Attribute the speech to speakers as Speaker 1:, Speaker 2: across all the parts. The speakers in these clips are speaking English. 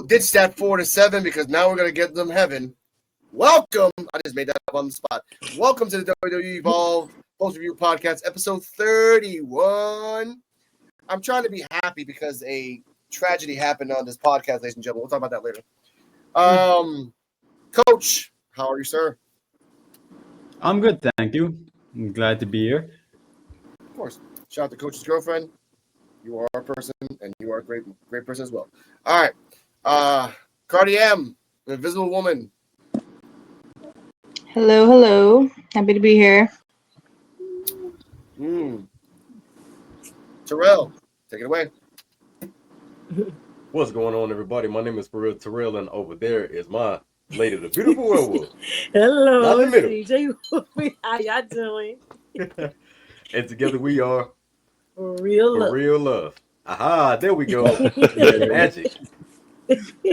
Speaker 1: Ditch that 4-7 because now we're going to get them heaven. Welcome. I just made that up on the spot. Welcome to the WWE Evolve Post-Review Podcast, episode 31. I'm trying to be happy because a tragedy happened on this podcast, ladies and gentlemen. We'll talk about that later. Coach, how are you, sir?
Speaker 2: I'm good, thank you. I'm glad to be here.
Speaker 1: Of course. Shout out to Coach's girlfriend. You are a person, and you are a great person as well. All right. Cardi M, the Invisible Woman.
Speaker 3: Hello. Happy to be here.
Speaker 1: Terrell, take it away.
Speaker 4: What's going on, everybody? My name is Terrell, and over there is my lady, the beautiful werewolf.
Speaker 5: Hello, CJ. How y'all doing?
Speaker 4: And together we are
Speaker 5: Real
Speaker 4: Love. Aha, there we go. Magic.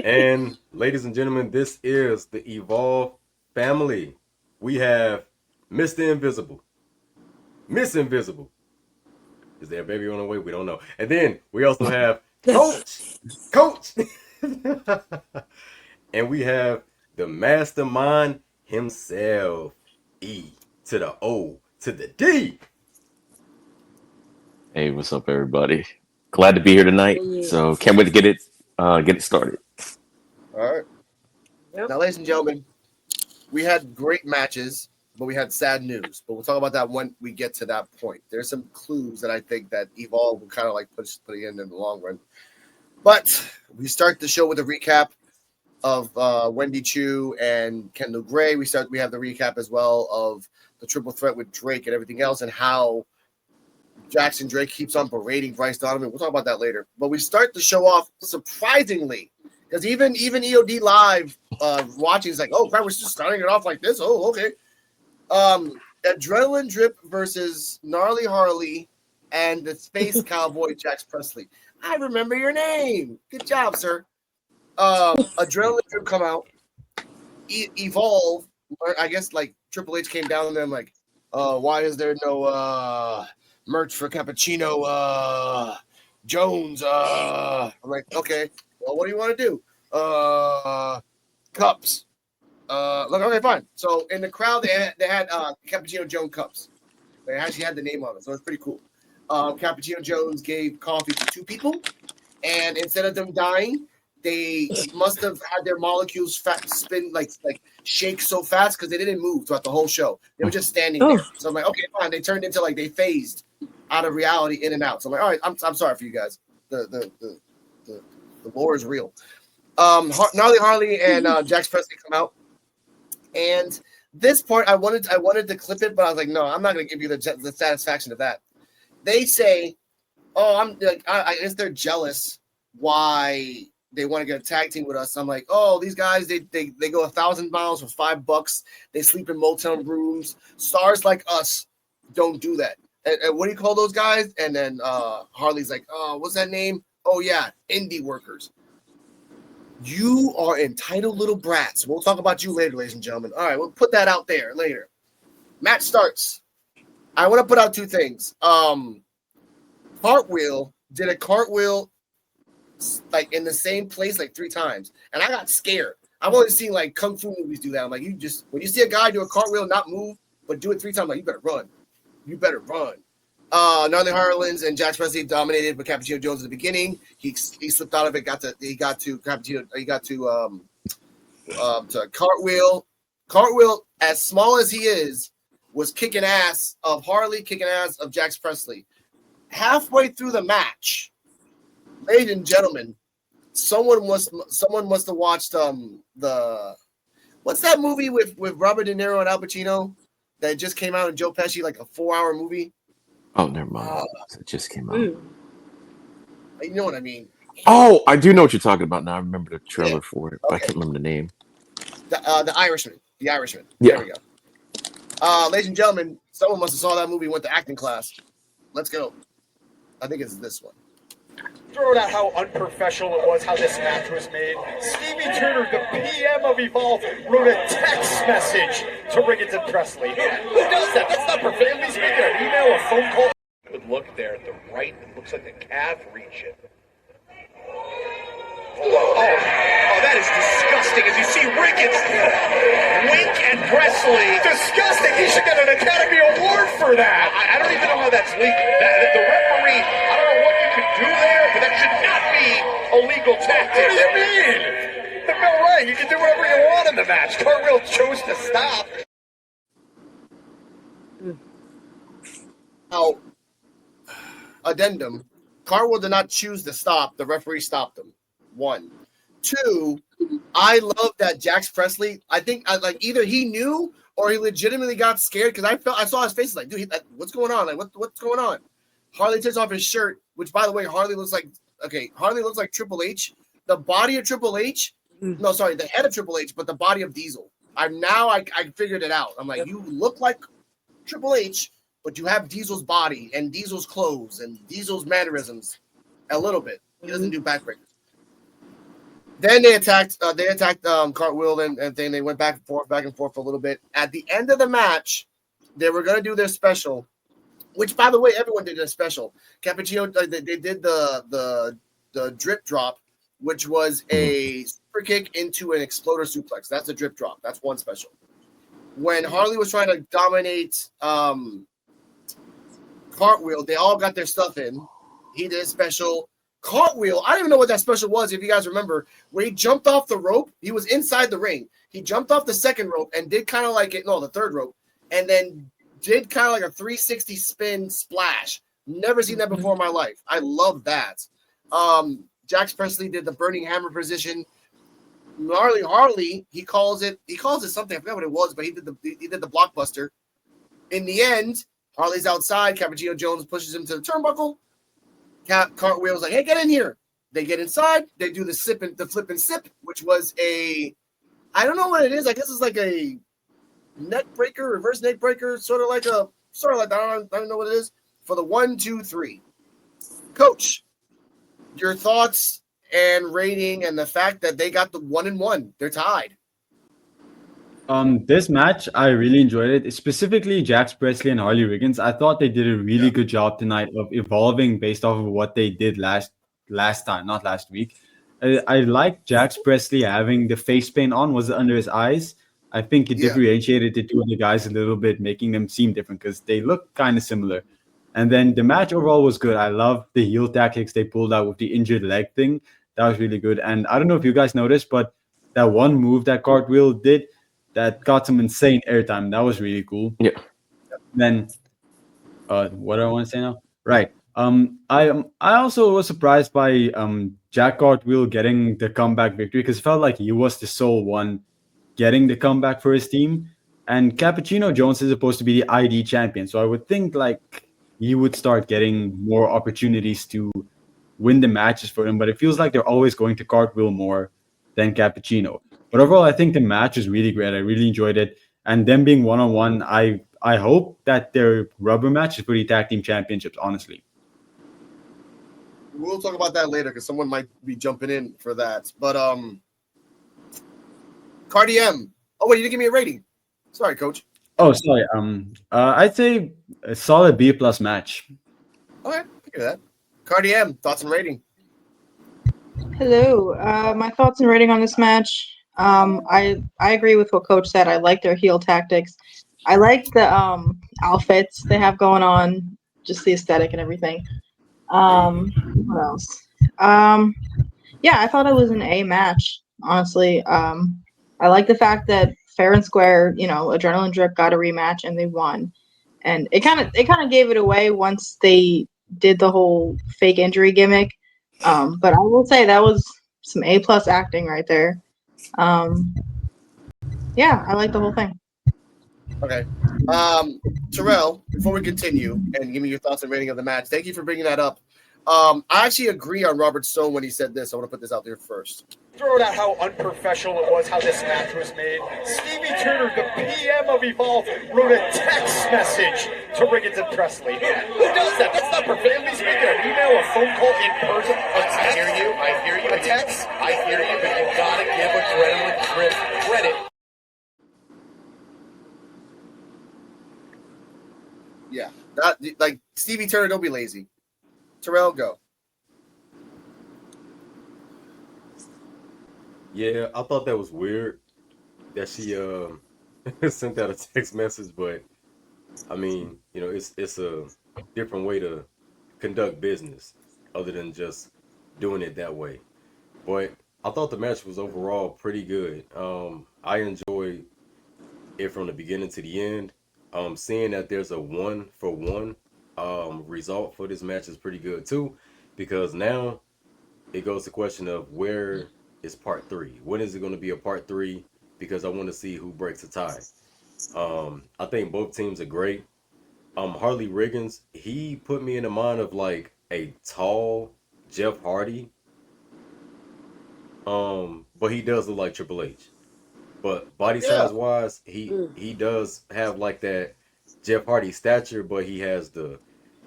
Speaker 4: And ladies and gentlemen, this is the Evolve family. We have Mr. Invisible, Miss Invisible. Is there a baby on the way? We don't know. And then we also have Coach. And we have the mastermind himself, E to the O to the D.
Speaker 6: Hey, what's up, everybody? Glad to be here tonight. So can't wait to get it started.
Speaker 1: All right. Yep. Now, ladies and gentlemen, we had great matches, but we had sad news. But we'll talk about that when we get to that point. There's some clues that I think that Evolve will kind of like put in the long run. But we start the show with a recap of Wendy Chu and Kendall Gray. We have the recap as well of the triple threat with Drake and everything else, and how Jackson Drake keeps on berating Bryce Donovan. We'll talk about that later. But we start the show off surprisingly, because even EOD Live watching is like, oh crap, we're just starting it off like this. Oh, okay. Adrenaline Drip versus Gnarly Harley and the Space Cowboy Jax Presley. I remember your name. Good job, sir. Adrenaline Drip come out. Evolve. I guess like Triple H came down there and like, why is there no merch for Cappuccino Jones? I'm like, okay, well, what do you want to do? Cups. Look, okay, fine. So in the crowd, they had Cappuccino Jones cups. They actually had the name on it, so it's pretty cool. Cappuccino Jones gave coffee to two people, and instead of them dying, they must have had their molecules spin like shake so fast because they didn't move throughout the whole show. They were just standing there. So I'm like, okay, fine. They turned into like they phased out of reality in and out. So I'm like, all right, I'm sorry for you guys. The lore is real. Gnarly Harley and Jax Presley come out, and this part I wanted to clip it, but I was like, no, I'm not going to give you the satisfaction of that. They say, oh, I'm like, I guess they're jealous why they want to get a tag team with us. I'm like, oh, these guys, they go 1,000 miles for $5. They sleep in motel rooms. Stars like us don't do that. And what do you call those guys? And then Harley's like, oh, what's that name? Oh yeah, indie workers. You are entitled little brats. We'll talk about you later, ladies and gentlemen. All right, we'll put that out there later. Match starts. I want to put out two things. Cartwheel did a cartwheel like in the same place like 3 times, and I got scared. I've only seen like kung fu movies do that. I'm like, when you see a guy do a cartwheel, not move, but do it 3 times, like you better run. Gnarly Harlan's and Jax Presley dominated with Cappuccino Jones in the beginning. He slipped out of it. He got to Cartwheel. Cartwheel, as small as he is, was kicking ass of Harley, kicking ass of Jax Presley. Halfway through the match, ladies and gentlemen, someone must have watched the what's that movie with Robert De Niro and Al Pacino that just came out, and Joe Pesci, like a 4-hour movie.
Speaker 6: Oh, never mind. It just came out.
Speaker 1: You know what I mean?
Speaker 6: Oh, I do know what you're talking about now. I remember the trailer for it, but I can't remember the name.
Speaker 1: The Irishman. The Irishman.
Speaker 6: Yeah.
Speaker 1: There we go. Ladies and gentlemen, someone must have saw that movie and went to acting class. Let's go. I think it's this one.
Speaker 7: Throwing out how unprofessional it was, how this match was made. Stevie Turner, the PM of Evolve, wrote a text message to Ricketts Presley. Who does that? That's not professional. He's making an email, a phone call. Good look there at the right. It looks like the calf region. Oh, that is disgusting. As you see Ricketts wink and Presley. Disgusting. He should get an Academy Award for that. I don't even know how that's legal. The referee, I don't know what you could do there, but that should not be a legal tactic. What do you mean? The Bill Right. You can do whatever you want in the match. Cartwheel chose to stop.
Speaker 1: Now, addendum. Cartwheel did not choose to stop. The referee stopped him. 1. 2, I love that Jax Presley, I think like either he knew or he legitimately got scared because I saw his face like, dude, what's going on? Like, what's going on? Harley takes off his shirt, which, by the way, Harley looks like Triple H. The body of Triple H, the head of Triple H, but the body of Diesel. I figured it out. I'm like, you look like Triple H, but you have Diesel's body and Diesel's clothes and Diesel's mannerisms a little bit. He doesn't do backbreakers. Then they attacked Cartwheel and then they went back and forth for a little bit. At the end of the match, they were going to do their special, which, by the way, everyone did a special. Cappuccino, they did the drip drop, which was a super kick into an exploder suplex. That's a drip drop. That's one special. When Harley was trying to dominate Cartwheel, they all got their stuff in. He did a special. Cartwheel, I don't even know what that special was, if you guys remember, where he jumped off the rope. He was inside the ring. He jumped off the second rope and did kind of like the third rope, and then did kind of like a 360 spin splash. Never seen that before in my life. I love that. Jax Presley did the burning hammer position. Gnarly Harley, he calls it something. I forgot what it was, but he did the blockbuster. In the end, Harley's outside. Cappuccino Jones pushes him to the turnbuckle. Cartwheel's like, hey, get in here. They get inside. They do the flip and sip, which was I don't know what it is. I guess it's like a neck breaker, reverse neck breaker, sort of like that. I don't know what it is. For the 1, 2, 3. Coach, your thoughts and rating and the fact that they got the 1-1. They're tied.
Speaker 2: This match, I really enjoyed it. Specifically, Jax Presley and Harley Riggins. I thought they did a really good job tonight of evolving based off of what they did last time, not last week. I like Jax Presley having the face paint on, was under his eyes. I think it differentiated the two of the guys a little bit, making them seem different because they look kind of similar. And then the match overall was good. I love the heel tactics they pulled out with the injured leg thing. That was really good. And I don't know if you guys noticed, but that one move that Cartwheel did, that got some insane airtime. That was really cool.
Speaker 6: Yeah.
Speaker 2: Then, what do I want to say now? Right. I also was surprised by Jack Cartwheel getting the comeback victory because it felt like he was the sole one getting the comeback for his team. And Cappuccino Jones is supposed to be the ID champion, so I would think like he would start getting more opportunities to win the matches for him. But it feels like they're always going to Cartwheel more than Cappuccino. But overall, I think the match is really great. I really enjoyed it. And them being one-on-one, I hope that their rubber match is for the tag team championships, honestly.
Speaker 1: We'll talk about that later because someone might be jumping in for that. But Cardi M. Oh, wait, you didn't give me a rating. Sorry, Coach.
Speaker 2: Oh, sorry. I'd say a solid B+ match.
Speaker 1: Okay, I hear that. Cardi M, thoughts and rating.
Speaker 3: Hello. My thoughts and rating on this match. I agree with what Coach said. I like their heel tactics. I like the outfits they have going on. just the aesthetic and everything. What else? Yeah, I thought it was an A match, honestly. I like the fact that fair and square, Adrenaline Drip got a rematch and they won. And it kind of gave it away once they did the whole fake injury gimmick. But I will say that was some A+ acting right there. Yeah, I like the whole thing.
Speaker 1: Okay. Terrell, before we continue and give me your thoughts and rating of the match, thank you for bringing that up. I actually agree on Robert Stone when he said this. I want to put this out there first.
Speaker 7: Throwing out how unprofessional it was, how this match was made. Stevie Turner, the PM of Evolve, wrote a text message to Riggins and Presley. Who does that? That's not professional. He's making an email, a phone call in person. I hear you. A text. I hear you, but you gotta give Adrenaline Drip credit.
Speaker 1: Yeah. Not like Stevie Turner, don't be lazy. Terrell, go.
Speaker 4: Yeah, I thought that was weird that she sent out a text message, but I mean, it's a different way to conduct business other than just doing it that way. But I thought the match was overall pretty good. I enjoyed it from the beginning to the end. Seeing that there's a 1-for-1 result for this match is pretty good too, because now it goes to the question of where is part 3. When is it going to be a part 3? Because I want to see who breaks the tie. I think both teams are great. Harley Riggins, he put me in the mind of like a tall Jeff Hardy. But he does look like Triple H. But body size wise, he does have like that Jeff Hardy stature, but he has the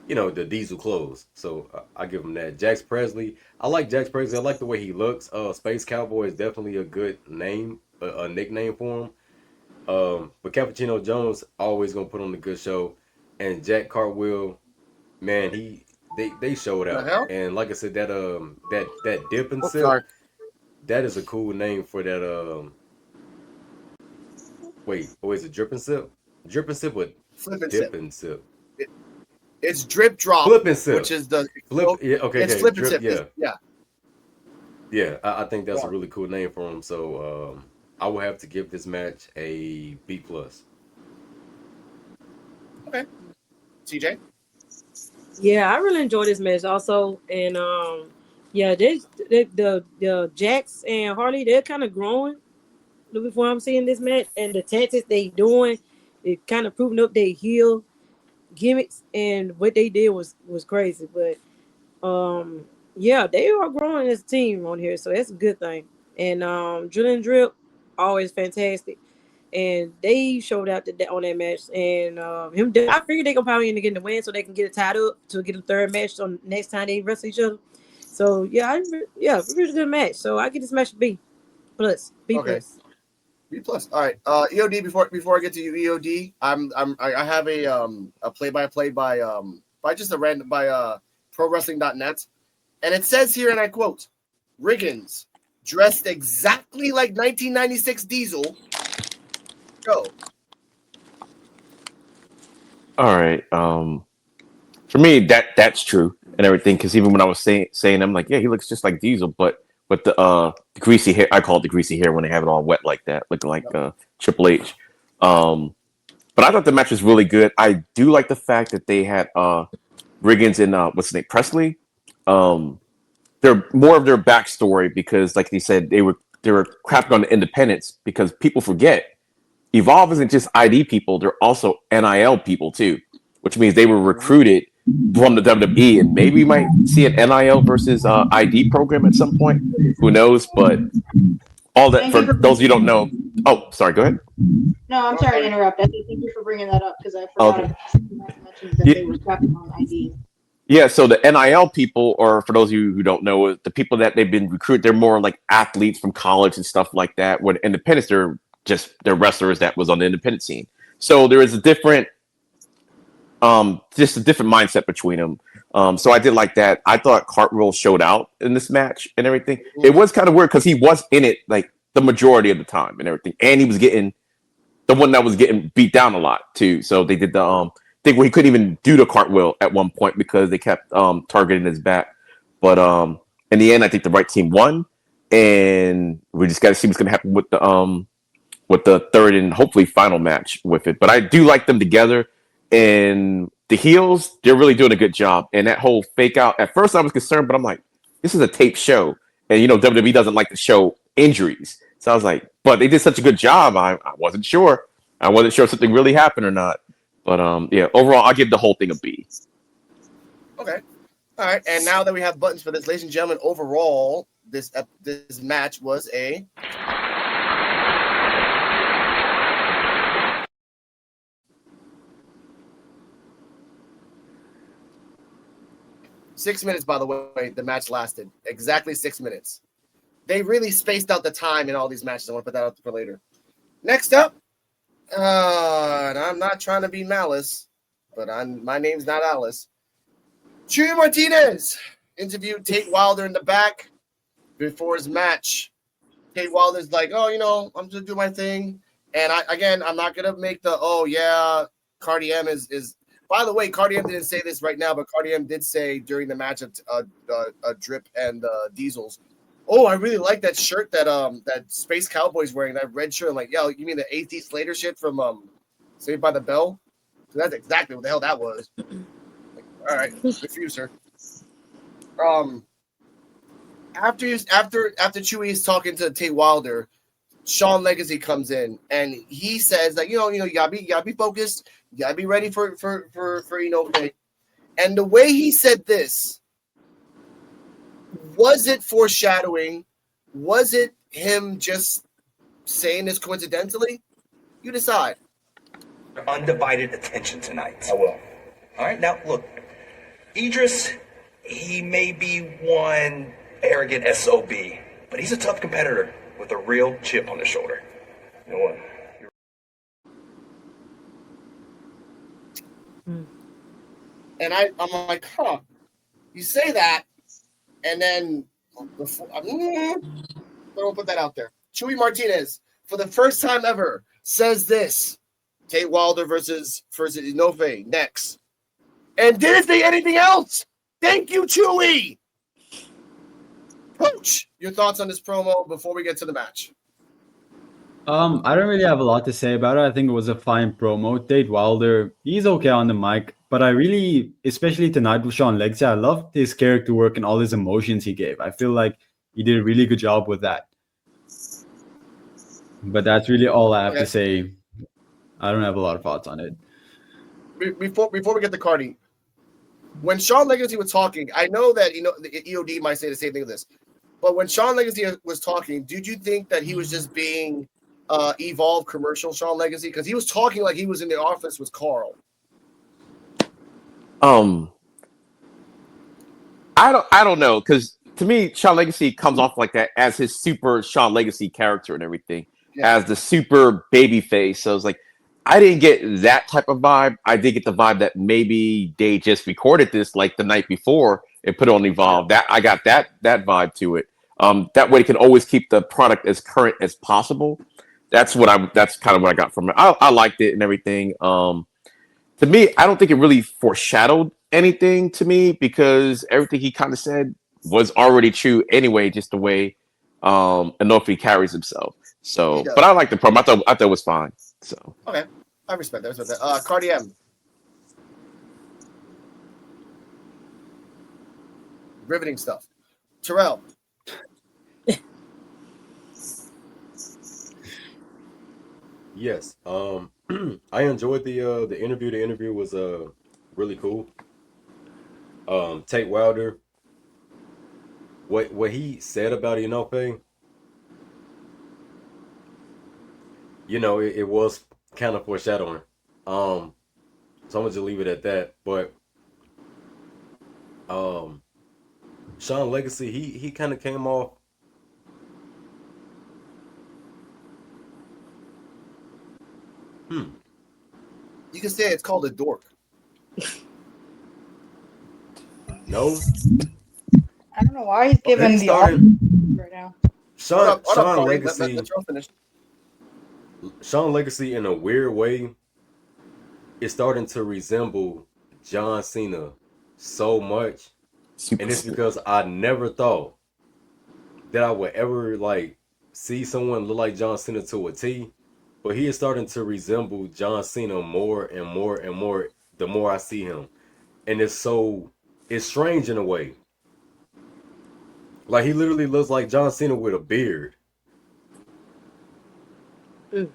Speaker 4: Diesel clothes. So I give him that. Jax Presley, I like Jax Presley. I like the way he looks. Space Cowboy is definitely a good name, a nickname for him. But Cappuccino Jones always gonna put on a good show. And Jack Cartwheel, man, they showed out. And like I said, that dip and sip, that is a cool name for that. Is it drip and sip? Drip and sip with dip and sip.
Speaker 1: It's drip drop,
Speaker 4: flip and sip,
Speaker 1: which is the
Speaker 4: flip. Yeah, okay,
Speaker 1: it's flip
Speaker 4: drip,
Speaker 1: and sip.
Speaker 4: Yeah. I think that's a really cool name for him. So I will have to give this match a B+.
Speaker 1: Okay, CJ.
Speaker 5: Yeah, I really enjoyed this match also, and the Jax and Harley, they're kind of growing. Before I'm seeing this match, and the tactics they doing, it kind of proving up their heel gimmicks, and what they did was crazy. But they are growing as a team on here, so that's a good thing. And Drill and Drip, always fantastic, and they showed out on that match. And I figured they gonna probably end up getting the win, so they can get it tied up to get a third match on next time they wrestle each other. So really good match. So I get this match B+. B+.
Speaker 1: Okay. B+. All right. EOD. Before I get to you, EOD, I have a play-by-play by just a random by ProWrestling.net, and it says here, and I quote, Riggins dressed exactly like 1996 Diesel. Go.
Speaker 6: All right. For me, that's true and everything. Because even when I was saying, I'm like, yeah, he looks just like Diesel, but the greasy hair, I call it the greasy hair when they have it all wet like that, looking like Triple H. But I thought the match was really good. I do like the fact that they had Riggins and what's his name, Presley. They're more of their backstory because, like they said, they were crafted on the independents, because people forget Evolve isn't just ID people; they're also NIL people too, which means they were recruited from the WWE, and maybe we might see an NIL versus ID program at some point. Who knows? But all that, for those of you who don't know. Oh, sorry. Go ahead.
Speaker 3: No, I'm sorry to interrupt. Thank you for bringing that up, because I forgot to mention that they were trapping on ID.
Speaker 6: Yeah, so the NIL people, or for those of you who don't know, the people that they've been recruited, they're more like athletes from college and stuff like that. When independents, they're wrestlers that was on the independent scene. So there is a different, just a different mindset between them. So I did like that. I thought Cartwheel showed out in this match and everything. It was kind of weird because he was in it like the majority of the time and everything, and he was getting the one that was getting beat down a lot too. So they did the think where he couldn't even do the cartwheel at one point because they kept targeting his back. But in the end, I think the right team won, and we just got to see what's going to happen with the third and hopefully final match with it. But I do like them together, and the heels, they're really doing a good job. And that whole fake out, at first I was concerned, but I'm like, this is a taped show, and WWE doesn't like to show injuries, so I was like, but they did such a good job. I wasn't sure. I wasn't sure if something really happened or not. But yeah, overall, I'll give the whole thing a B.
Speaker 1: Okay. All right. And now that we have buttons for this, ladies and gentlemen, overall, this match was a 6 minutes, by the way, the match lasted. Exactly 6 minutes. They really spaced out the time in all these matches. I want to put that out for later. Next up, and I'm not trying to be malice, but my name's not Alice. Chuy Martinez interviewed Tate Wilder in the back before his match. Tate Wilder's like, oh, I'm just going to do my thing. And I'm not going to make the, oh, yeah, Cardi M is. By the way, Cardi M didn't say this right now, but Cardi M did say during the match of Drip and Diesels, oh, I really like that shirt that Space Cowboy's wearing, that red shirt. I'm like, yo, you mean the A.T. Slater shit from Saved by the Bell? So that's exactly what the hell that was. Like, all right, good for you, sir. After Chuy is talking to Tate Wilder, Sean Legacy comes in and he says that you gotta be focused, you gotta be ready for Fate. And the way he said this, was it foreshadowing? Was it him just saying this coincidentally? You decide.
Speaker 7: Undivided attention tonight. I will. All right, now look, Idris, he may be one arrogant SOB, but he's a tough competitor with a real chip on his shoulder. You know what?
Speaker 1: And I'm like, huh? You say that, and then before, don't put that out there. Chuy Martinez, for the first time ever, says this: Tate Wilder versus Inoue next, and didn't say anything else. Thank you, Chuy. Coach, your thoughts on this promo before we get to the match?
Speaker 2: I don't really have a lot to say about it. I think it was a fine promo. Tate Wilder, he's okay on the mic, but I really, especially tonight with Sean Legacy, I loved his character work and all his emotions he gave. I feel like he did a really good job with that. But that's really all I have to say. I don't have a lot of thoughts on it.
Speaker 1: Before we get to Cardi, when Sean Legacy was talking, I know that the EOD might say the same thing as this, but when Sean Legacy was talking, did you think that he was just being Evolve commercial Sean Legacy? Because he was talking like he was in the office with Carl.
Speaker 6: I don't know, because to me, Sean Legacy comes off like that as his super Sean Legacy character and everything, as the super baby face. So it's like, I didn't get that type of vibe. I did get the vibe that maybe they just recorded this like the night before and put it on Evolve. That I got that vibe to it. That way, it can always keep the product as current as possible. That's kind of what I got from it. I liked it and everything. To me, I don't think it really foreshadowed anything to me because everything he kind of said was already true anyway, just the way Inoue carries himself. So, but I like the promo. I thought it was fine. So
Speaker 1: okay, I respect that. Cardi M. Riveting stuff. Terrell.
Speaker 4: Yes. I enjoyed the interview. The interview was really cool. Tate Wilder, what he said about Inoue, it was kind of foreshadowing. So I'm gonna just leave it at that. But Sean Legacy, he kind of came off.
Speaker 1: You can say it's called a dork.
Speaker 4: No.
Speaker 3: I don't know why he's giving the art right now.
Speaker 4: Sean Legacy.
Speaker 1: Let's finish.
Speaker 4: Sean Legacy, in a weird way, it's starting to resemble John Cena so much, and it's because I never thought that I would ever like see someone look like John Cena to a T, but he is starting to resemble John Cena more and more and more the more I see him, and it's strange in a way. Like he literally looks like John Cena with a beard.
Speaker 5: Mm.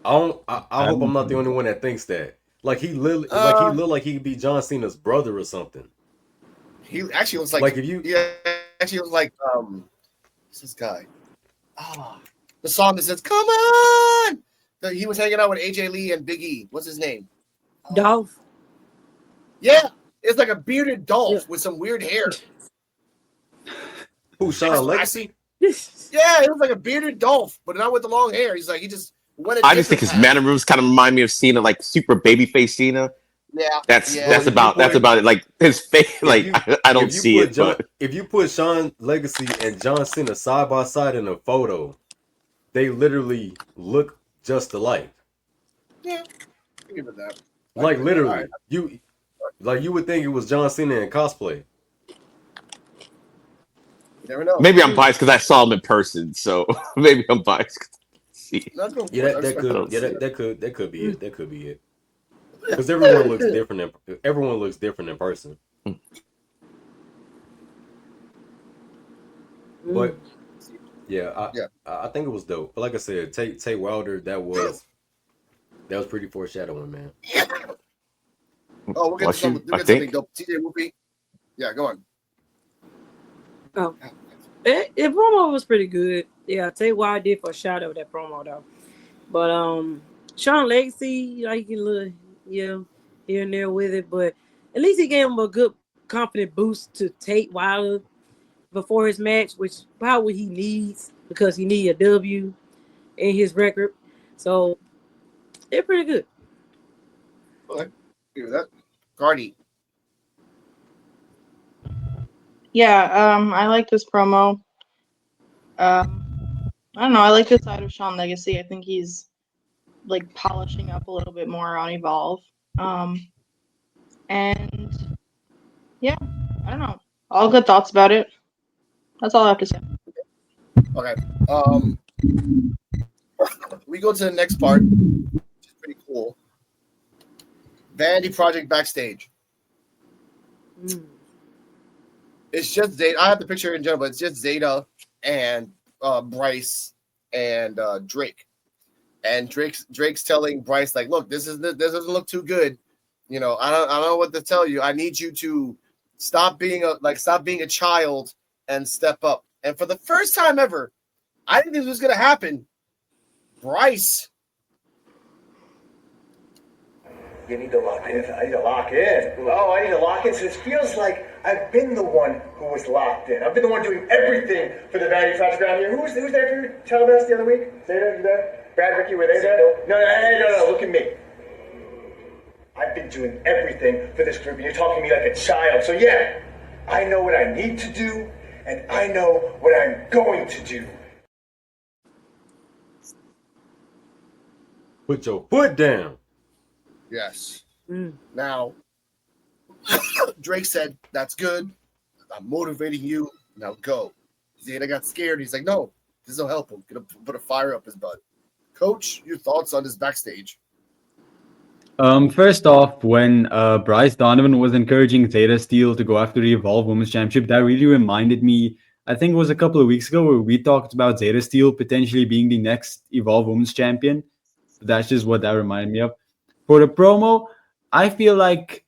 Speaker 4: I hope I'm not the only one that thinks that. Like he literally, like he looked like he could be John Cena's brother or something.
Speaker 1: He actually looks like
Speaker 4: Like if you,
Speaker 1: yeah, actually looks like what's this guy? The song that says "Come on." He was hanging out with AJ Lee and Big E. What's his name?
Speaker 5: Dolph.
Speaker 1: Yeah, it's like a bearded Dolph with some weird hair.
Speaker 4: who Sean Legacy?
Speaker 1: Yeah, it was like a bearded Dolph, but not with the long hair. He's like he just went.
Speaker 6: I just think his mannerisms kind of remind me of Cena, like super babyface Cena.
Speaker 1: Yeah,
Speaker 6: that's
Speaker 1: yeah.
Speaker 6: about it. Like his face, like I don't see it. But
Speaker 4: if you put Sean Legacy and John Cena side by side in a photo, they literally look just alike.
Speaker 1: Yeah, give it that.
Speaker 4: Like literally, you would think it was John Cena in cosplay.
Speaker 1: You never know.
Speaker 6: Maybe I'm biased because I saw him in person, so maybe I'm biased.
Speaker 4: Yeah, that could be it. That could be it. Because everyone looks different. Everyone looks different in person. But yeah, I think it was dope. But like I said, Tay Wilder, that was pretty foreshadowing, man.
Speaker 1: Oh, we'll get something dope. TJ Whoopi. Yeah, go on.
Speaker 5: Oh, the promo was pretty good. Yeah, I'll tell you why I did foreshadow that promo though. But Sean Legacy, like he can look, here and there with it, but at least he gave him a good confident boost to Tate Wilder before his match, which probably he needs because he needs a W in his record. So they're pretty good.
Speaker 1: Okay, hear that, Cardi.
Speaker 3: Yeah, I like this promo. I don't know. I like the side of Sean Legacy. I think he's like polishing up a little bit more on Evolve. And yeah, I don't know. All good thoughts about it. That's all I have to say.
Speaker 1: Okay. We go to the next part, which is pretty cool. Vanity Project backstage. It's just Zeta. I have the picture in general, but it's just Zeta and Bryce and Drake. And Drake's telling Bryce, like, look, this doesn't look too good. You know, I don't know what to tell you. I need you to stop being a child and step up. And for the first time ever, I didn't think this was gonna happen. Bryce.
Speaker 7: You need to lock in. I need to lock in. Oh, I need to lock in. So it feels like I've been the one who was locked in. I've been the one doing everything for the Vanity Project around here. Who's there for your child us the other week? Zeta, you there? Brad, Ricky, were they there? No, look at me. I've been doing everything for this group, and you're talking to me like a child. So yeah, I know what I need to do, and I know what I'm going to do.
Speaker 4: Put your foot down.
Speaker 1: Yes. Now, Drake said, that's good. I'm motivating you. Now go. Zeta got scared. He's like, no, this will help him. Gonna put a fire up his butt. Coach, your thoughts on this backstage?
Speaker 2: First off, when Bryce Donovan was encouraging Zeta Steel to go after the Evolve Women's Championship, that really reminded me, I think it was a couple of weeks ago, where we talked about Zeta Steel potentially being the next Evolve Women's Champion. That's just what that reminded me of. For the promo, I feel like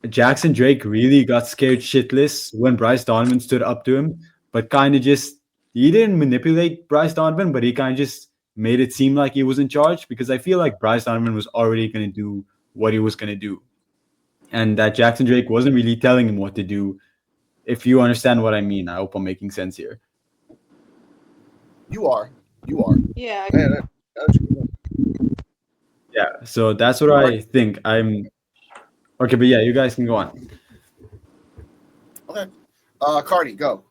Speaker 2: Jackson Drake really got scared shitless when Bryce Donovan stood up to him, but kind of just, he didn't manipulate Bryce Donovan, but he kind of just made it seem like he was in charge, because I feel like Bryce Donovan was already going to do what he was going to do. And that Jackson Drake wasn't really telling him what to do, if you understand what I mean. I hope I'm making sense here.
Speaker 1: You are.
Speaker 3: Yeah.
Speaker 2: Yeah, so that's what I think. Okay, but yeah, you guys can go on.
Speaker 1: Okay. Cardi, go.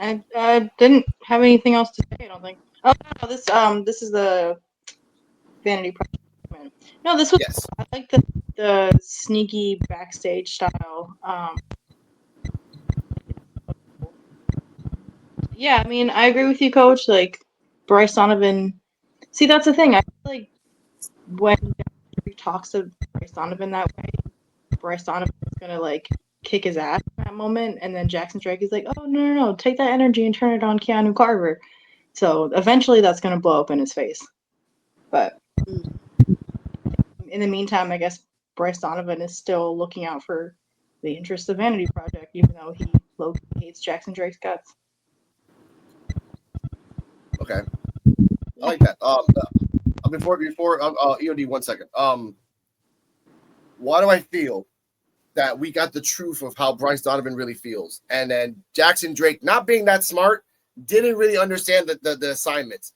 Speaker 3: I didn't have anything else to say, I don't think. Oh no, this is the Vanity Project. No, this was.
Speaker 1: Yes.
Speaker 3: I like the sneaky backstage style. Yeah, I mean, I agree with you, Coach. Like Bryce Donovan. See, that's the thing. I feel like when he talks to Bryce Donovan that way, Bryce Donovan is gonna like kick his ass in that moment, and then Jackson Drake is like, "Oh no, take that energy and turn it on Keanu Carver." So eventually, that's gonna blow up in his face. But in the meantime, I guess Bryce Donovan is still looking out for the interests of Vanity Project, even though he low-key hates Jackson Drake's guts.
Speaker 1: Okay. I like that. Before EOD, 1 second. Why do I feel that we got the truth of how Bryce Donovan really feels, and then Jackson Drake, not being that smart, didn't really understand the assignments.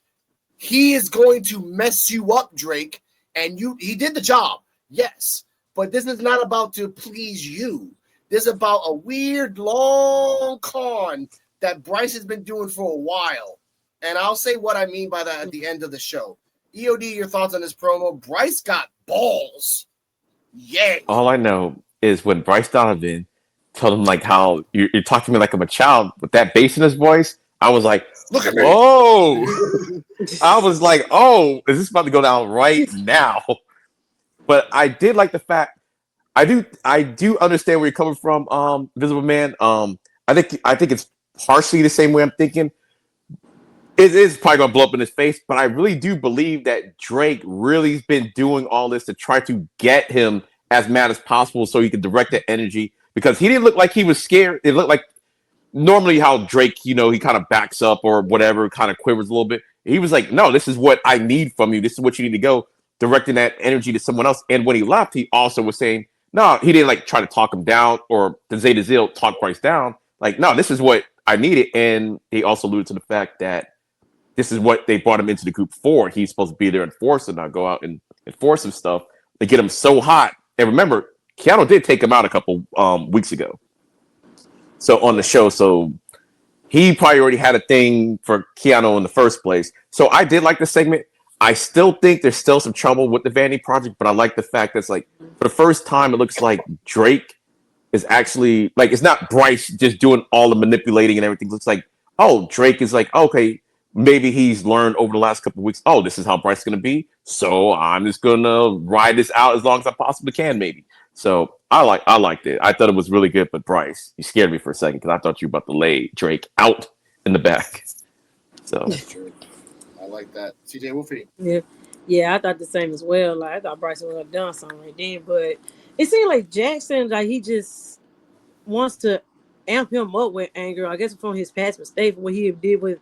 Speaker 1: He is going to mess you up, Drake, and he did the job, yes, but this is not about to please you. This is about a weird long con that Bryce has been doing for a while, and I'll say what I mean by that at the end of the show. EOD, your thoughts on this promo? Bryce got balls. Yeah.
Speaker 6: All I know is when Bryce Donovan told him like how you're talking to me like I'm a child with that bass in his voice, I was like,
Speaker 1: Look at me.
Speaker 6: whoa. I was like, oh, is this about to go down right now? But I did like the fact I do understand where you're coming from, Visible Man. I think it's partially the same way I'm thinking. It is probably gonna blow up in his face, but I really do believe that Drake really has been doing all this to try to get him as mad as possible so he can direct that energy, because he didn't look like he was scared. It looked like normally how Drake, he kind of backs up or whatever, kind of quivers a little bit. He was like, no, this is what I need from you. This is what you need to go, directing that energy to someone else. And when he left, he also was saying, no, he didn't like try to talk him down or to Zay Zil talk Bryce down. Like, no, this is what I needed. And he also alluded to the fact that this is what they brought him into the group for. He's supposed to be there and enforce and not go out and enforce some stuff to get him so hot. And remember, Keanu did take him out a couple weeks ago. So on the show, so he probably already had a thing for Keanu in the first place. So I did like the segment. I still think there's still some trouble with the Vanity Project, but I like the fact that's like for the first time it looks like Drake is actually like, it's not Bryce just doing all the manipulating and everything. It looks like, oh, Drake is like, okay, maybe he's learned over the last couple of weeks, oh, this is how Bryce is going to be. So I'm just going to ride this out as long as I possibly can, maybe. So I liked it. I thought it was really good, but Bryce, you scared me for a second because I thought you were about to lay Drake out in the back. So
Speaker 1: That's true. I like that. CJ Wolfie.
Speaker 5: Yeah, I thought the same as well. Like I thought Bryson would have done something right then, but it seemed like Jackson, like he just wants to amp him up with anger. I guess from his past mistake, what he did with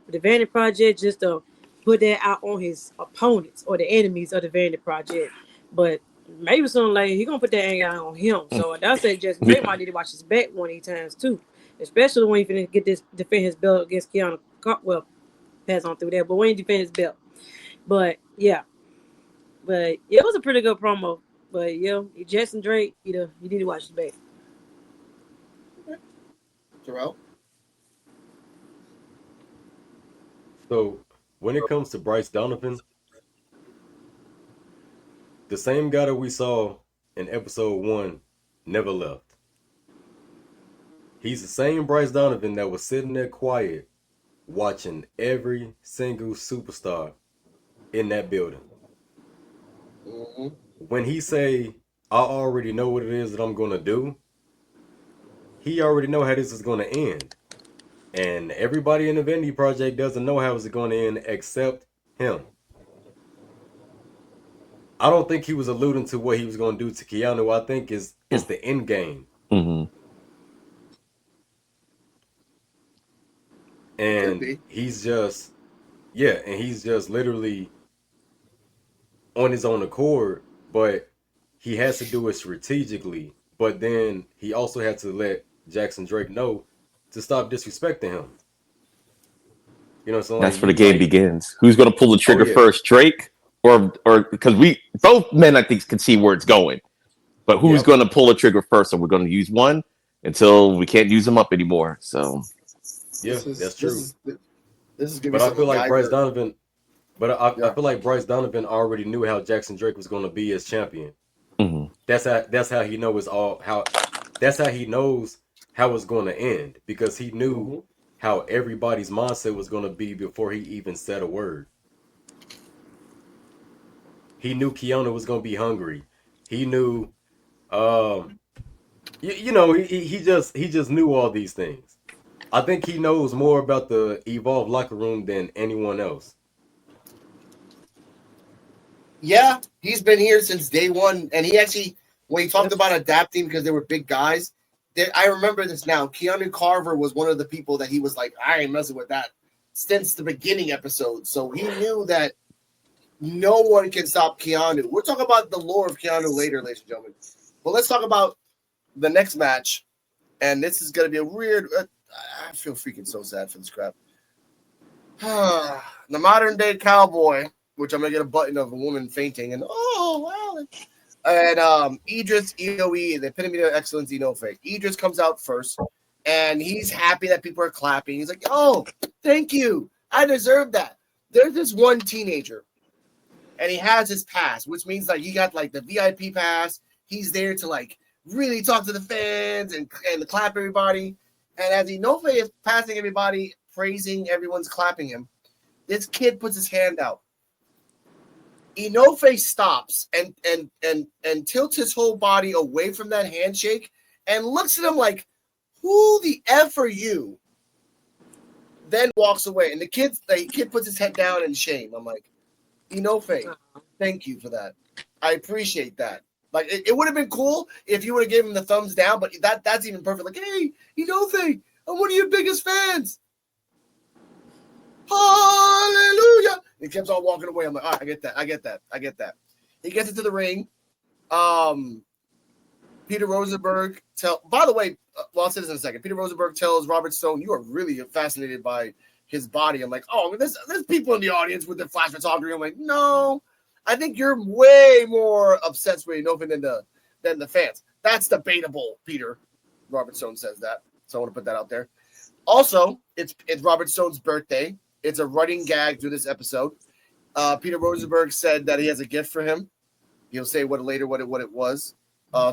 Speaker 5: the Vanity Project, just to put that out on his opponents or the enemies of the Vanity Project. But maybe something like he gonna put that anger out on him. So I said Jackson Drake might need to watch his back one of these times too, especially when he finna get this defend his belt against Keanu. Well, pass on through there, but when he defend his belt. But yeah, it was a pretty good promo. But Jackson Drake, you need to watch his back.
Speaker 1: Terrell.
Speaker 4: So when it comes to Bryce Donovan, the same guy that we saw in episode 1 never left. He's the same Bryce Donovan that was sitting there quiet, watching every single superstar in that building.
Speaker 1: Mm-hmm.
Speaker 4: When he say, I already know what it is that I'm going to do, he already know how this is going to end. And everybody in the Vanity Project doesn't know how it's going to end except him. I don't think he was alluding to what he was going to do to Keanu. I think is the end game.
Speaker 6: mm-hmm.
Speaker 4: And he's just literally on his own accord, but he has to do it strategically. But then he also had to let Jackson Drake know to stop disrespecting him. So
Speaker 6: That's where the game begins. Who's going to pull the trigger first, Drake or because we both men I think can see where it's going, but who's going to pull the trigger first? And we're going to use one until we can't use them up anymore. So
Speaker 4: that's true.
Speaker 1: This is
Speaker 4: but I feel like Bryce Donovan. But I feel like Bryce Donovan already knew how Jackson Drake was going to be as champion.
Speaker 6: Mhm.
Speaker 4: That's how he knows that's how he knows how it's going to end, because he knew how everybody's mindset was going to be before he even said a word. He knew Keanu was going to be hungry. He knew, he just knew all these things. I think he knows more about the Evolve locker room than anyone else.
Speaker 1: Yeah, he's been here since day one, and he actually, when he talked about adapting because they were big guys, I remember this now. Keanu Carver was one of the people that he was like, I ain't messing with that since the beginning episode. So he knew that no one can stop Keanu. We'll talk about the lore of Keanu later, ladies and gentlemen. But let's talk about the next match, and this is going to be a weird. I feel freaking so sad for this crap. The modern day cowboy, which I'm gonna get a button of a woman fainting, and and Idris Inoue, the epitome of excellence, Inoue. Idris comes out first, and he's happy that people are clapping. He's like, "Oh, thank you, I deserve that." There's this one teenager, and he has his pass, which means like he got like the VIP pass. He's there to like really talk to the fans and clap everybody. And as Inoue is passing everybody, praising everyone's clapping him, this kid puts his hand out. Inoue stops and tilts his whole body away from that handshake and looks at him like, "Who the F are you?" Then walks away. And the kid puts his head down in shame. I'm like, Inoue, thank you for that. I appreciate that. Like, it would have been cool if you would have given him the thumbs down, but that's even perfect. Like, hey, Inoue, I'm one of your biggest fans. Hallelujah. He keeps on walking away. I'm like, all right, I get that. He gets into the ring. Peter Rosenberg by the way, I'll say this in a second. Peter Rosenberg tells Robert Stone, "You are really fascinated by his body." I'm like, oh, there's people in the audience with the flash photography. I'm like, no, I think you're way more obsessed with Inoue than the fans. That's debatable, Peter. Robert Stone says that. So I want to put that out there. Also, it's Robert Stone's birthday. It's a running gag through this episode. Peter Rosenberg said that he has a gift for him. He'll say what it was.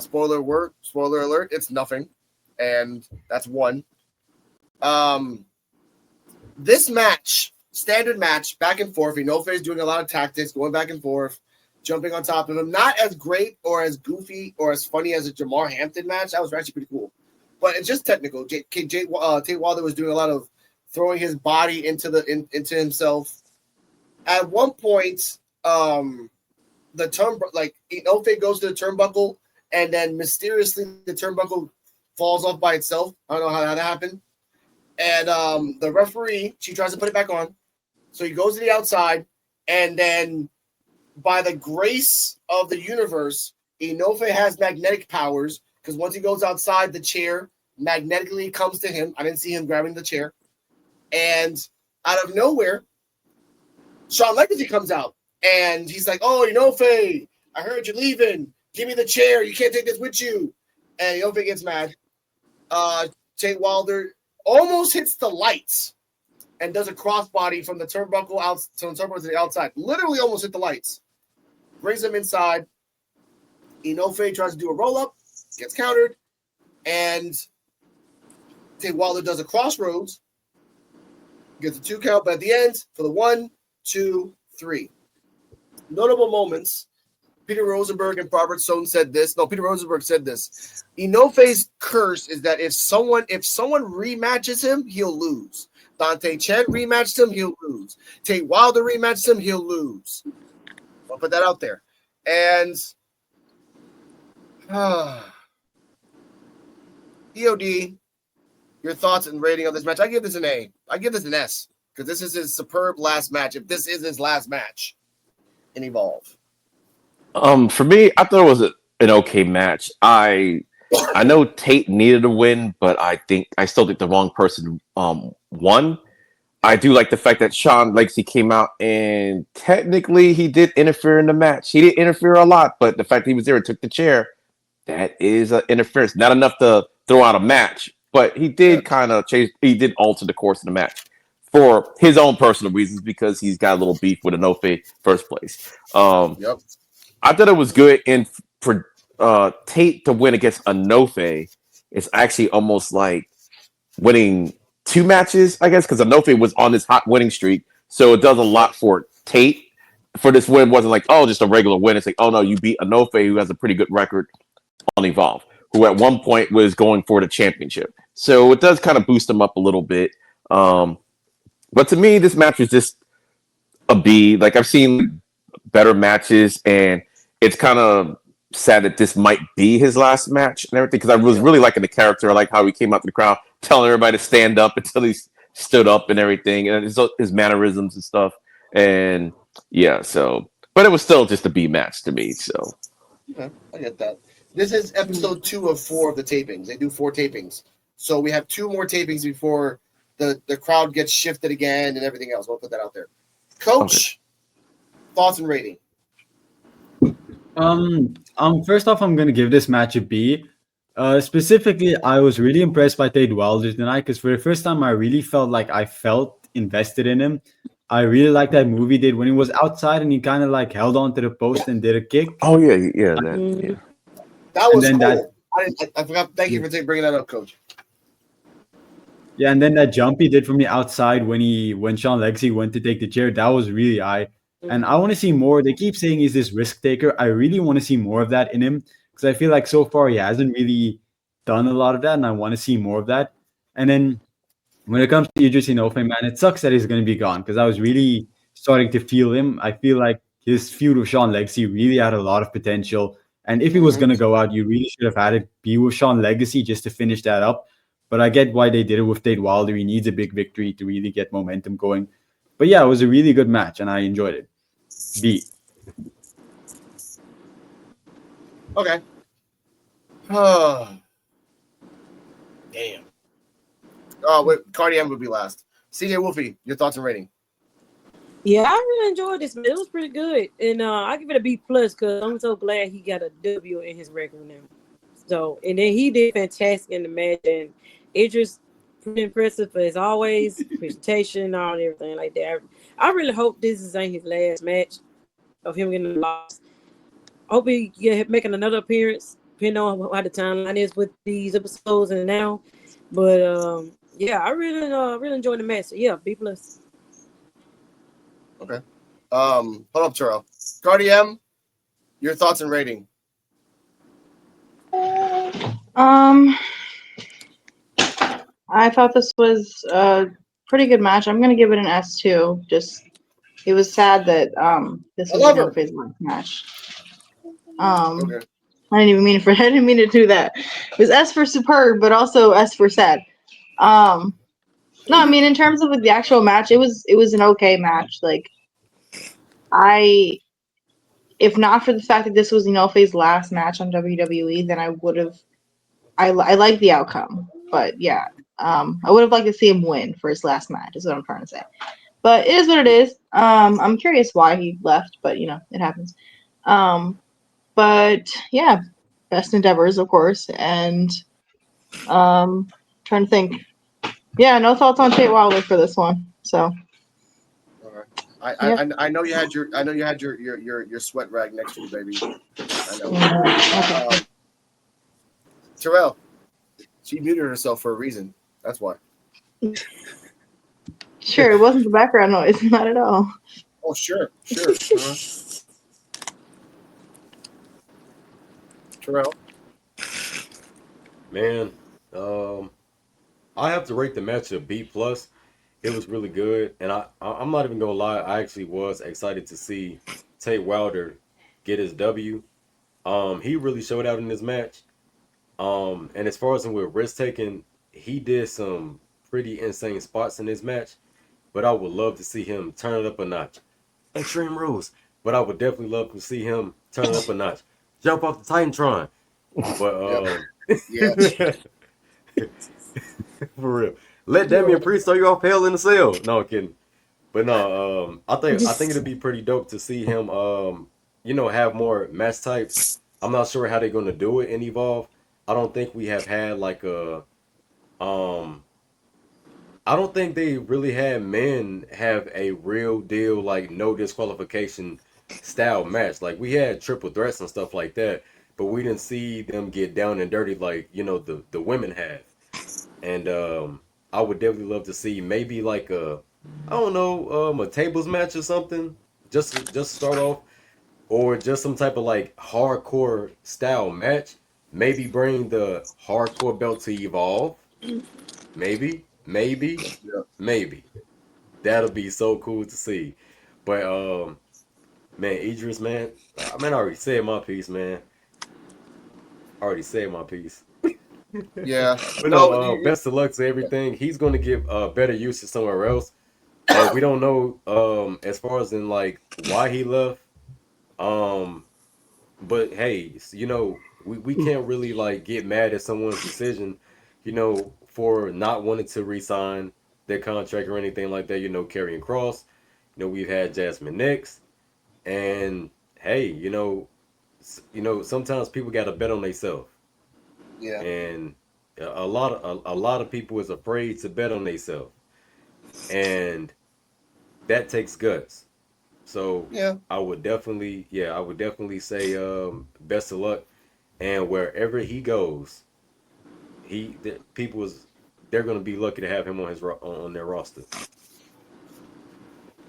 Speaker 1: Spoiler alert, it's nothing. And that's one. This match, standard match, back and forth. Inoue is doing a lot of tactics, going back and forth, jumping on top of him. Not as great or as goofy or as funny as a Jamar Hampton match. That was actually pretty cool. But it's just technical. Tate Wilder was doing a lot of throwing his body into himself. At one point, Inoue goes to the turnbuckle, and then mysteriously the turnbuckle falls off by itself. I don't know how that happened. And the referee, she tries to put it back on. So he goes to the outside, and then by the grace of the universe, Inoue has magnetic powers, because once he goes outside, the chair magnetically comes to him. I didn't see him grabbing the chair. And out of nowhere, Shawn Legacy comes out, and he's like, "Oh, Inoue, I heard you're leaving. Give me the chair. You can't take this with you." And Inoue gets mad. Tate Wilder almost hits the lights and does a crossbody from the turnbuckle out to the outside. Literally almost hit the lights. Brings him inside. Inoue tries to do a roll-up, gets countered, and Tate Wilder does a crossroads, gets a 2 count, but at the end, for the 1, 2, 3. Notable moments. Peter Rosenberg and Robert Stone said this. No, Peter Rosenberg said this. Inoue's curse is that if someone rematches him, he'll lose. Dante Chen rematched him, he'll lose. Tate Wilder rematched him, he'll lose. I'll put that out there. And EOD, your thoughts and rating of this match? I give this an A. I give this an S, because this is his superb last match. If this is his last match in Evolve.
Speaker 6: For me, I thought it was an okay match. I know Tate needed a win, but I still think the wrong person won. I do like the fact that Shawn Legacy came out, and technically he did interfere in the match. He didn't interfere a lot, but the fact that he was there and took the chair, that is interference. Not enough to throw out a match, but he did kind of change. He did alter the course of the match. for his own personal reasons because he's got a little beef with Inoue first place.
Speaker 1: Yep.
Speaker 6: I thought it was good, and for Tate to win against Inoue, it's actually almost like winning two matches, I guess, because Inoue was on this hot winning streak, so it does a lot for Tate. For this win, wasn't like, oh, just a regular win. It's like, oh no, you beat Inoue, who has a pretty good record on Evolve, who at one point was going for the championship. So it does kind of boost him up a little bit. But to me, this match was just a B. Like, I've seen better matches, and it's kind of sad that this might be his last match and everything, because I was really liking the character. I like how he came out to the crowd telling everybody to stand up until he stood up and everything, and his mannerisms and stuff. And yeah, so, but it was still just a B match to me. So
Speaker 1: okay, I get that. This is episode 2 of 4 of the tapings. They do 4 tapings, so we have 2 more tapings before the crowd gets shifted again and everything else. We'll put that out there. Coach, thoughts and rating.
Speaker 2: First off, I'm gonna give this match a B. Specifically, I was really impressed by Tate Wilder tonight because for the first time, I really felt like I felt invested in him. I really liked that move he did when he was outside and he kind of like held on to the post and did a kick.
Speaker 6: oh yeah, yeah,
Speaker 1: That was
Speaker 2: And then
Speaker 1: cool. I forgot. Thank you for bringing that up, Coach.
Speaker 2: Yeah, and then that jump he did from the outside when Sean Legacy went to take the chair, that was really high. And I want to see more. They keep saying he's this risk taker. I really want to see more of that in him because I feel like so far he hasn't really done a lot of that, and I want to see more of that. And then when it comes to Idris Inoue, man, it sucks that he's going to be gone because I was really starting to feel him. I feel like his feud with Sean Legacy really had a lot of potential. And if he was going to go out, you really should have had it be with Sean Legacy just to finish that up. But I get why they did it with Tate Wilder. He needs a big victory to really get momentum going. But yeah, it was a really good match, and I enjoyed it. B.
Speaker 1: Okay. Damn. Oh, wait, Cardi M would be last. CJ Wolfie, your thoughts and rating.
Speaker 5: Yeah, I really enjoyed this, man. It was pretty good. And I give it a B plus because I'm so glad he got a W in his record now. So, and then he did fantastic in the match, and it just pretty impressive as always, presentation, all and everything like that. I really hope this ain't his last match of him getting lost. I hope he making another appearance, depending on how the timeline is with these episodes and now. But yeah, I really enjoyed the match. So, yeah, B plus.
Speaker 1: Okay. Hold up, Terrell. Cardi M, your thoughts and rating.
Speaker 3: I thought this was a pretty good match. I'm gonna give it an S2. Just it was sad that this was Inoue last match.
Speaker 1: Okay.
Speaker 3: I didn't mean to do that. It was S for superb, but also S for sad. No, I mean in terms of the actual match, it was an okay match. Like if not for the fact that this was Inoue's last match on WWE, then I would have. I like the outcome, but yeah, I would have liked to see him win for his last match. Is what I'm trying to say. But it is what it is. I'm curious why he left, but it happens. But yeah, best endeavors, of course, and trying to think. Yeah, no thoughts on Tate Wilder for this one. So.
Speaker 1: I know you had your sweat rag next to you, baby. I know.
Speaker 3: Okay.
Speaker 1: Terrell, she muted herself for a reason. That's why.
Speaker 3: Sure, it wasn't the background noise, not at all.
Speaker 1: Oh, sure. Terrell.
Speaker 4: Man, I have to rate the match a B plus. It was really good, and I'm not even gonna lie. I actually was excited to see Tate Wilder get his W. He really showed out in this match. And as far as him with risk taking, he did some pretty insane spots in this match. But I would love to see him turn it up a notch. Extreme rules. But I would definitely love to see him turn it up a notch. Jump off the Titantron. But
Speaker 1: Yeah.
Speaker 4: for real. Let Damian Priest throw you off Hell in the Cell. No, I'm kidding. But no, I think it'd be pretty dope to see him have more match types. I'm not sure how they're gonna do it in Evolve. I don't think we have had like a I I don't think they really had men have a real deal like no disqualification style match. Like we had triple threats and stuff like that, but we didn't see them get down and dirty like the women have. And I would definitely love to see maybe like a I don't know a tables match or something. Just start off, or just some type of like hardcore style match. Maybe bring the hardcore belt to Evolve. Maybe,
Speaker 1: Yeah.
Speaker 4: maybe. That'll be so cool to see. But man, Idris, man, I already said my piece, man. I already said my piece.
Speaker 1: Yeah.
Speaker 4: But
Speaker 1: No,
Speaker 4: no, best of luck to everything. He's going to get better usage somewhere else. We don't know as far as in like why he left. Um, but hey, we can't really like get mad at someone's decision, for not wanting to re-sign their contract or anything like that. Karrion Cross. We've had Jasmine Nix, and hey, sometimes people got to bet on themselves,
Speaker 1: yeah.
Speaker 4: and a lot of people is afraid to bet on themselves, and that takes guts. So
Speaker 1: Yeah.
Speaker 4: I would definitely say best of luck, and wherever he goes, they're gonna be lucky to have him on their roster.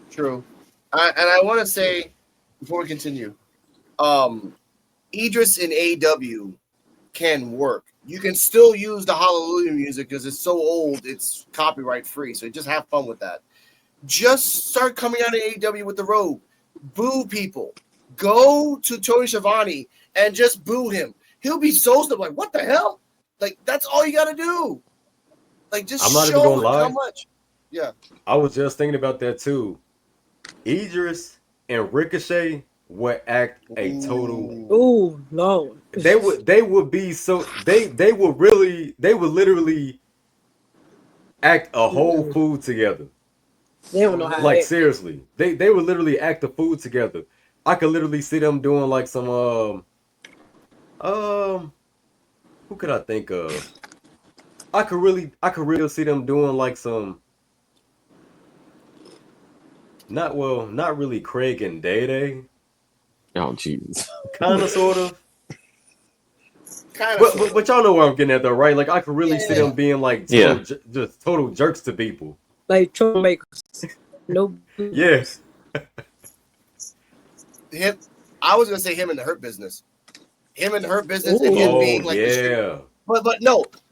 Speaker 1: True. And I want to say before we continue, Idris in AW can work. You can still use the Hallelujah music because it's so old, it's copyright free. So just have fun with that. Just start coming out of AW with the robe. Boo people. Go to Tony Schiavone and just boo him. He'll be so stuck. Like, what the hell? Like, that's all you got to do. Like, just
Speaker 4: I'm not even
Speaker 1: show
Speaker 4: gonna
Speaker 1: him
Speaker 4: lie.
Speaker 1: how much. Yeah.
Speaker 4: I was just thinking about that too. Idris and Ricochet would act a total.
Speaker 5: Oh Lord.
Speaker 4: They would be so they would literally act a whole food together.
Speaker 5: They don't know how.
Speaker 4: Like
Speaker 5: to
Speaker 4: seriously, they would literally act the food together. I could literally see them doing like some who could I think of? I could really see them doing like some not really Craig and Day Day,
Speaker 6: Oh, jeez.
Speaker 4: kind of sort of.
Speaker 1: Kind
Speaker 4: But y'all know where I'm getting at though, right? Like I could really see them being like
Speaker 6: Yeah.
Speaker 4: just total jerks to people.
Speaker 5: like troublemakers. No.
Speaker 4: Yes.
Speaker 1: him. I was gonna say him in the Hurt Business. Him in the Hurt Business, and
Speaker 5: Ooh.
Speaker 1: him
Speaker 4: Oh
Speaker 1: being like the sugar,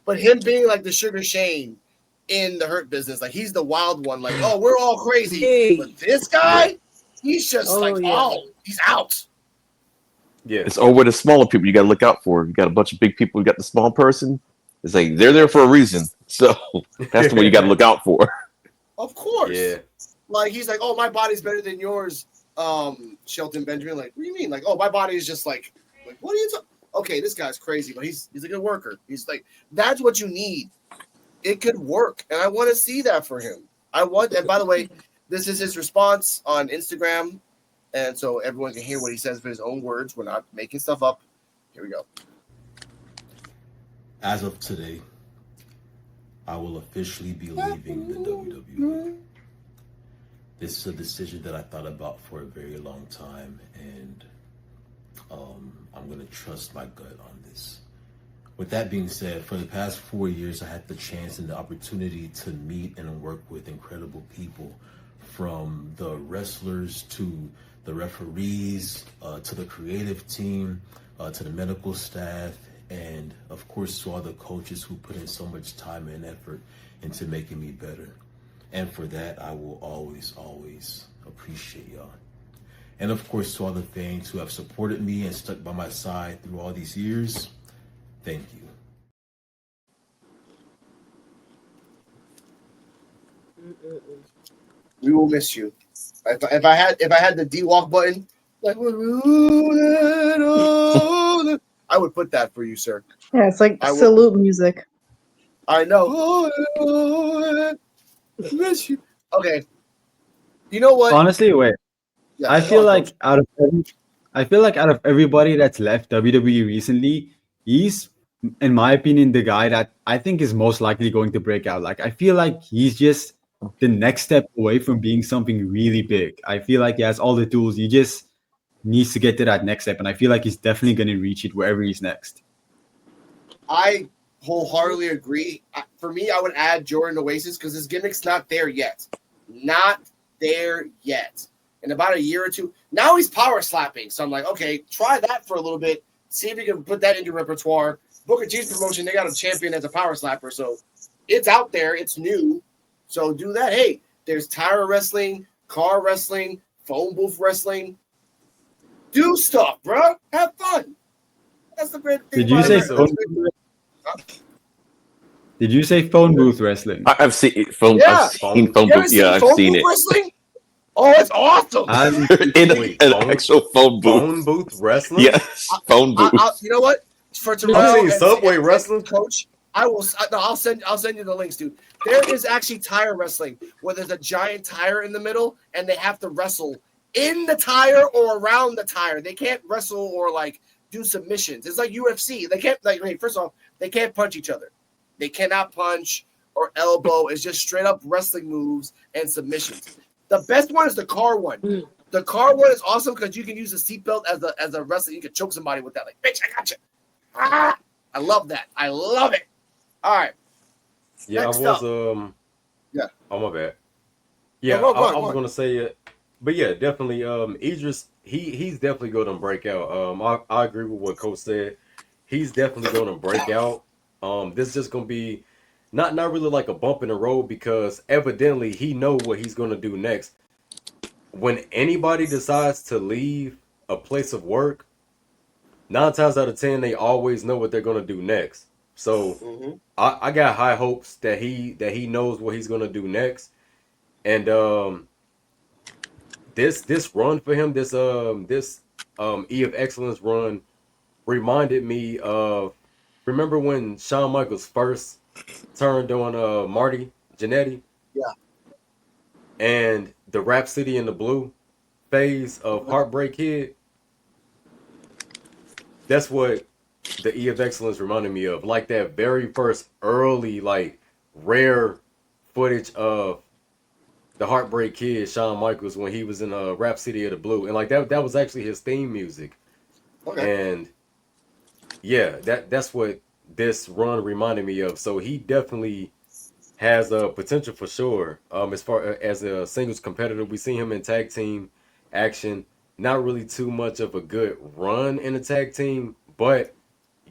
Speaker 1: but him being like the Sugar Shane in the Hurt Business. Like he's the wild one. Like, oh, we're all crazy,
Speaker 5: Hey.
Speaker 1: but this guy, he's just
Speaker 5: Oh,
Speaker 1: like,
Speaker 5: yeah.
Speaker 1: oh, he's out.
Speaker 4: Yeah.
Speaker 6: It's over the smaller people you got to look out for. You got a bunch of big people. You got the small person. It's like they're there for a reason. So that's the one you got to look out for.
Speaker 1: Of course.
Speaker 4: Yeah.
Speaker 1: Like he's like, oh, my body's better than yours, Shelton Benjamin. Like, what do you mean? Like, oh, my body is just like what are you talking? Okay, this guy's crazy, but he's a good worker. He's like, that's what you need. It could work, and I want to see that for him. And by the way, this is his response on Instagram, and so everyone can hear what he says with his own words. We're not making stuff up. Here we go.
Speaker 8: As of today, I will officially be leaving the WWE. This is a decision that I thought about for a very long time, and I'm going to trust my gut on this. With that being said, for the past 4 years, I had the chance and the opportunity to meet and work with incredible people, from the wrestlers to the referees, to the creative team, to the medical staff, and of course to all the coaches who put in so much time and effort into making me better. And for that, I will always, always appreciate y'all. And of course, to all the fans who have supported me and stuck by my side through all these years, thank you.
Speaker 1: We will miss you. If I had the D-Walk button, like I would put that for you, sir.
Speaker 3: Yeah, it's like
Speaker 1: I will-
Speaker 3: salute music.
Speaker 1: I know. Miss you. Okay. You know what?
Speaker 2: Honestly, wait.
Speaker 1: Yeah,
Speaker 2: I
Speaker 1: go
Speaker 2: feel
Speaker 1: on,
Speaker 2: like
Speaker 1: Coach.
Speaker 2: out of everybody that's left WWE recently, he's in my opinion, the guy that I think is most likely going to break out. Like, I feel like he's just the next step away from being something really big. I feel like he has all the tools. He just needs to get to that next step, and I feel like he's definitely going to reach it wherever he's next.
Speaker 1: I wholeheartedly agree. For me, I would add Jordan Oasis because his gimmick's not there yet. Not there yet. In about a year or two. Now he's power slapping. So I'm like, okay, try that for a little bit. See if you can put that into repertoire. Booker T's promotion, they got a champion as a power slapper. So it's out there. It's new. So do that. Hey, there's tire wrestling, car wrestling, phone booth wrestling. Do stuff, bro. Have fun. That's the great thing.
Speaker 2: Did you say phone? Did you say phone booth wrestling?
Speaker 6: I've seen phone.
Speaker 1: Yeah.
Speaker 6: I've seen phone booth. Yeah, I've seen it.
Speaker 1: Wrestling? Oh, it's awesome.
Speaker 6: In an actual phone booth.
Speaker 4: Phone booth wrestling?
Speaker 6: Yes, phone booth.
Speaker 1: You know what? For Terrell
Speaker 4: I've seen
Speaker 1: and
Speaker 4: Subway wrestling.
Speaker 1: Coach, I'll send you the links, dude. There is actually tire wrestling where there's a giant tire in the middle and they have to wrestle in the tire or around the tire. They can't wrestle or like do submissions. It's like UFC. They can't first off, they can't punch each other. They cannot punch or elbow. It's just straight up wrestling moves and submissions. The best one is the car one. The car one is awesome because you can use a seatbelt as a wrestler. You can choke somebody with that. Like, bitch, I got you. Ah, I love that. I love it. All right.
Speaker 4: Yeah,
Speaker 1: Next
Speaker 4: I was
Speaker 1: up. Yeah.
Speaker 4: Oh my bad. Yeah,
Speaker 1: No, go
Speaker 4: I
Speaker 1: on.
Speaker 4: was gonna say it, but yeah, definitely. Idris, he's definitely going to break out. I agree with what Coach said. He's definitely going to break out. This is just gonna be not really like a bump in the road because evidently he know what he's gonna do next. When anybody decides to leave a place of work, 9 times out of 10 they always know what they're gonna do next. So I got high hopes that he knows what he's gonna do next, and this run for him, this E of Excellence run, reminded me of, remember when Shawn Michaels first turned on Marty Jannetty?
Speaker 1: Yeah.
Speaker 4: And the Rhapsody in the Blue phase of Heartbreak Kid. That's what the E of Excellence reminded me of. Like that very first early, like rare footage of the Heartbreak Kid, Shawn Michaels, when he was in Rhapsody of the Blue. And like that was actually his theme music.
Speaker 1: Okay.
Speaker 4: And yeah, that's what this run reminded me of. So he definitely has a potential for sure. As far as a singles competitor, we see him in tag team action. Not really too much of a good run in a tag team, but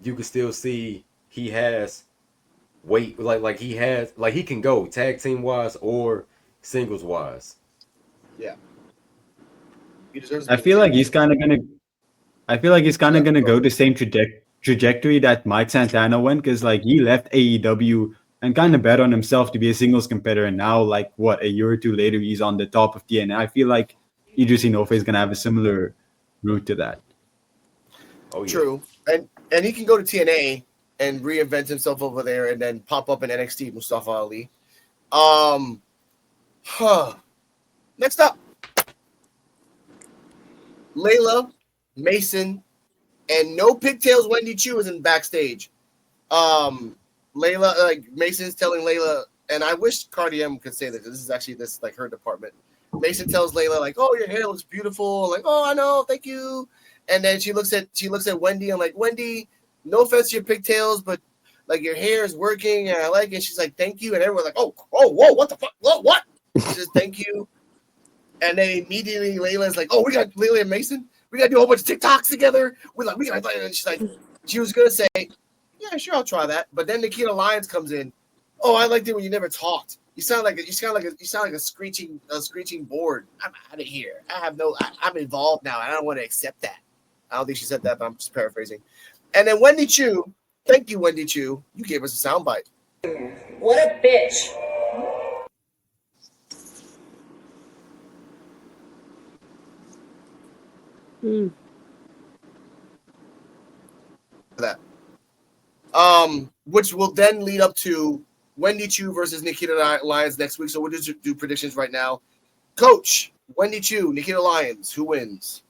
Speaker 4: you can still see he has weight. Like he can go tag team wise or singles wise.
Speaker 1: Yeah. He deserves.
Speaker 2: I feel like he's kind of gonna go the same trajectory that Mike Santana went, because like he left AEW and kind of bet on himself to be a singles competitor, and now like what, a year or two later he's on the top of TNA. I feel like Idris Inoue is gonna have a similar route to that.
Speaker 4: Oh yeah.
Speaker 1: True, and he can go to TNA and reinvent himself over there, and then pop up in NXT, Mustafa Ali. Next up, Layla, Mason, and no pigtails. Wendy Chu is in backstage. Layla, Mason's telling Layla, and I wish Cardi M could say this. This is actually like her department. Mason tells Layla like, "Oh, your hair looks beautiful." Like, "Oh, I know, thank you." And then she looks at Wendy and like, "Wendy, no offense to your pigtails, but like your hair is working and I like it." She's like, "Thank you," and everyone's like, "Oh, whoa, what the fuck? What?" She says, "Thank you." And then immediately Layla's like, "Oh, we got Layla and Mason. We gotta do a whole bunch of TikToks together. We gotta." And she's like, she was gonna say, "Yeah, sure, I'll try that." But then Nikita Lyons comes in. "Oh, I liked it when you never talked. You sound like a screeching board. I'm out of here. I'm involved now. And I don't want to accept that." I don't think she said that, but I'm just paraphrasing. And then Wendy Chu, thank you, Wendy Chu. You gave us a soundbite.
Speaker 9: What a bitch.
Speaker 1: That. Which will then lead up to Wendy Chu versus Nikita Lyons next week. So we'll just do predictions right now. Coach, Wendy Chu, Nikita Lyons, who wins?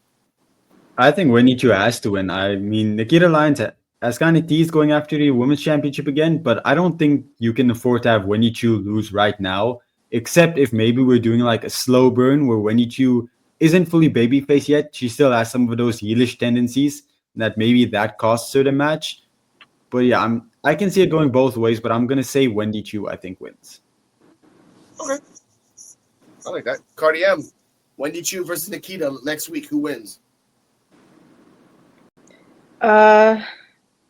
Speaker 2: I think Wendy Chu has to win. I mean, Nikita Lyons has kind of teased going after the women's championship again, but I don't think you can afford to have Wendy Chu lose right now, except if maybe we're doing like a slow burn where Wendy Chu isn't fully babyface yet. She still has some of those heelish tendencies that maybe that costs her the match. But yeah, I can see it going both ways, but I'm gonna say Wendy Chu I think wins.
Speaker 1: Okay. I like that. Cardi M, Wendy Chu versus Nikita next week. Who wins?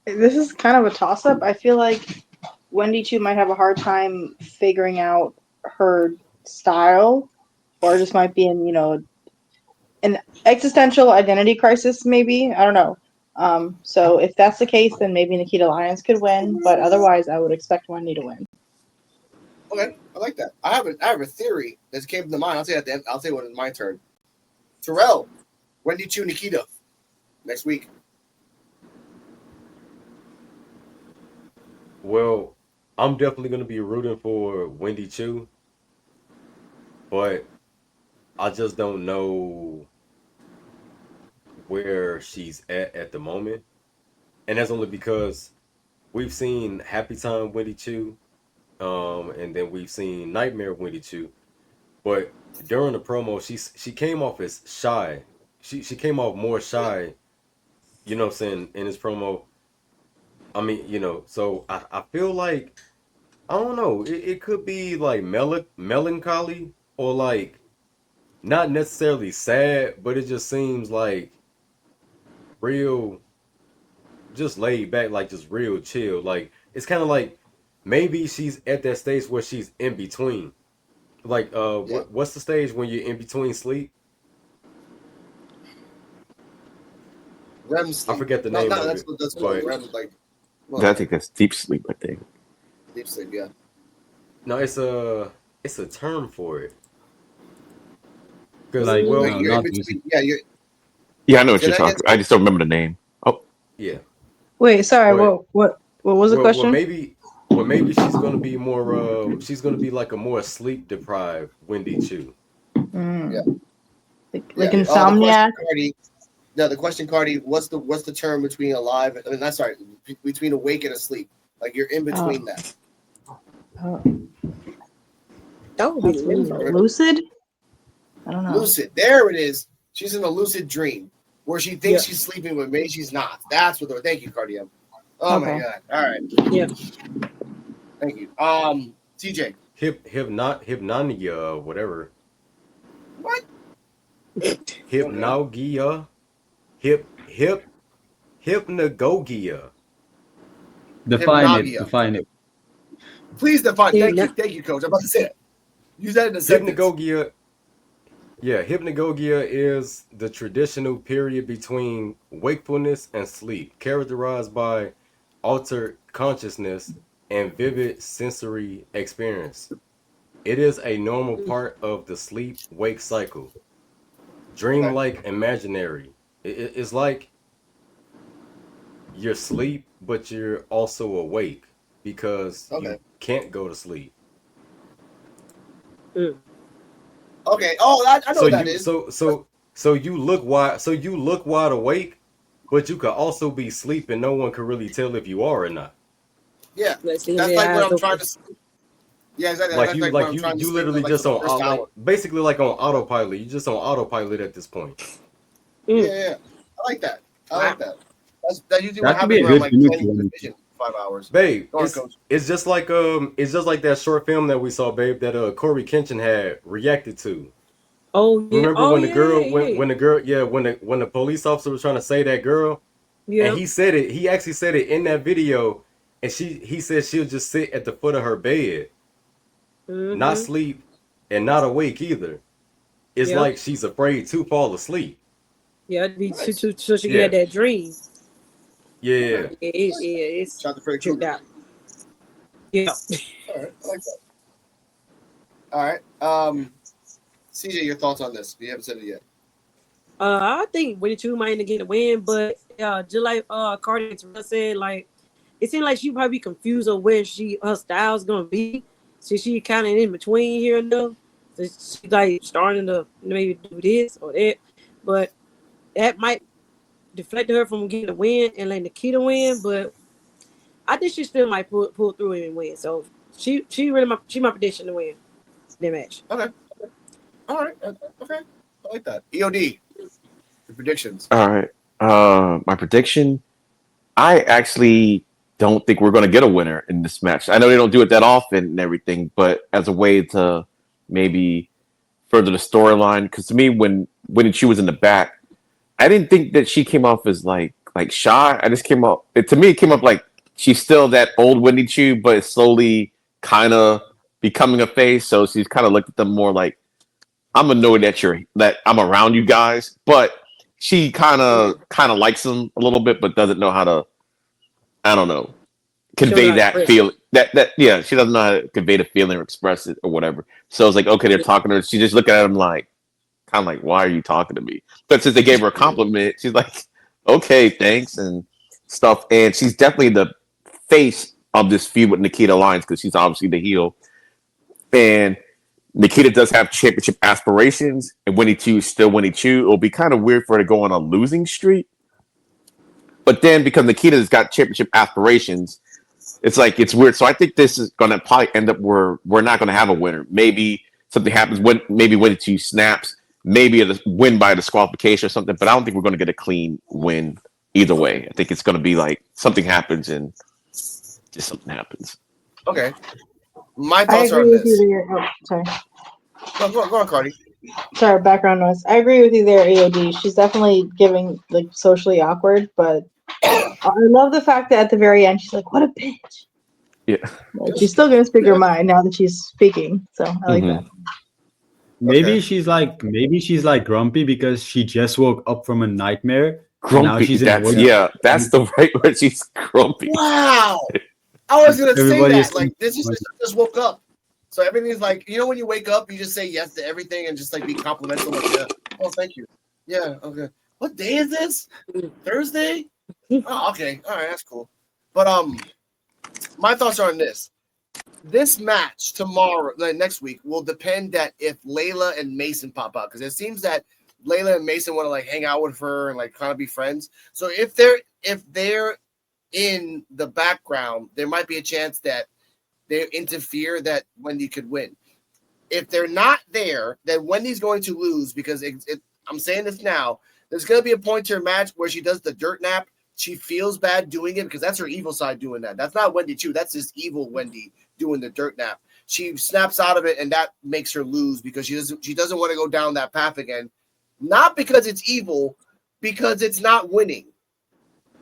Speaker 3: This is kind of a toss-up. I feel like Wendy Chu might have a hard time figuring out her style, or just might be in, an existential identity crisis, maybe. I don't know. So if that's the case, then maybe Nikita Lyons could win, but otherwise I would expect Wendy to win.
Speaker 1: Okay, I like that. I have a theory that came to mind. I'll say at the end. I'll say when it's my turn. Terrell, Wendy Chu, Nikita next week.
Speaker 4: Well, I'm definitely going to be rooting for Wendy Chu, but I just don't know where she's at the moment. And that's only because we've seen Happy Time Wendy Chu, and then we've seen Nightmare Wendy Chu. But during the promo, she came off as shy. She came off more shy, you know what I'm saying, in this promo. I mean, so I feel like, I don't know, it could be like melancholy or like not necessarily sad, but it just seems like real, just laid back, like just real chill. Like it's kind of like maybe she's at that stage where she's in between. Like what's the stage when you're in between sleep?
Speaker 1: REM sleep.
Speaker 4: I forget the name of
Speaker 1: that's
Speaker 4: it.
Speaker 1: That's what REM like. Well,
Speaker 6: I think that's deep sleep. I think.
Speaker 1: Deep sleep, yeah.
Speaker 4: No, it's a term for it. Because
Speaker 2: Like,
Speaker 1: you're
Speaker 2: not
Speaker 1: in between,
Speaker 2: lucid.
Speaker 6: Yeah, I know what
Speaker 1: Say
Speaker 6: you're
Speaker 1: that
Speaker 6: talking.
Speaker 1: again?
Speaker 6: I just don't remember the name. Oh,
Speaker 4: yeah.
Speaker 3: Wait, sorry,
Speaker 4: But-
Speaker 3: what was the question?
Speaker 4: Maybe she's gonna be more. She's gonna be like a more sleep deprived Wendy Chu.
Speaker 1: Yeah.
Speaker 3: Like
Speaker 1: The
Speaker 3: insomniac?
Speaker 1: question, Cardi. What's the term between alive? I mean, that's sorry, between awake and asleep. Like you're in between that.
Speaker 3: Oh,
Speaker 5: That would be
Speaker 3: that's
Speaker 5: limbo.
Speaker 3: weird. Lucid? I don't know.
Speaker 1: Lucid. There it is. She's in a lucid dream where she thinks
Speaker 5: Yeah.
Speaker 1: she's sleeping, but maybe she's not. That's what. Thank you, Cardi M. Oh my
Speaker 3: Okay.
Speaker 1: god. All right.
Speaker 5: Yeah.
Speaker 1: Thank you. TJ.
Speaker 4: Hypnogia, whatever.
Speaker 1: What?
Speaker 4: Hypnagogia. Hypnagogia.
Speaker 1: Hypnagogia.
Speaker 2: Define it.
Speaker 1: Please define.
Speaker 5: Yeah.
Speaker 1: Thank you, Coach. I'm about to say it. Use that in a sentence.
Speaker 4: Hypnagogia. Yeah, hypnagogia is the traditional period between wakefulness and sleep, characterized by altered consciousness and vivid sensory experience. It is a normal part of the sleep-wake cycle. Dreamlike imaginary. It's like you're asleep, but you're also awake because
Speaker 1: Okay.
Speaker 4: you can't go to sleep.
Speaker 1: Okay. Oh, I know what that is.
Speaker 4: So you look wide awake, but you could also be sleeping. No one can really tell if you are or not.
Speaker 1: Yeah.
Speaker 5: Let's see
Speaker 1: That's
Speaker 5: if
Speaker 1: like
Speaker 5: they
Speaker 1: what
Speaker 5: have
Speaker 1: I'm trying to. Yeah, exactly.
Speaker 4: Like
Speaker 1: That's
Speaker 4: you
Speaker 1: what
Speaker 4: like
Speaker 1: I'm
Speaker 4: you
Speaker 1: trying to
Speaker 4: you
Speaker 1: say,
Speaker 4: literally
Speaker 1: like,
Speaker 4: just
Speaker 1: the
Speaker 4: on
Speaker 1: first hour.
Speaker 4: basically like on autopilot. You're just on autopilot at this point.
Speaker 1: Yeah. I like that. That's usually what
Speaker 2: That could be
Speaker 1: happens
Speaker 2: a
Speaker 1: when I'm
Speaker 2: good
Speaker 1: like
Speaker 2: finish
Speaker 1: planning
Speaker 2: for
Speaker 1: the
Speaker 2: him.
Speaker 1: vision for 5 hours.
Speaker 4: Babe,
Speaker 1: Go on, Coach.
Speaker 4: it's just like that short film that we saw, babe, that Corey Kenshin had reacted to.
Speaker 5: Oh yeah.
Speaker 4: Remember when the girl
Speaker 5: yeah.
Speaker 4: when the police officer was trying to say that girl,
Speaker 5: Yeah.
Speaker 4: and he actually said it in that video, and he said she'll just sit at the foot of her bed, not sleep and not awake either. It's
Speaker 5: Yep.
Speaker 4: like she's afraid to fall asleep.
Speaker 5: Yeah, it'd be so she
Speaker 4: Yeah.
Speaker 5: get that dream.
Speaker 4: Yeah.
Speaker 5: It's
Speaker 1: Shout out to Freddy
Speaker 5: tripped
Speaker 1: Krueger.
Speaker 5: out. Yeah.
Speaker 1: All right. I like that. All right. CJ, your thoughts on this? You haven't said it yet.
Speaker 5: I think Winnie Two might get a win, but just like Cardi and Terrell said, like it seemed like she probably confused of where her style's gonna be. So she kind of in between here and there. So she's like starting to maybe do this or that, but that might deflected her from getting the win and let Nikita win, but I think she still might pull through and win. So she really my prediction to win the match.
Speaker 1: Okay. All right. Okay. I like that. EOD. The predictions.
Speaker 6: All right. My prediction. I actually don't think we're going to get a winner in this match. I know they don't do it that often and everything, but as a way to maybe further the storyline, because to me, when she was in the back, I didn't think that she came off as like shy. I just came up. To me, it came up like she's still that old Wendy Chu, but it's slowly kind of becoming a face. So she's kind of looked at them more like, I'm annoyed that I'm around you guys, but she kind of likes them a little bit, but doesn't know how to, I don't know, convey that feeling. That yeah, she doesn't know how to convey the feeling or express it or whatever. So it's like, okay, they're talking to her. She just looking at him like, kind of like, why are you talking to me? But since they gave her a compliment, she's like, okay, thanks and stuff. And she's definitely the face of this feud with Nikita Lyons because she's obviously the heel. And Nikita does have championship aspirations, and Winnie Chu is still Winnie Chu. It'll be kind of weird for her to go on a losing streak. But then because Nikita's got championship aspirations, it's weird. So I think this is going to probably end up where we're not going to have a winner. Maybe something happens when maybe Winnie Chu snaps, maybe a win by disqualification or something. But I don't think we're going to get a clean win either way. I think it's going to be like something happens and just something happens.
Speaker 1: Okay. My thoughts are on this.
Speaker 3: Sorry.
Speaker 1: Go on, Cardi.
Speaker 3: Sorry, background noise. I agree with you there, AOD. She's definitely giving like socially awkward, but I love the fact that at the very end she's like, "What a bitch."
Speaker 6: Yeah.
Speaker 3: Like, she's still gonna speak her mind now that she's speaking. So I like that.
Speaker 2: Maybe she's like grumpy because she just woke up from a nightmare.
Speaker 6: Grumpy.
Speaker 2: Now she's
Speaker 6: that's the right word. She's grumpy.
Speaker 1: Wow. I was gonna say that. Like this just woke up. So everything's like, when you wake up, you just say yes to everything and just like be complimental. Like, yeah. Oh, thank you. Yeah, okay. What day is this? Thursday? Oh, okay. All right, that's cool. But my thoughts are on this. This match tomorrow, next week, will depend that if Layla and Mason pop out, because it seems that Layla and Mason want to like hang out with her and like kind of be friends. So if they're in the background, there might be a chance that they interfere that Wendy could win. If they're not there, then Wendy's going to lose because I'm saying this now. There's going to be a point to her match where she does the dirt nap. She feels bad doing it because that's her evil side doing that. That's not Wendy Chu. That's this evil Wendy doing the dirt nap. She snaps out of it, and that makes her lose because she doesn't want to go down that path again. Not because it's evil, because it's not winning.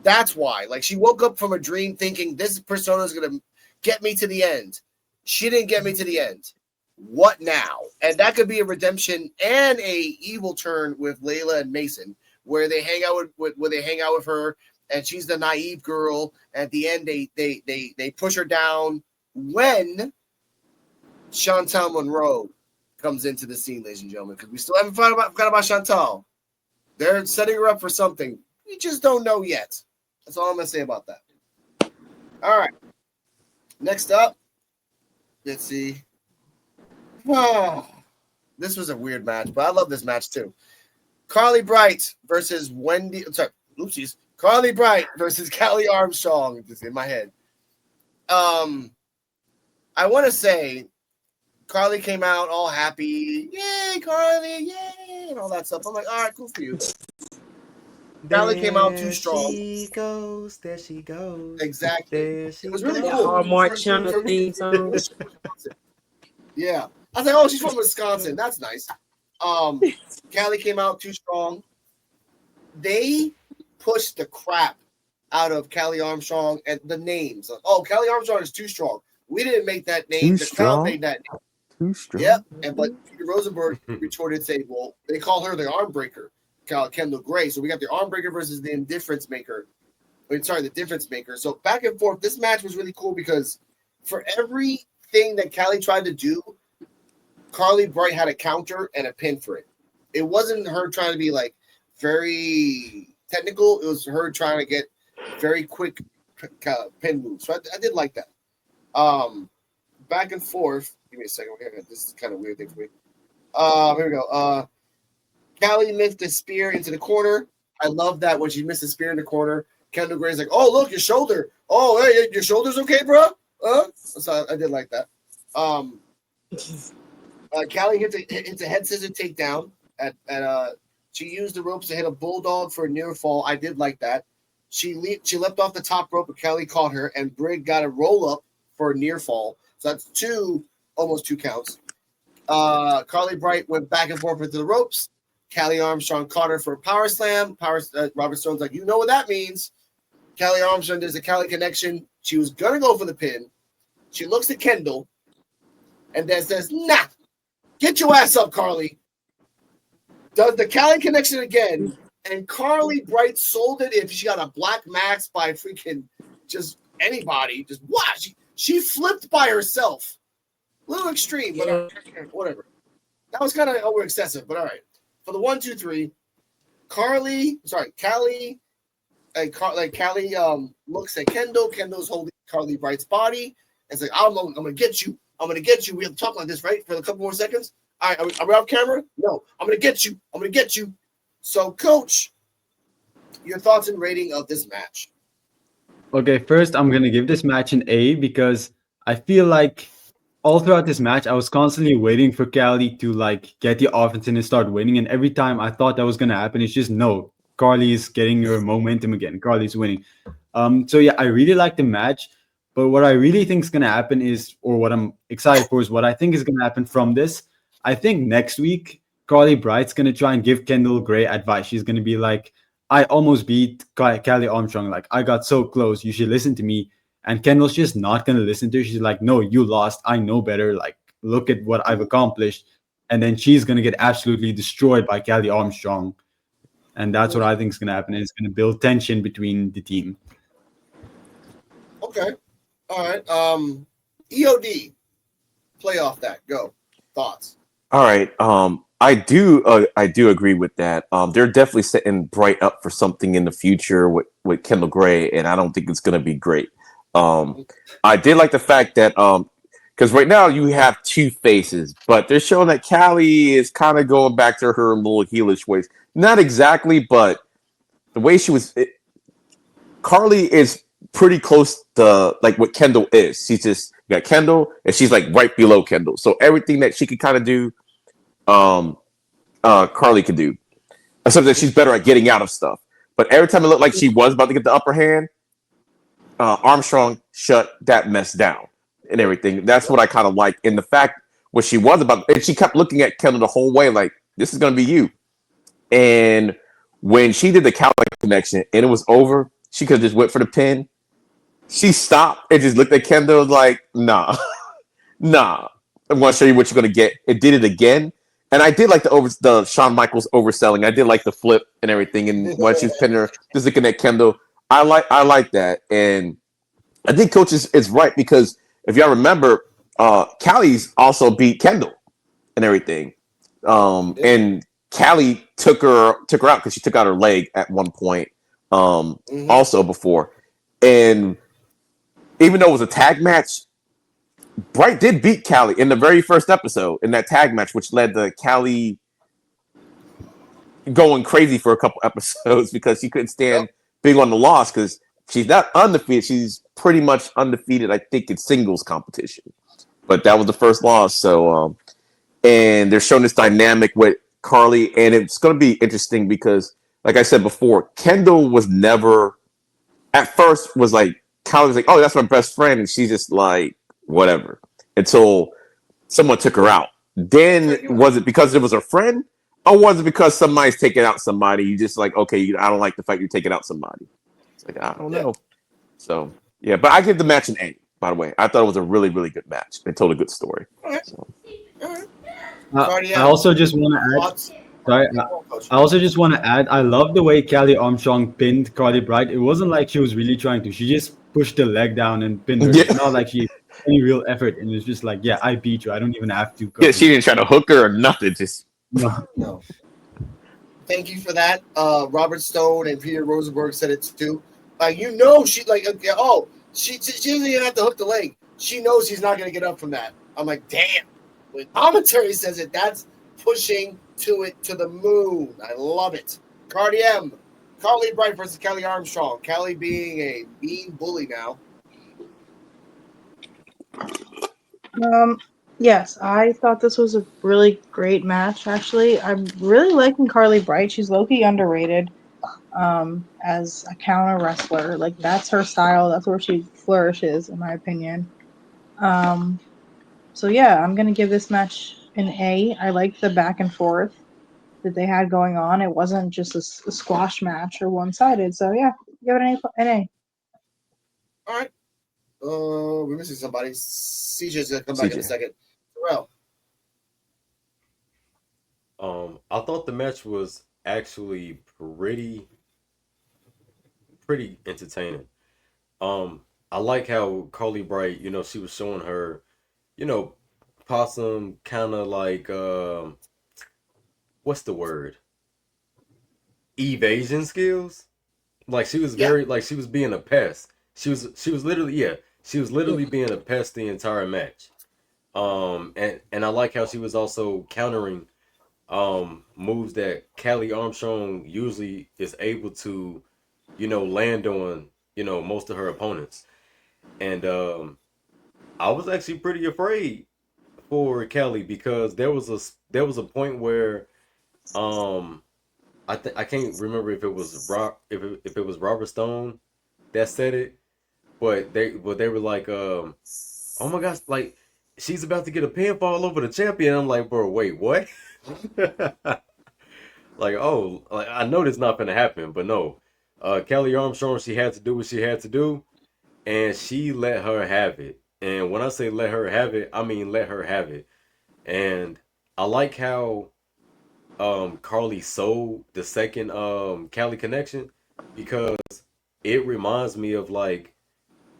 Speaker 1: That's why. Like, she woke up from a dream thinking this persona is going to get me to the end. She didn't get me to the end. What now? And that could be a redemption and a evil turn with Layla and Mason, where they hang out with her, and she's the naive girl. At the end, they push her down when Chantal Monroe comes into the scene, ladies and gentlemen, because we still haven't forgot about Chantal. They're setting her up for something. We just don't know yet. That's all I'm going to say about that. All right. Next up, let's see. Oh, this was a weird match, but I love this match too. Carly Bright versus Carly Bright versus Callie Armstrong. Just in my head. I want to say Carly came out all happy. Yay, Carly, yay, and all that stuff. I'm like, all right, cool for you. Callie came out too strong.
Speaker 4: There she goes.
Speaker 1: Exactly.
Speaker 4: It
Speaker 1: was really cool.
Speaker 5: Hallmark Channel theme song.
Speaker 1: Yeah. I was like, oh, she's from Wisconsin. That's nice. Callie came out too strong. They pushed the crap out of Callie Armstrong and the names. Oh, Callie Armstrong is too strong. We didn't make that name. The crowd made that name.
Speaker 6: Too strong.
Speaker 1: Yep. But Peter Rosenberg retorted, say, well, they call her the arm breaker, Kendall Gray. So we got the arm breaker versus the difference maker. The difference maker. So back and forth. This match was really cool because for everything that Callie tried to do, Carly Bright had a counter and a pin for it. It wasn't her trying to be like very technical. It was her trying to get very quick pin moves. So I did like that. Back and forth. Give me a second. This is kind of weird thing for me. Here we go. Callie lifts the spear into the corner. I love that when she missed a spear in the corner, Kendall Gray's like, "Oh, look, your shoulder. Oh, hey, your shoulder's okay, bro." So I did like that. Callie hits a head scissor takedown at she used the ropes to hit a bulldog for a near fall. I did like that. She leapt off the top rope, but Kelly caught her, and Brig got a roll up for a near fall. So that's almost two counts. Carly Bright went back and forth into the ropes. Callie Armstrong caught her for a power slam. Robert Stone's like, you know what that means. Callie Armstrong does a Callie connection. She was gonna go for the pin. She looks at Kendall and then says, "Nah, get your ass up, Carly." Does the Callie connection again, and Carly Bright sold it if she got a black max by freaking just anybody. Just watch. She flipped by herself. A little extreme, but whatever. That was kind of over excessive, but all right. For the 1, 2, 3, Callie looks at Kendall. Kendall's holding Carly Bright's body. And it's like, I'm gonna get you. I'm gonna get you. We have to talk like this, right? For a couple more seconds. All right, are we off camera? No. I'm gonna get you. I'm gonna get you. So, Coach, your thoughts and rating of this match?
Speaker 2: Okay, first I'm gonna give this match an A because I feel like all throughout this match I was constantly waiting for Callie to like get the offense in and start winning, and every time I thought that was gonna happen, it's just no. Carly's getting her momentum again. Carly's winning. So yeah, I really like the match, but what I really think is gonna happen is, or what I'm excited for is what I think is gonna happen from this. I think next week Carly Bright's gonna try and give Kendall Gray advice. She's gonna be like, I almost beat Callie Armstrong. Like, I got so close. You should listen to me. And Kendall's just not going to listen to her. She's like, no, you lost. I know better. Like, look at what I've accomplished. And then she's going to get absolutely destroyed by Callie Armstrong. And that's what I think is going to happen. It's going to build tension between the team.
Speaker 1: Okay. All right. EOD. Play off that. Go. Thoughts.
Speaker 6: All right. I do agree with that. They're definitely setting Bright up for something in the future with Kendall Gray, and I don't think it's going to be great. I did like the fact that because right now you have two faces, but they're showing that Callie is kind of going back to her little heelish ways. Not exactly, but the way she was. Carly is pretty close to like what Kendall is. She's just got Kendall, and she's like right below Kendall. So everything that she could kind of do. Carly could do. Except that she's better at getting out of stuff. But every time it looked like she was about to get the upper hand, Armstrong shut that mess down and everything. That's what I kind of like. And the fact what she was about, and she kept looking at Kendall the whole way, like, this is going to be you. And when she did the Callie connection and it was over, she could have just went for the pin. She stopped and just looked at Kendall like, nah. I'm going to show you what you're going to get. It did it again. And I did like the Shawn Michaels overselling. I did like the flip and everything. And when she was pinning her, just looking at Kendall, I like that. And I think Coach is right because if y'all remember, Callie's also beat Kendall and everything. And Callie took her out because she took out her leg at one point. Also before, and even though it was a tag match. Bright did beat Callie in the very first episode in that tag match, which led to Callie going crazy for a couple episodes because she couldn't stand being on the loss because she's not undefeated. She's pretty much undefeated, I think, in singles competition. But that was the first loss. So, and they're showing this dynamic with Carly, and it's going to be interesting because, like I said before, Kendall was never, at first, was like, Callie was like, oh, that's my best friend. And she's just like, whatever, until someone took her out. Then was it because it was her friend, or was it because somebody's taking out somebody? You just like, okay, I don't like the fact you're taking out somebody. It's like, I don't know. So yeah, but I give the match an A. By the way, I thought it was a really, really good match. They told a good story. So.
Speaker 2: I also just want to add. Sorry, I also just want to add. I love the way Callie Armstrong pinned Carly Bright. It wasn't like she was really trying to. She just pushed the leg down and pinned her.
Speaker 6: Yeah.
Speaker 2: It's not like she any real effort, and it's just like, yeah, I beat you. I don't even have to.
Speaker 6: Yeah, she didn't try to hook her or nothing. Just
Speaker 1: no. Thank you for that. Robert Stone and Peter Rosenberg said it too. She like, she doesn't even have to hook the leg. She knows she's not going to get up from that. I'm like, damn. When commentary says it, that's pushing to the moon. I love it. Cardi M, Carly Bright versus Kelly Armstrong. Kelly being a mean bully now.
Speaker 3: Yes, I thought this was a really great match. Actually, I'm really liking Carly Bright. She's low-key underrated as a counter wrestler. Like that's her style. That's where she flourishes, in my opinion. So yeah, I'm gonna give this match an A. I like the back and forth that they had going on. It wasn't just a squash match or one-sided. So yeah, give it an A.
Speaker 1: All right. We're missing somebody. CJ's gonna come back in a second. Terrell.
Speaker 4: I thought the match was actually pretty entertaining. I like how Carly Bright, she was showing her, you know, possum kind of like what's the word? Evasion skills. Like she was very like she was being a pest. She was literally being a pest the entire match. And I like how she was also countering moves that Kelly Armstrong usually is able to, land on, most of her opponents. And I was actually pretty afraid for Kelly because there was a point where um I can't remember if it was if it was Robert Stone that said it, but they were like oh my gosh, like she's about to get a pinfall over the champion. I'm like, bro, wait, what? Like, oh, like I know this not gonna happen, but no. Kelly Armstrong, she had to do what she had to do, and she let her have it. And when I say let her have it, I mean let her have it. And I like how Carly sold the second Cali connection because it reminds me of like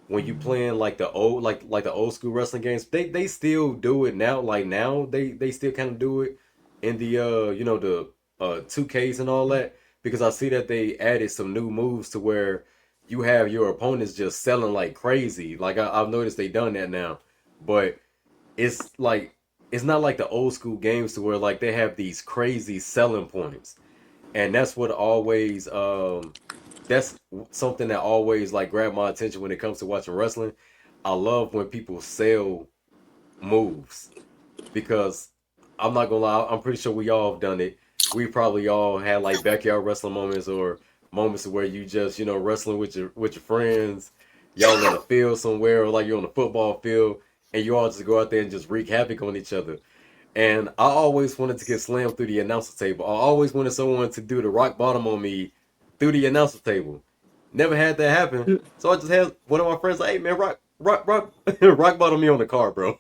Speaker 4: when you playing like the old like the old school wrestling games. They still do it now. Like now they still kind of do it in the the 2Ks and all that because I see that they added some new moves to where you have your opponents just selling like crazy. Like I've noticed they done that now, but it's like it's not like the old school games to where like they have these crazy selling points, and that's something that always like grabbed my attention when it comes to watching wrestling. I love when people sell moves because I'm not gonna lie, I'm pretty sure we all have done it. We probably all had like backyard wrestling moments or moments where you just wrestling with your friends, y'all in a field somewhere or like you're on a football field and you all just go out there and just wreak havoc on each other. And I always wanted to get slammed through the announcer table. I always wanted someone to do the rock bottom on me through the announcer table. Never had that happen. So I just had one of my friends like, hey man, rock bottom me on the car, bro.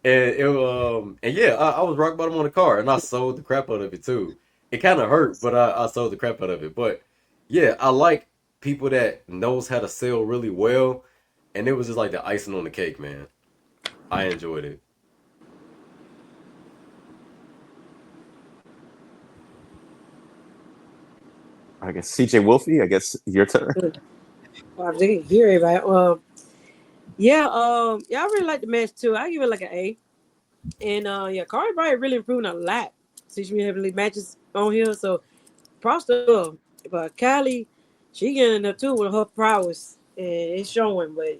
Speaker 4: And yeah, I was rock bottom on the car and I sold the crap out of it too. It kind of hurt, but I sold the crap out of it. But yeah, I like people that knows how to sell really well. And it was just like the icing on the cake, man. I enjoyed it.
Speaker 6: I guess CJ Wolfie, I guess your turn.
Speaker 5: Well, I didn't hear everybody. Yeah, I really like the match too. I give it like an A. And yeah, Carly Bright really improving a lot since we have matches on here. So props to her. But Kylie, she getting up too with her prowess, and it's showing. But I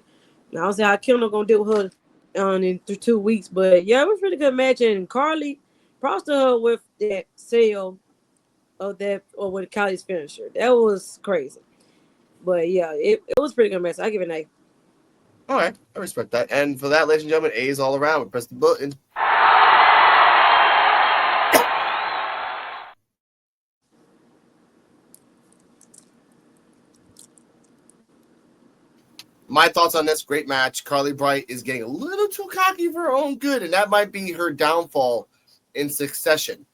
Speaker 5: don't see how Kendall gonna deal with her in 2 weeks. But yeah, it was a really good match. And Carly, props to her with that sale of that or with Kylie's finisher. That was crazy. But yeah, it was a pretty good match. I give it an A.
Speaker 1: All right, I respect that. And for that, ladies and gentlemen, A's all around. We press the button. My thoughts on this great match. Carly Bright is getting a little too cocky for her own good, and that might be her downfall in succession.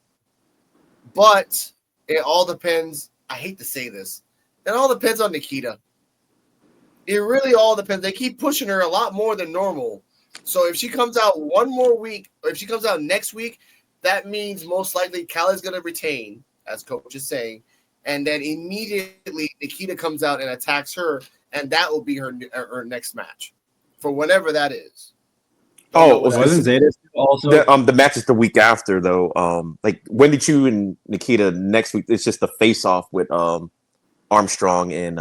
Speaker 1: But it all depends. I hate to say this. It all depends on Nikita. It really all depends. They keep pushing her a lot more than normal. So if she comes out one more week, or if she comes out next week, that means most likely Callie's going to retain, as Coach is saying. And then immediately Nikita comes out and attacks her, and that will be her next match for whenever that is.
Speaker 6: Oh,
Speaker 2: wasn't Zeta Also,
Speaker 6: The match is the week after, though. Like when did you and Nikita next week? It's just the face off with Armstrong and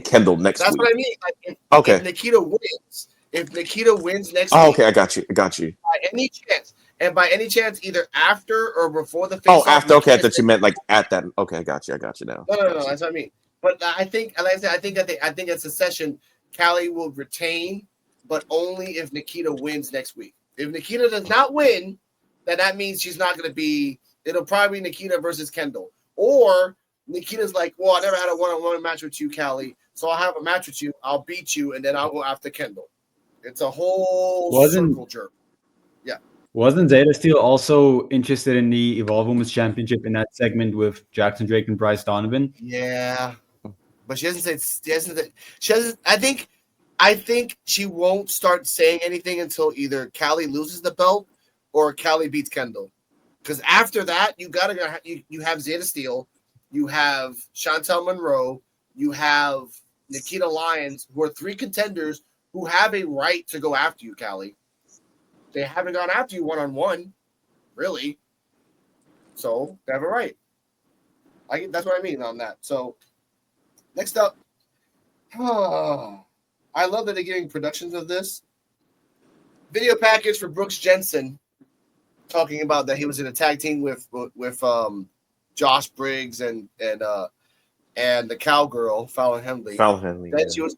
Speaker 6: Kendall next
Speaker 1: That's
Speaker 6: week.
Speaker 1: what I mean. Like,
Speaker 6: Okay.
Speaker 1: if Nikita wins next
Speaker 6: Oh,
Speaker 1: week,
Speaker 6: okay, I got you.
Speaker 1: by any chance, either after or before the face
Speaker 6: Oh,
Speaker 1: off.
Speaker 6: after. Okay, I thought you meant like at that. Okay, I got you now.
Speaker 1: No. That's what I mean. But I think, like I said, I think it's a session Callie will retain, but only if Nikita wins next week. If Nikita does not win, then that means she's not going to be. It'll probably be Nikita versus Kendall, or Nikita's like, well, I never had a one-on-one match with you, Callie, so I'll have a match with you. I'll beat you, and then I'll go after Kendall. It's a whole circle jerk. Yeah.
Speaker 2: Wasn't Zeta Steel also interested in the Evolve Women's Championship in that segment with Jackson Drake and Bryce Donovan?
Speaker 1: Yeah, but she hasn't said. I think she won't start saying anything until either Callie loses the belt or Callie beats Kendall. Because after that, you have Zeta Steel, you have Chantel Monroe, you have Nikita Lyons, who are 3 contenders who have a right to go after you, Callie. They haven't gone after you one-on-one, really. So they have a right. That's what I mean on that. So next up, I love that they're getting productions of this. Video package for Brooks Jensen, talking about that he was in a tag team with Josh Briggs and the cowgirl Fallon Henley. Then she was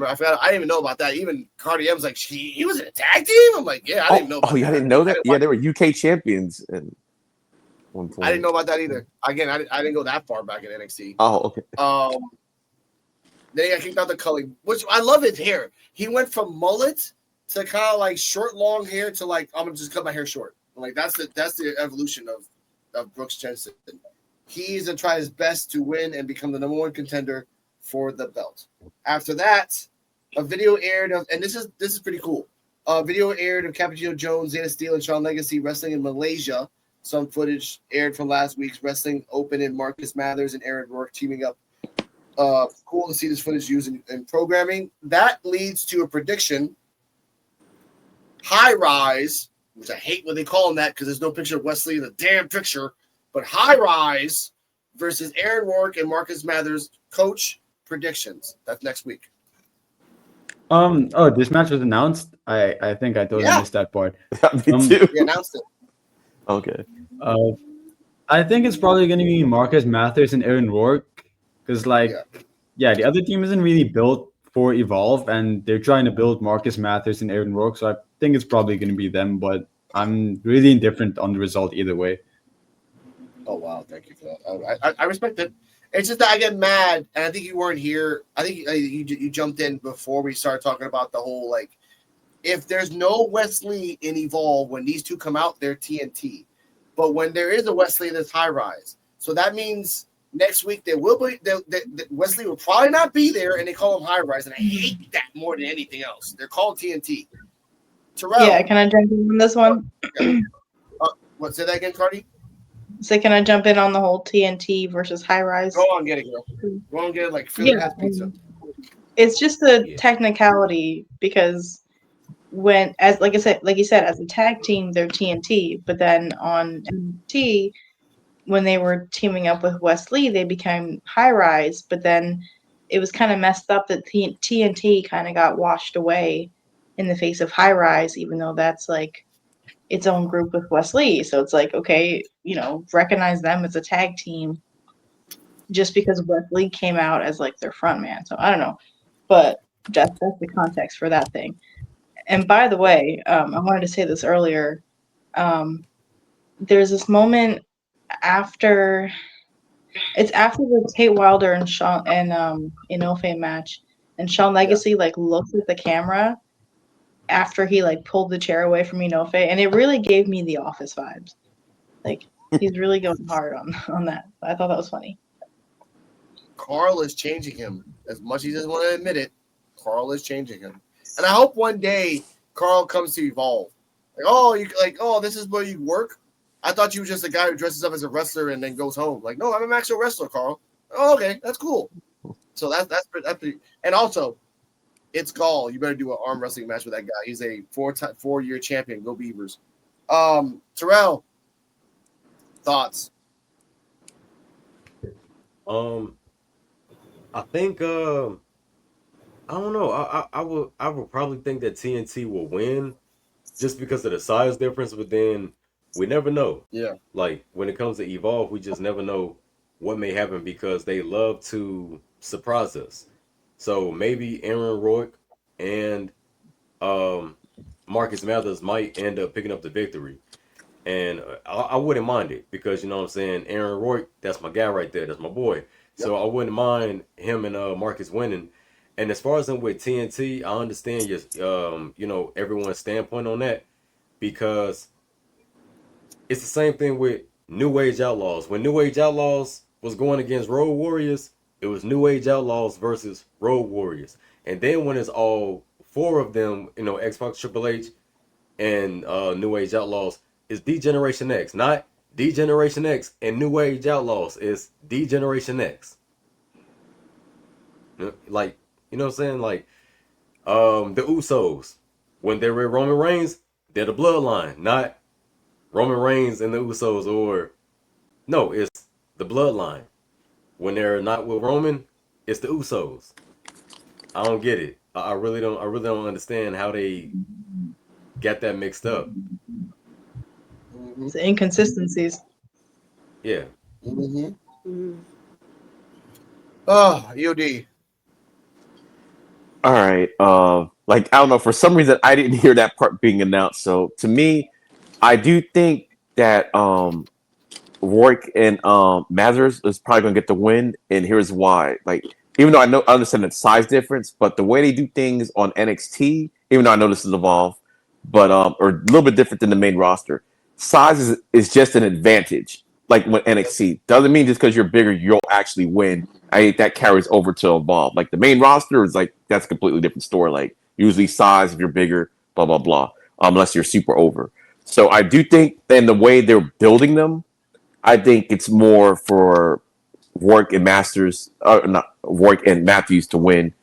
Speaker 1: I forgot. I didn't even know about that. Even Cardi M's like he was in a tag team. I'm like, yeah, I didn't know.
Speaker 6: Oh, yeah, I didn't know that. Yeah, they were UK champions at one point.
Speaker 1: I didn't know about that either. Again, I didn't go that far back in NXT.
Speaker 6: Oh, okay.
Speaker 1: Then he got kicked out the culling, which I love his hair. He went from mullet to kind of like short, long hair to like I'm gonna just cut my hair short. Like that's the evolution of Brooks Jensen. He's gonna try his best to win and become the number 1 contender for the belt. After that, a video aired of, and this is pretty cool. A video aired of Cappuccino Jones, Zeta Steel, and Shawn Legacy wrestling in Malaysia. Some footage aired from last week's Wrestling Open, and Marcus Mathers and Aaron Rourke teaming up. Cool to see this footage used in programming. That leads to a prediction. High Rise, which I hate when they call him that because there's no picture of Wesley in the damn picture, but High Rise versus Aaron Rourke and Marcus Mathers. Coach, predictions. That's next week.
Speaker 2: This match was announced. I think I totally missed that part.
Speaker 6: Me too.
Speaker 1: We announced it.
Speaker 6: Okay.
Speaker 2: I think it's probably going to be Marcus Mathers and Aaron Rourke because, the other team isn't really built for Evolve, and they're trying to build Marcus Mathers and Aaron Rourke, so I think it's probably going to be them, but I'm really indifferent on the result either way.
Speaker 1: Oh, wow. Thank you for that. I respect it. It's just that I get mad, and I think you weren't here. I think you jumped in before we started talking about the whole, if there's no Wesley in Evolve, when these two come out, they're TNT. But when there is a Wesley, there's High Rise. So that means next week there will be Wesley will probably not be there, and they call him High Rise, and I hate that more than anything else. They're called TNT. Terrell.
Speaker 3: Yeah, can I jump in on this one?
Speaker 1: What? Say that again, Cardi?
Speaker 3: So can I jump in on the whole TNT versus High Rise?
Speaker 1: Go on, get it, girl. Go on, get it like Philly has pizza.
Speaker 3: It's just a technicality because when, like you said, as a tag team, they're TNT, but then on NXT, when they were teaming up with Wesley, they became High Rise, but then it was kind of messed up that TNT kind of got washed away in the face of High Rise, even though that's its own group with Wesley. So it's okay, recognize them as a tag team just because Wesley came out as their front man. So I don't know, but that's the context for that thing. And by the way, I wanted to say this earlier. There's this moment after the Tate Wilder and Shawn and Inoue match, and Shawn Legacy looks at the camera after he pulled the chair away from Inoue, and it really gave me The Office vibes. He's really going hard on that. I thought that was funny.
Speaker 1: Carl is changing him as much as he doesn't want to admit it. Carl is changing him, and I hope one day Carl comes to Evolve. This is where you work. I thought you were just a guy who dresses up as a wrestler and then goes home. No, I'm an actual wrestler, Carl. Oh, okay, that's cool. So that's pretty. And also, It's Gall. You better do an arm wrestling match with that guy. He's a 4-year champion. Go Beavers. Terrell, thoughts?
Speaker 4: I think I don't know. I would probably think that TNT will win just because of the size difference, but then we never know.
Speaker 1: Yeah.
Speaker 4: Like when it comes to Evolve, we just never know what may happen because they love to surprise us. So maybe Aaron Rourke and Marcus Mathers might end up picking up the victory. And I wouldn't mind it because, you know what I'm saying, Aaron Rourke, that's my guy right there. That's my boy. So I wouldn't mind him and Marcus winning. And as far as I'm with TNT, I understand your, you know, everyone's standpoint on that because it's the same thing with New Age Outlaws. When New Age Outlaws was going against Road Warriors, it was New Age Outlaws versus Road Warriors. And then when it's all four of them, you know, X-Pac, Triple H, and New Age Outlaws, is D-Generation X, not D-Generation X and New Age Outlaws. It's D-Generation X. Like, you know what I'm saying? Like, the Usos, when they're with Roman Reigns, they're the bloodline, not Roman Reigns and the Usos, or no, it's the bloodline. When they're not with Roman, it's the Usos. I don't get it. I really don't. I really don't understand how they got that mixed up.
Speaker 3: It's inconsistencies.
Speaker 4: Yeah.
Speaker 1: Oh, EOD.
Speaker 6: All right. Like I don't know. For some reason, I didn't hear that part being announced. So to me, I do think that Rourke and Mazars is probably gonna get the win, and here's why. Like, even though I understand the size difference, but the way they do things on NXT, even though I know this is Evolve, but or a little bit different than the main roster. Size is just an advantage. Like when NXT doesn't mean just because you're bigger you'll actually win. I think that carries over to Evolve. Like the main roster is like that's a completely different story. Like usually size if you're bigger, blah blah blah. Unless you're super over. So I do think in the way they're building them, I think it's more for Rourke and not Rourke and Matthews to win.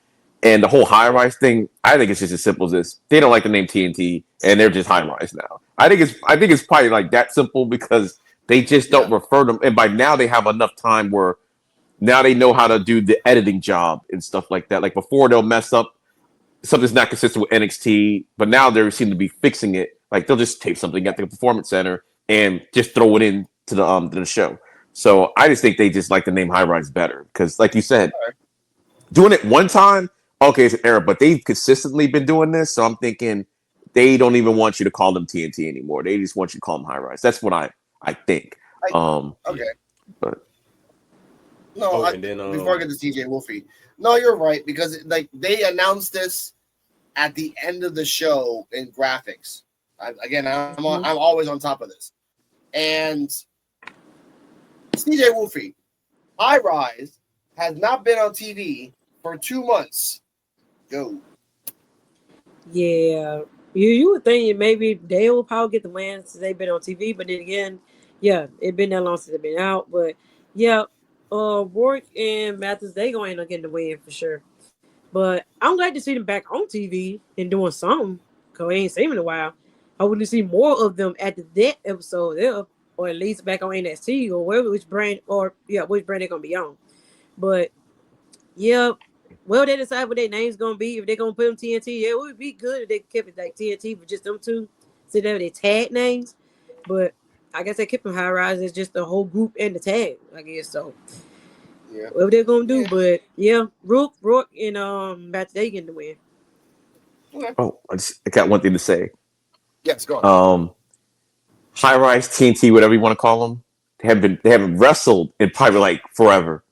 Speaker 6: And the whole high rise thing, I think it's just as simple as this. They don't like the name TNT, and they're just high rise now. I think it's probably like that simple because they just don't refer them. And by now they have enough time where now they know how to do the editing job and stuff like that. Like before they'll mess up something's not consistent with NXT, but now they seem to be fixing it. Like they'll just tape something at the performance center and just throw it in to the show. So I just think they just like the name High Rise better because, like you said, doing it one time, okay, it's an error, but they've consistently been doing this. So I'm thinking they don't even want you to call them TNT anymore. They just want you to call them High Rise. That's what I think.
Speaker 1: Okay.
Speaker 6: But
Speaker 1: no,
Speaker 4: and then,
Speaker 1: before I get to TJ Wolfie, no, you're right because like they announced this at the end of the show in graphics. I'm always on top of this, and TJ Wolfie, High Rise has not been on TV for 2 months. Go.
Speaker 5: Yeah, you would think maybe they will probably get the win since they've been on TV, but then again, yeah, it's been that long since they've been out. But yeah, Rourke and Mathers, they gonna end up getting the win for sure. But I'm glad to see them back on TV and doing something because we ain't seen them in a while. I want to see more of them at that episode there, or at least back on NXT or wherever which brand they're gonna be on. But yeah, well, they decide what their name's gonna be. If they're gonna put them TNT, yeah, it would be good if they kept it like TNT for just them two. So they have their tag names. But I guess they kept them High Rise as just the whole group and the tag, I guess so.
Speaker 1: Yeah.
Speaker 5: What they're gonna do, but yeah, Rourke and Matt they getting the win.
Speaker 1: Okay.
Speaker 6: oh, I got one thing to say.
Speaker 1: Yes, go on.
Speaker 6: High Rise TNT, whatever you want to call them, they haven't wrestled in probably like forever.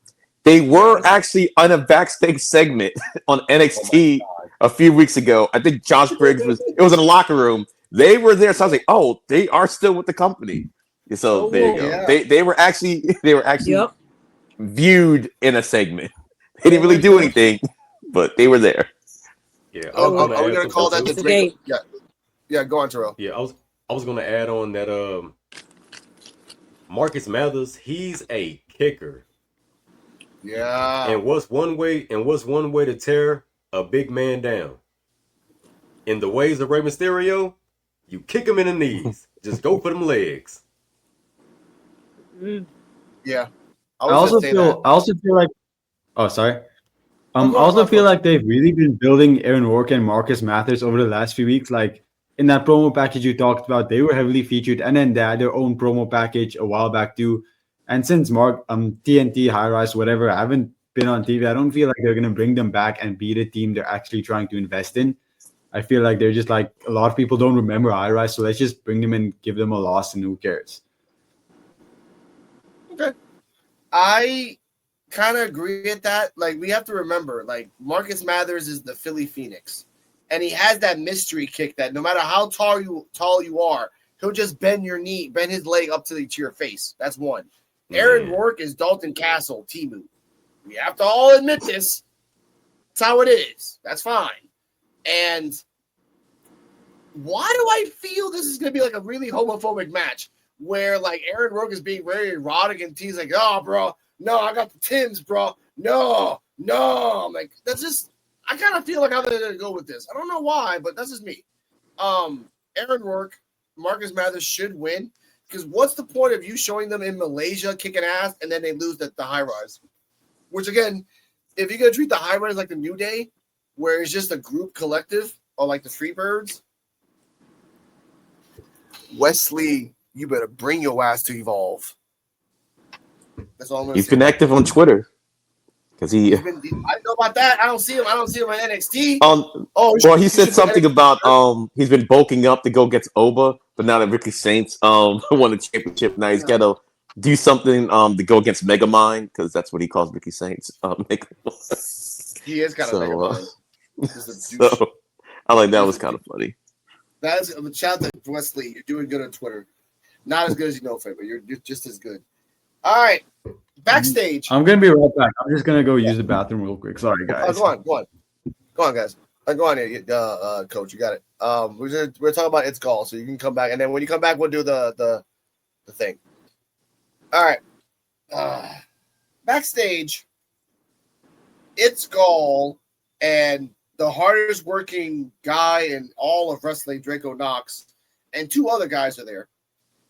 Speaker 6: They were actually on a backstage segment on NXT a few weeks ago. I think Josh Briggs it was in the locker room. They were there, so I was like, oh, they are still with the company. So there you go.
Speaker 1: Yeah.
Speaker 6: They were actually
Speaker 5: Yep.
Speaker 6: viewed in a segment. They didn't really do anything, but they were there.
Speaker 4: Yeah,
Speaker 1: Are we gonna call that the great? Yeah. Go on, Terrell.
Speaker 4: Yeah, I was gonna add on that Marcus Mathers, he's a kicker.
Speaker 1: Yeah.
Speaker 4: And what's one way to tear a big man down. In the ways of Rey Mysterio, you kick him in the knees. Just go for them legs.
Speaker 1: Yeah.
Speaker 2: I also feel like. Oh, sorry. I also feel like they've really been building Aaron Rourke and Marcus Mathers over the last few weeks. Like in that promo package you talked about, they were heavily featured, and then they had their own promo package a while back too. And since TNT, High Rise, whatever, haven't been on TV, I don't feel like they're gonna bring them back and be the team they're actually trying to invest in. I feel like they're just like a lot of people don't remember High Rise, so let's just bring them and give them a loss, and who cares?
Speaker 1: Okay, I kind of agree with that. Like, we have to remember, like, Marcus Mathers is the Philly Phoenix, and he has that mystery kick that no matter how tall you are, he'll just bend his leg up to your face. That's one. Aaron Rourke is Dalton Castle, Timu. We have to all admit this. That's how it is. That's fine. And why do I feel this is going to be like a really homophobic match where like Aaron Rourke is being very erotic and he's like, oh, bro, no, I got the Tims, bro. No. I'm like, that's just, I kind of feel like I'm going to go with this. I don't know why, but that's just me. Aaron Rourke, Marcus Mathers should win because what's the point of you showing them in Malaysia kicking ass and then they lose the High Rise? Which again, if you're going to treat the High Rise like the New Day, where it's just a group collective or like the Freebirds, Wesley, you better bring your ass to Evolve. That's all I'm going to say.
Speaker 6: He's been active on Twitter because I
Speaker 1: didn't know about that. I don't see him on NXT.
Speaker 6: Well, he said something about he's been bulking up to go against Oba, but now that Ricky Saints won the championship, now he's got to do something to go against Megamind because that's what he calls Ricky Saints.
Speaker 1: He is kind of Megamind.
Speaker 6: So I like that was kind of funny.
Speaker 1: That is a shout out to Wesley. You're doing good on Twitter. Not as good as you know, Faye, but you're just as good. All right, backstage.
Speaker 2: I'm gonna be right back. I'm just gonna go use the bathroom real quick. Sorry, guys.
Speaker 1: Go on, guys. Go on here, Coach. You got it. We're talking about It's Gall, so you can come back, and then when you come back, we'll do the thing. All right. Backstage, It's Gall and the hardest working guy in all of wrestling, Draco Knox, and two other guys are there.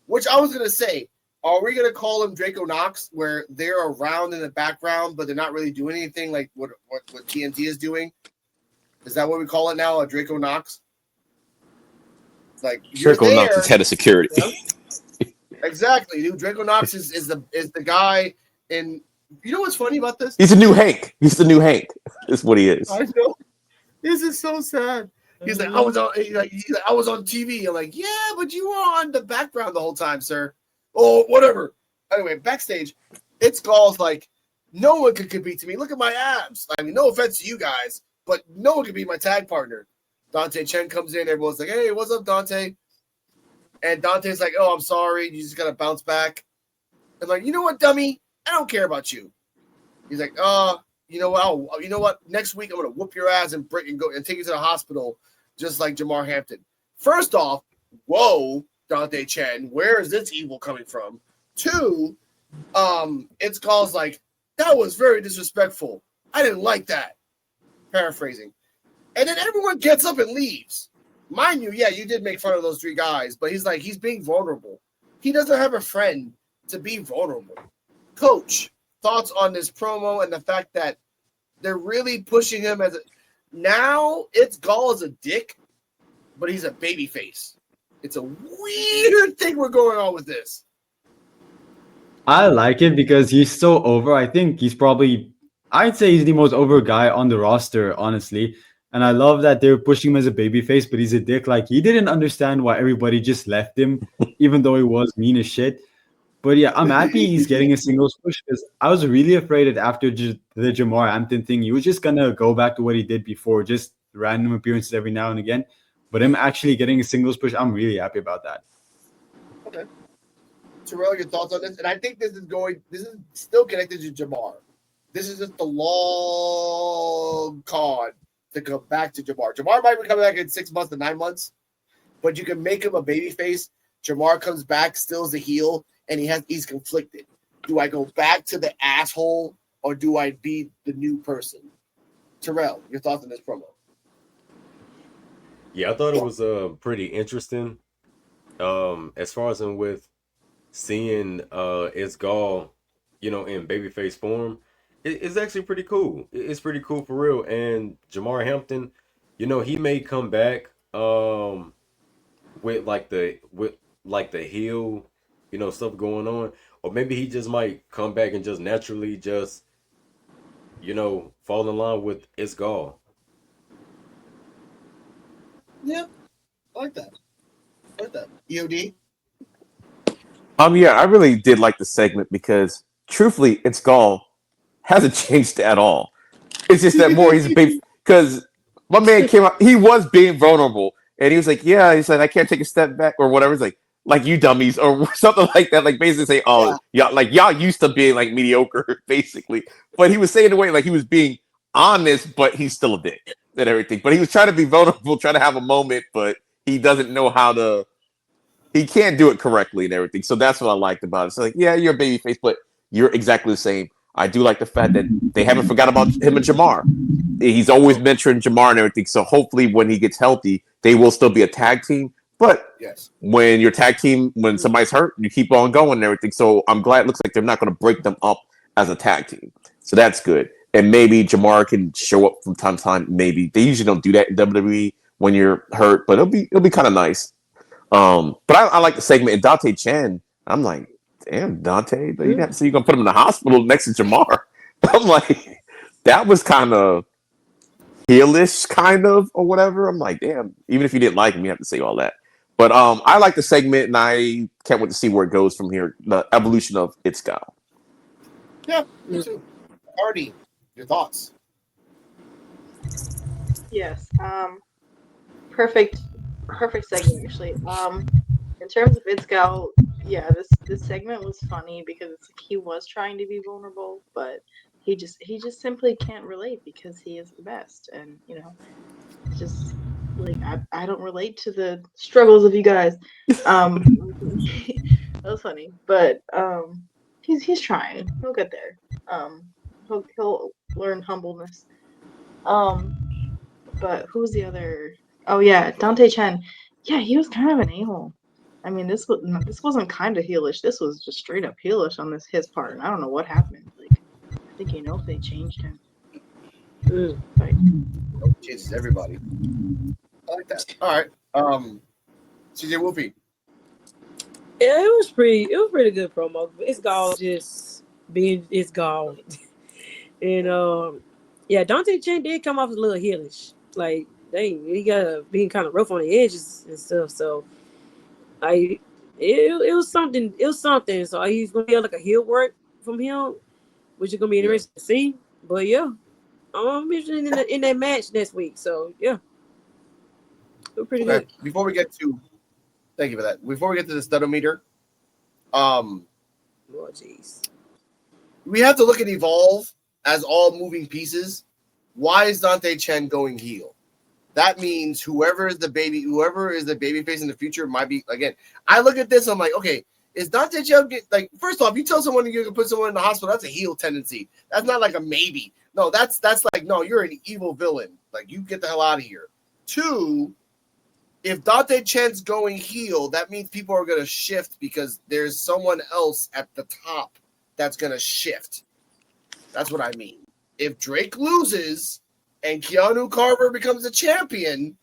Speaker 1: Which I was gonna say, are we gonna call them Draco Knox, where they're around in the background, but they're not really doing anything like what TNT is doing? Is that what we call it now, a Draco Knox? Like
Speaker 6: Draco Knox is head of security.
Speaker 1: Yeah. Exactly. Dude, Draco Knox is the guy in. You know what's funny about this?
Speaker 6: He's a new Hank. He's the new Hank. Is what he is.
Speaker 1: I know. This is so sad. He's like, I was on TV. I'm like, yeah, but you were on the background the whole time, sir. Oh, whatever. Anyway, backstage, It's Gall's like, no one could compete to me. Look at my abs. I mean, no offense to you guys, but no one could be my tag partner. Dante Chen comes in. Everyone's like, hey, what's up, Dante? And Dante's like, oh, I'm sorry. You just got to bounce back. I'm like, you know what, dummy? I don't care about you. He's like, you know what? You know what? Next week I'm gonna whoop your ass and go and take you to the hospital, just like Jamar Hampton. First off, whoa, Dante Chen, where is this evil coming from? Two, It's Gall's like, that was very disrespectful. I didn't like that. Paraphrasing. And then everyone gets up and leaves. Mind you, yeah, you did make fun of those three guys, but he's like, he's being vulnerable. He doesn't have a friend to be vulnerable. Coach, thoughts on this promo and the fact that they're really pushing him as a now It's Gall is a dick, but he's a baby face. It's a weird thing we're going on with this.
Speaker 2: I like it because he's so over. I think I'd say he's the most over guy on the roster, honestly. And I love that they're pushing him as a babyface, but he's a dick. Like, he didn't understand why everybody just left him, even though he was mean as shit. But yeah, I'm happy he's getting a singles push because I was really afraid that after the Jamar Hampton thing, he was just going to go back to what he did before, just random appearances every now and again. But him actually getting a singles push, I'm really happy about that.
Speaker 1: Okay. Terrell, your thoughts on this? And I think this is still connected to Jamar. This is just the long con to come back to Jamar. Jamar might be coming back in 6 months to 9 months, but you can make him a babyface. Jamar comes back, still as a heel, and he's conflicted. Do I go back to the asshole or do I be the new person? Terrell, your thoughts on this promo?
Speaker 4: Yeah, I thought it was pretty interesting. As far as in with seeing it's Gall, in babyface form, it's actually pretty cool. It's pretty cool for real. And Jamar Hampton, he may come back with the heel, stuff going on, or maybe he just might come back and just naturally just fall in line with it's Gall.
Speaker 1: Yeah, I like that. EOD.
Speaker 6: Yeah, I really did like the segment because truthfully, it's Gall hasn't changed at all. It's just that more he's big because my man came out, he was being vulnerable, and he was like, "Yeah," he said, "I can't take a step back" or whatever. He's like you dummies or something like that. Like basically say, "Oh, y'all used to being like mediocre," basically. But he was saying the way like he was being honest, but he's still a dick and everything. But he was trying to be vulnerable, trying to have a moment, but he doesn't know how to. He can't do it correctly and everything. So that's what I liked about it. So like, yeah, you're a babyface, but you're exactly the same. I do like the fact that they haven't forgot about him and Jamar. He's always mentoring Jamar and everything. So hopefully when he gets healthy, they will still be a tag team. But when your tag team, when somebody's hurt, you keep on going and everything. So I'm glad it looks like they're not going to break them up as a tag team. So that's good. And maybe Jamar can show up from time to time. Maybe they usually don't do that in WWE when you're hurt, but it'll be kind of nice. But I like the segment. And Dante Chen, I'm like, damn, Dante, but you have to see you're gonna put him in the hospital next to Jamar. I'm like, that was kind of heelish, kind of, or whatever. I'm like, damn, even if you didn't like him, you have to say all that. But I like the segment, and I can't wait to see where it goes from here. The evolution of It's Gal.
Speaker 1: Yeah, me too. Artie, your thoughts?
Speaker 3: Yes. Perfect segment actually. In terms of It's Gal, yeah, this segment was funny because it's like he was trying to be vulnerable, but he just simply can't relate because he is the best, and just like I don't relate to the struggles of you guys. That was funny, but he's trying. He'll get there. He'll learn humbleness. But who's the other? Oh yeah, Dante Chen. Yeah, he was kind of an a-hole. I mean, this wasn't kind of heelish. This was just straight up heelish on his part. And I don't know what happened. Like, I think if they changed him. Like,
Speaker 1: Jesus, everybody. I like that. All right. CJ Wolfie.
Speaker 5: Yeah, it was pretty good promo. It's Gall just being it's Gall. And yeah, Dante Chen did come off a little heelish. Like, dang, he got being kind of rough on the edges and stuff. So it was something. It was something. So he's gonna be like a heel work from him, which is gonna be interesting to see. But yeah, I'm interested in that match next week. So yeah, it was pretty good.
Speaker 1: Before we get to, thank you for that. Before we get to the studometer,
Speaker 5: oh jeez,
Speaker 1: we have to look at Evolve as all moving pieces. Why is Dante Chen going heel? That means whoever is the baby face in the future might be, again, I look at this, I'm like, okay, is Dante Chen like, first off, you tell someone you're gonna put someone in the hospital, that's a heel tendency. That's not like a maybe. No, that's like, no, you're an evil villain. Like, you get the hell out of here. 2, if Dante Chen's going heel, that means people are gonna shift because there's someone else at the top that's gonna shift. That's what I mean. If Drake loses and Keanu Carver becomes a champion,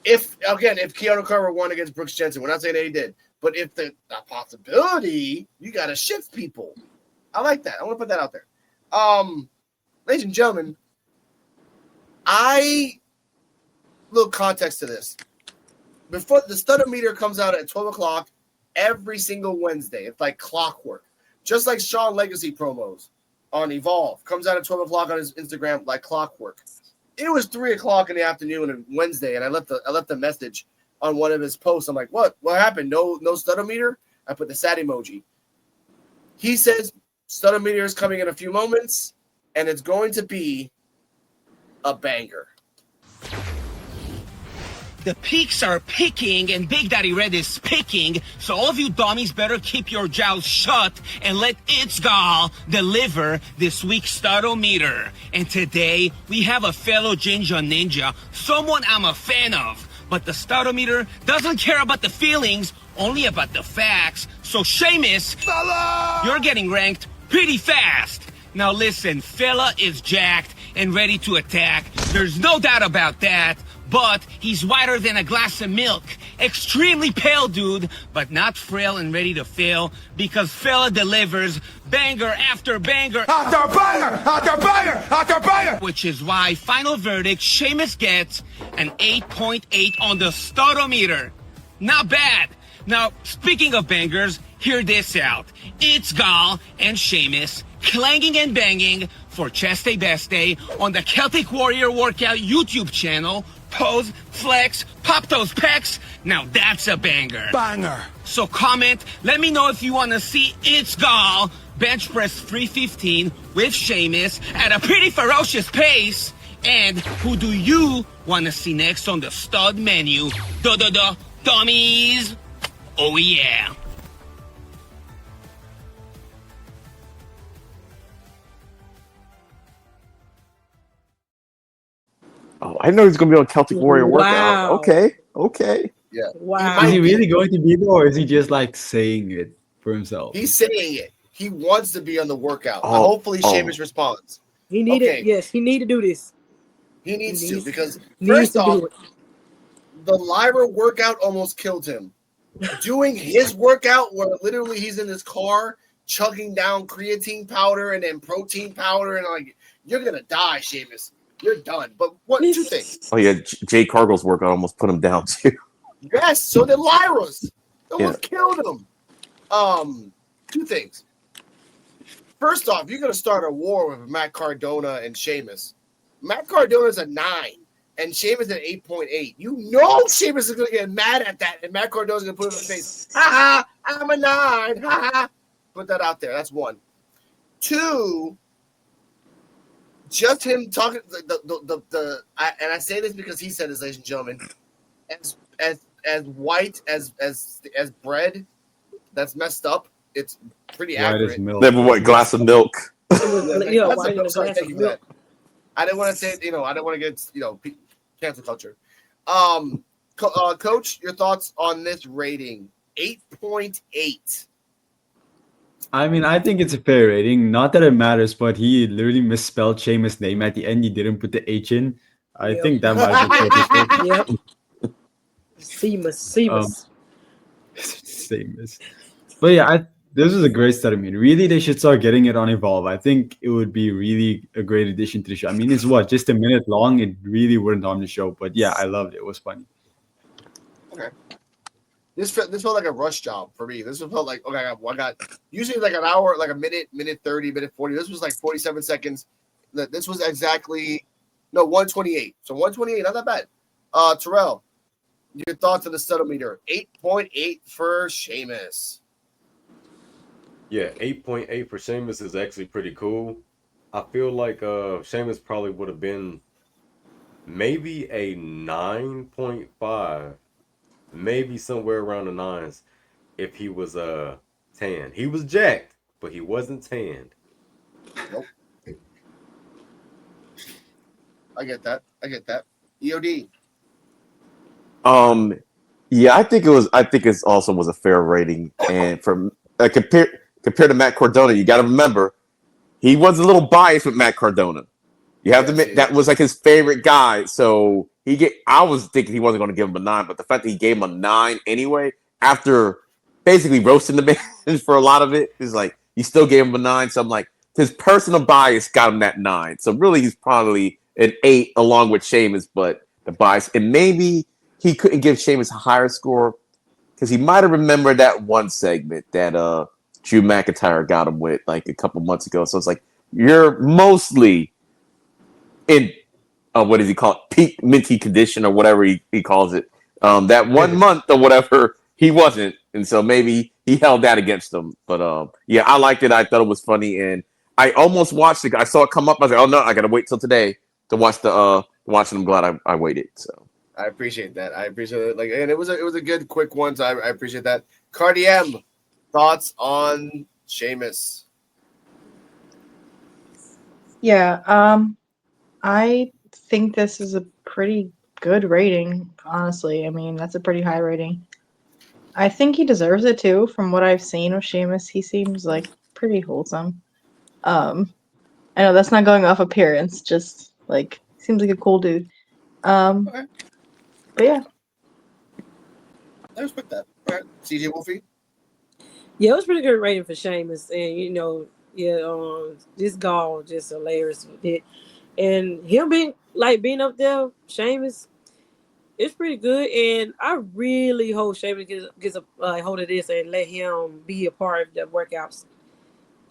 Speaker 1: if Keanu Carver won against Brooks Jensen, we're not saying that he did, but if the possibility, you got to shift people. I like that. I want to put that out there. Ladies and gentlemen, little context to this. Before the studometer comes out at 12 o'clock every single Wednesday, it's like clockwork. Just like Shawn Legacy promos on Evolve. Comes out at 12 o'clock on his Instagram like clockwork. It was 3 o'clock in the afternoon on Wednesday, and I left a message on one of his posts. I'm like, what happened? No studometer? I put the sad emoji. He says studometer is coming in a few moments, and it's going to be a banger.
Speaker 10: The peaks are picking and Big Daddy Red is picking, so all of you dummies better keep your jowls shut and let It's Gal deliver this week's Startometer. And today, we have a fellow Ginger Ninja, someone I'm a fan of. But the Startometer doesn't care about the feelings, only about the facts. So Sheamus, you're getting ranked pretty fast. Now listen, fella is jacked and ready to attack. There's no doubt about that. But he's whiter than a glass of milk. Extremely pale dude, but not frail and ready to fail. Because fella delivers banger after banger. After banger! After banger! After banger! Which is why, final verdict, Sheamus gets an 8.8 on the Startometer. Not bad. Now, speaking of bangers, hear this out. It's Gal and Sheamus clanging and banging for Cheste Beste on the Celtic Warrior Workout YouTube channel. Pose, flex, pop those pecs. Now that's a banger. Banger. So comment, let me know if you want to see It's Gal bench press 315 with Sheamus at a pretty ferocious pace. And who do you want to see next on the stud menu? Dummies. Oh yeah.
Speaker 6: Oh, I know he's going to be on Celtic Warrior Workout.
Speaker 5: Wow.
Speaker 6: Okay.
Speaker 1: Yeah.
Speaker 5: Wow.
Speaker 2: Is he really going to be there, or is he just like saying it for himself?
Speaker 1: He's saying it. He wants to be on the workout.
Speaker 6: Oh,
Speaker 1: Hopefully, Sheamus responds.
Speaker 5: He needed,
Speaker 1: Okay.
Speaker 5: yes, he need to do this.
Speaker 1: He needs to because
Speaker 5: Needs
Speaker 1: first
Speaker 5: to
Speaker 1: off,
Speaker 5: do it.
Speaker 1: the Lyra workout almost killed him. Doing his workout where literally he's in his car chugging down creatine powder and then protein powder and like you're gonna die, Sheamus. You're done. But what two things?
Speaker 6: Oh, yeah. Jay Cargill's workout almost put him down, too.
Speaker 1: Yes, so did Lyra's. It almost killed him. Two things. First off, you're gonna start a war with Matt Cardona and Sheamus. Matt Cardona's a 9, and Sheamus at 8.8. You know Sheamus is gonna get mad at that, and Matt Cardona's gonna put it in his face. Ha ha! I'm a 9. Ha ha! Put that out there. That's one. Two. Just him talking and I say this because he said this, ladies and gentlemen, as white as bread, that's messed up. It's pretty accurate.
Speaker 6: Never what glass of milk.
Speaker 5: Yeah, white as a glass of milk.
Speaker 1: I didn't want to say, I didn't want to get, cancel culture. Coach, your thoughts on this rating? 8.8.
Speaker 2: I mean, I think it's a fair rating. Not that it matters, but he literally misspelled Sheamus' name at the end. He didn't put the H in. I think that might be
Speaker 5: Yep. Seamus.
Speaker 2: Seamus. But yeah, this is a great study. I mean, really, they should start getting it on Evolve. I think it would be really a great addition to the show. I mean, it's just a minute long. It really wouldn't harm the show. But yeah, I loved it. It was funny.
Speaker 1: Okay. This felt like a rush job for me. This felt like, okay, I got usually like an hour, like a minute 30, minute 40. This was like 47 seconds. This was exactly 128. So 128, not that bad. Terrell, your thoughts on the Startometer? 8.8 for Sheamus.
Speaker 4: Yeah, 8.8 for Sheamus is actually pretty cool. I feel like Sheamus probably would have been maybe a 9.5. Maybe somewhere around the 9s if he was tan. He was jacked, but he wasn't tanned.
Speaker 1: Nope. I get that. EOD.
Speaker 6: Yeah, I think it also was a fair rating. And from compared to Matt Cardona, you got to remember he was a little biased with Matt Cardona. You have to admit that was like his favorite guy. So I was thinking he wasn't going to give him a 9, but the fact that he gave him a 9 anyway, after basically roasting the man for a lot of it, is like he still gave him a 9. So I'm like, his personal bias got him that 9. So really, he's probably an 8 along with Sheamus, but the bias, and maybe he couldn't give Sheamus a higher score because he might have remembered that one segment that Drew McIntyre got him with like a couple months ago. So it's like you're mostly in what does he call it? Peak minty condition or whatever he calls it. That 1 month or whatever, he wasn't. And so maybe he held that against him. But yeah, I liked it. I thought it was funny. And I almost watched it. I saw it come up. I was like, oh no, I got to wait till today to watch watch it. I'm glad I waited. So
Speaker 1: I appreciate that. I appreciate it. Like, and it was a good quick one. So I appreciate that. Cardi M, thoughts on Sheamus?
Speaker 3: Yeah, I think this is a pretty good rating, honestly. I mean, that's a pretty high rating. I think he deserves it too. From what I've seen of Sheamus, he seems like pretty wholesome. I know that's not going off appearance, just like seems like a cool dude.
Speaker 1: Okay.
Speaker 3: But yeah.
Speaker 1: I respect that. All right. CJ Wolfie?
Speaker 5: Yeah, it was pretty good rating for Sheamus, and this gall just hilarious with it, and him being up there, Sheamus, it's pretty good, and I really hope Sheamus gets a hold of this and let him be a part of the workouts.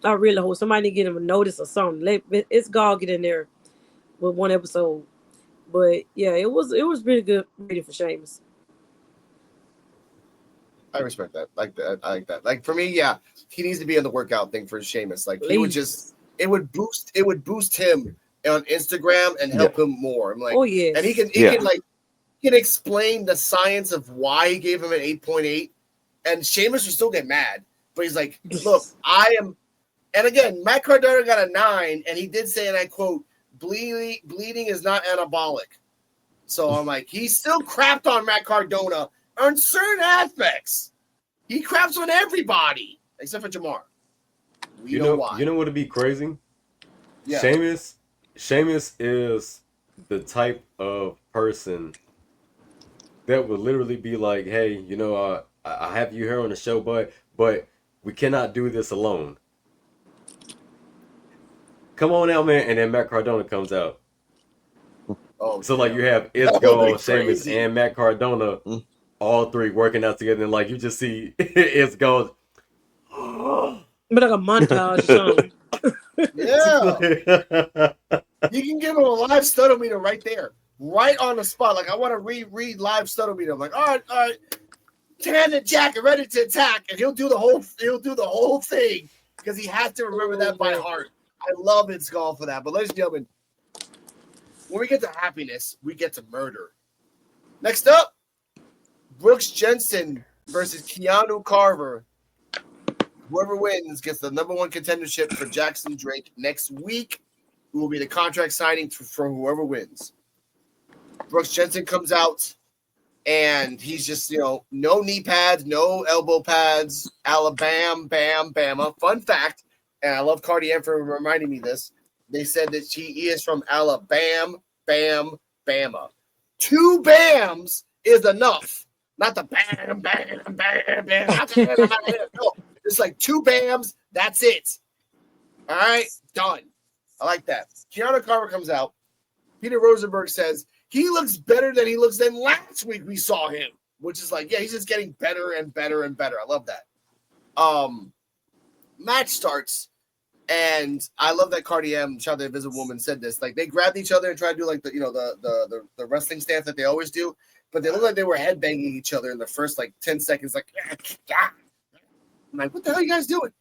Speaker 5: I really hope somebody get him a notice or something. Let it's gall get in there with one episode, but yeah, it was pretty good rating for Sheamus.
Speaker 1: I respect that. Like that. I like that. Like for me, yeah, he needs to be on the workout thing for Sheamus. Like he would just, it would boost him on Instagram and help him more. I'm like,
Speaker 5: oh yeah,
Speaker 1: and he can explain the science of why he gave him an 8.8, and Sheamus would still get mad, but he's like, look, I am, and again, Matt Cardona got a 9, and he did say, and I quote, bleeding is not anabolic. So I'm like, he still crapped on Matt Cardona on certain aspects. He craps on everybody except for Jamar. We know why.
Speaker 4: You know what would be crazy?
Speaker 1: Yeah.
Speaker 4: Sheamus is the type of person that would literally be like, hey, I have you here on the show, but we cannot do this alone. Come on out, man. And then Matt Cardona comes out.
Speaker 1: Oh,
Speaker 4: so like you have Isgall, Sheamus, and Matt Cardona, all three working out together, and like you just see Isgall.
Speaker 5: But like a montage or something.
Speaker 1: Yeah. You can give him a live studometer right there, right on the spot. Like I want to read live studometer. I'm like, all right, Tandem jacket ready to attack, and he'll do the whole thing because he has to remember that by heart. I love Isgall for that. But ladies and gentlemen, when we get to happiness, we get to murder. Next up, Brooks Jensen versus Keanu Carver. Whoever wins gets the #1 contendership for Jackson Drake next week. Who will be the contract signing for whoever wins. Brooks Jensen comes out, and he's just, no knee pads, no elbow pads, Alabama, bam, bama. Fun fact, and I love Cardi M for reminding me this. They said that he is from Alabama, bam, bama. 2 bams is enough. Not the bam, bam, bam, bam. No, it's like 2 bams. That's it. All right, done. I like that. Keanu Carver comes out. Peter Rosenberg says he looks better than last week we saw him, which is like, yeah, he's just getting better and better and better. I love that. Match starts, and I love that Cardi M, shout out to Invisible Woman, said this. Like they grabbed each other and tried to do like the wrestling stance that they always do, but they look like they were headbanging each other in the first like 10 seconds. Like, I'm like, what the hell are you guys doing?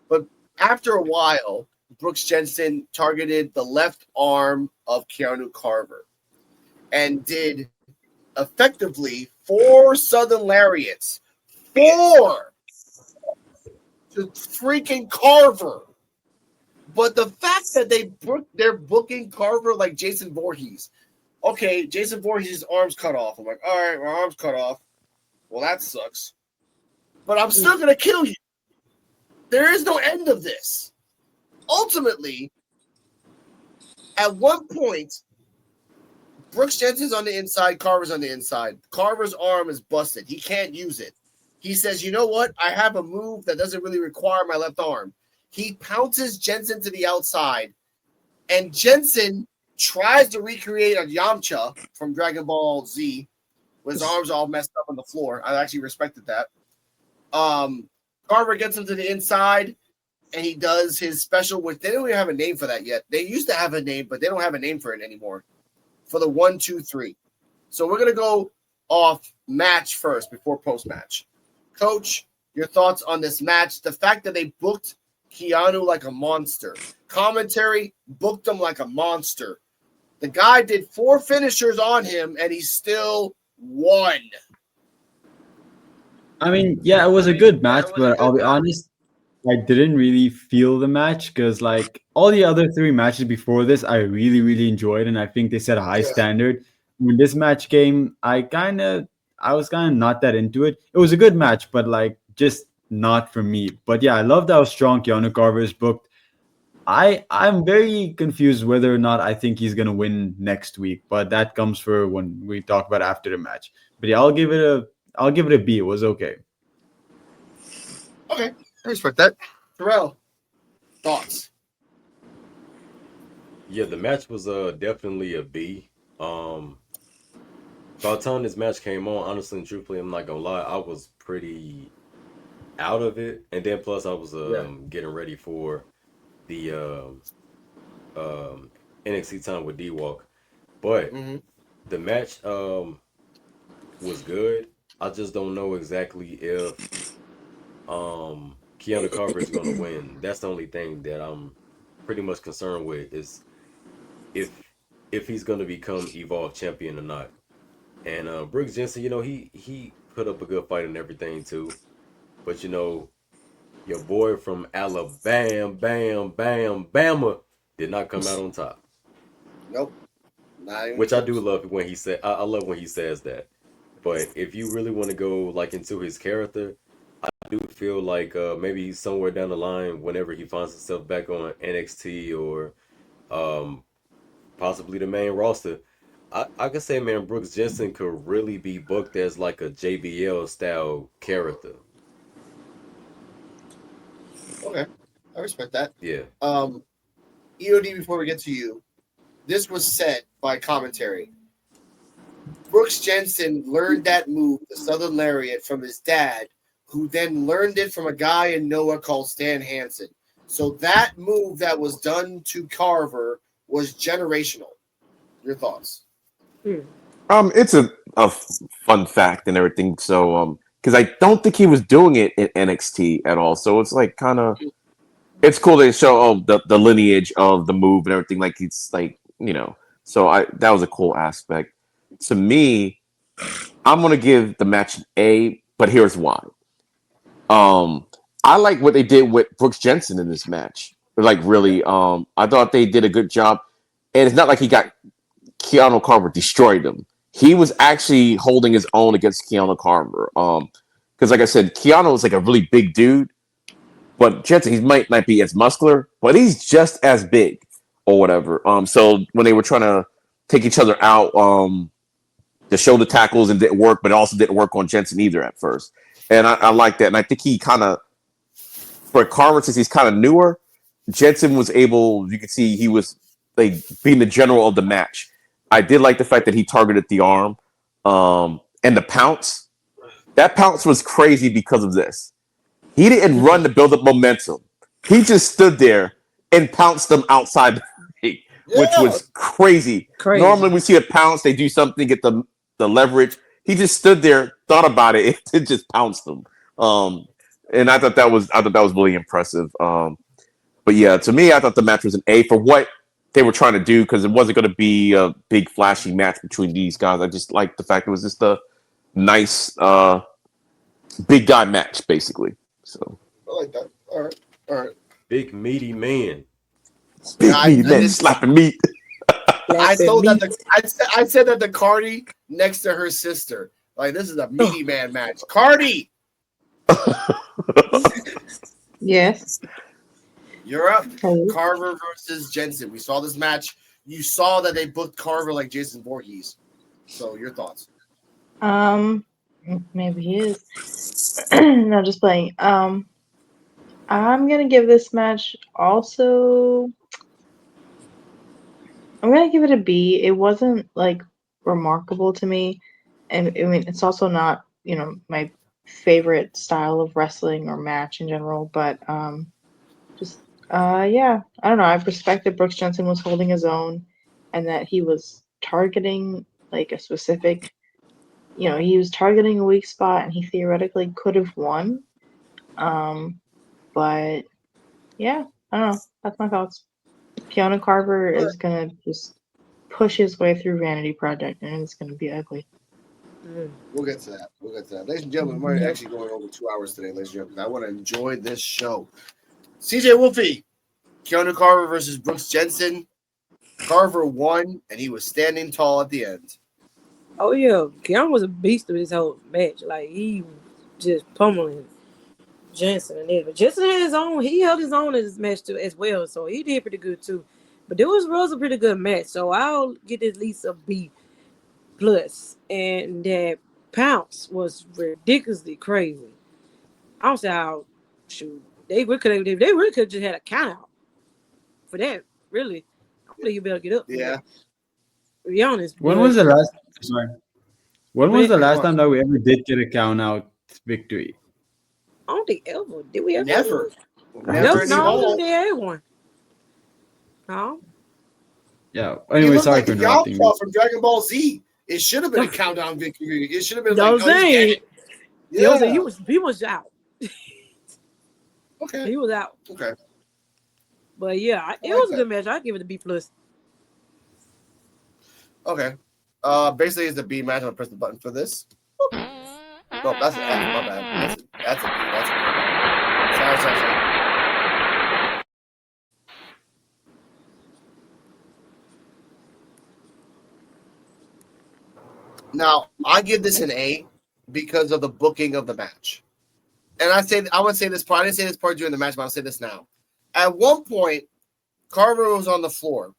Speaker 1: But after a while, Brooks Jensen targeted the left arm of Keanu Carver and did effectively 4 Southern Lariats. 4 to freaking Carver. But the fact that they're booking Carver like Jason Voorhees. Okay, Jason Voorhees' arm's cut off. I'm like, all right, my arm's cut off. Well, that sucks. But I'm still going to kill you. There is no end of this. Ultimately, at one point, Brooks Jensen's on the inside, Carver's on the inside. Carver's arm is busted. He can't use it. He says, you know what? I have a move that doesn't really require my left arm. He pounces Jensen to the outside, and Jensen tries to recreate a Yamcha from Dragon Ball Z with his arms all messed up on the floor. I actually respected that. Carver gets him to the inside, and he does his special, which they don't even have a name for that yet. They used to have a name, but they don't have a name for it anymore. For the 1, 2, 3. So we're going to go off match first before post-match. Coach, your thoughts on this match? The fact that they booked Keanu like a monster. Commentary booked him like a monster. The guy did 4 finishers on him, and he still 1.
Speaker 2: I mean, yeah, it was a good match, but I'll be honest, I didn't really feel the match because, like, all the other 3 matches before this, I really, really enjoyed, and I think they set a high standard. When this match came, I was kind of not that into it. It was a good match, but like, just not for me. But yeah, I loved how strong Keanu Carver is booked. I'm very confused whether or not I think he's gonna win next week, but that comes for when we talk about after the match. But yeah, I'll give it a B. It was okay.
Speaker 1: Okay, I respect that. Terrell, thoughts?
Speaker 4: Yeah, the match was definitely a B. By the time this match came on, honestly and truthfully, I'm not gonna lie, I was pretty out of it, and then plus I was getting ready for the NXT time with D Walk, but the match was good. I just don't know exactly if Keanu Carver is gonna win. That's the only thing that I'm pretty much concerned with is if if he's gonna become Evolve champion or not. And Brooks Jensen, he put up a good fight and everything too. But your boy from Alabama, Bama, did not come out on top.
Speaker 1: Nope. Not even
Speaker 4: Which I
Speaker 1: close.
Speaker 4: do love when he said. I love when he says that. But if you really want to go like into his character, I do feel like maybe somewhere down the line, whenever he finds himself back on NXT or um, possibly the main roster, I could say, man, Brooks Jensen could really be booked as like a JBL style character.
Speaker 1: Okay, I respect that.
Speaker 4: Yeah.
Speaker 1: EOD, before we get to you, this was said by commentary. Brooks Jensen learned that move, the Southern Lariat, from his dad, who then learned it from a guy in Noah called Stan Hansen. So that move that was done to Carver was generational. Your thoughts?
Speaker 6: It's a fun fact and everything. So, because I don't think he was doing it in NXT at all. So it's like kind of, it's cool they show the lineage of the move and everything. Like it's like So that was a cool aspect. To me, I'm gonna give the match an A, but here's why. I like what they did with Brooks Jensen in this match. Like really, I thought they did a good job. And it's not like he got Keanu Carver destroyed him. He was actually holding his own against Keanu Carver. Because like I said, Keanu is like a really big dude, but Jensen he might not be as muscular, but he's just as big or whatever. So when they were trying to take each other out, the shoulder tackles and didn't work, but it also didn't work on Jensen either at first. And I like that, and I think he kind of for Carver since he's kind of newer, Jensen was able. You can see he was like being the general of the match. I did like the fact that he targeted the arm, and the pounce. That pounce was crazy because of this. He didn't run to build up momentum. He just stood there and pounced them outside the ring, which was crazy. Normally, we see a pounce, they do something, get the leverage. He just stood there, thought about it, and just pounced them. And I thought that was really impressive. But yeah, to me, I thought the match was an A for what they were trying to do because it wasn't going to be a big flashy match between these guys. I just liked the fact it was just a nice big guy match, basically. So
Speaker 1: I like that. All right.
Speaker 4: Big meaty man.
Speaker 6: Big meaty man slapping meat.
Speaker 1: I told that I said that to Cardi next to her sister. Like this is a meaty man match. Cardi.
Speaker 3: Yes.
Speaker 1: You're up. Carver versus Jensen. We saw this match. You saw that they booked Carver like Jason Voorhees. So your thoughts?
Speaker 3: Maybe he is. No, just playing. I'm gonna give this match also. I'm gonna give it a B. It wasn't like remarkable to me, and I mean it's also not my favorite style of wrestling or match in general. But yeah, I don't know. I've respected Brooks Jensen was holding his own, and that he was targeting like a specific. He was targeting a weak spot, and he theoretically could have won. But yeah, I don't know. That's my thoughts. Keanu Carver is gonna just push his way through Vanity Project, and it's gonna be ugly.
Speaker 1: We'll get to that. Ladies and gentlemen, we're actually going over 2 hours today, ladies and gentlemen. I want to enjoy this show. CJ Wolfie, Keanu Carver versus Brooks Jensen. Carver won, and he was standing tall at the end.
Speaker 5: Oh yeah, Keanu was a beast of this whole match. Like he was just pummeling Jensen and everything. Jensen had his own. He held his own in this match too as well, so he did pretty good too. But there was a pretty good match, so I'll get at least a B plus. And that pounce was ridiculously crazy. I don't see how. Shoot, they really could have just had a count out for that. Really, I don't think you better get up.
Speaker 1: Yeah.
Speaker 5: To be honest.
Speaker 2: When was the last? Sorry. When was the last time that we ever did get a count out victory?
Speaker 5: I don't think ever. Did we ever?
Speaker 1: Never.
Speaker 5: No, I don't think they had one. No.
Speaker 2: Yeah. Anyway, sorry
Speaker 1: like
Speaker 2: for interrupting.
Speaker 1: From Dragon Ball Z. It should have been a countdown victory. It should have been
Speaker 5: like,
Speaker 1: yeah.
Speaker 5: He was out.
Speaker 1: Okay.
Speaker 5: He was out.
Speaker 1: Okay.
Speaker 5: But yeah, it was a good match. I'd give it a B plus.
Speaker 1: Okay. Basically, it's a B match. I'm gonna press the button for this. No, that's an F. My bad. That's a B. Sorry. Now, I give this an A because of the booking of the match. And I would say this part. I didn't say this part during the match, but I'll say this now. At one point, Carver was on the floor.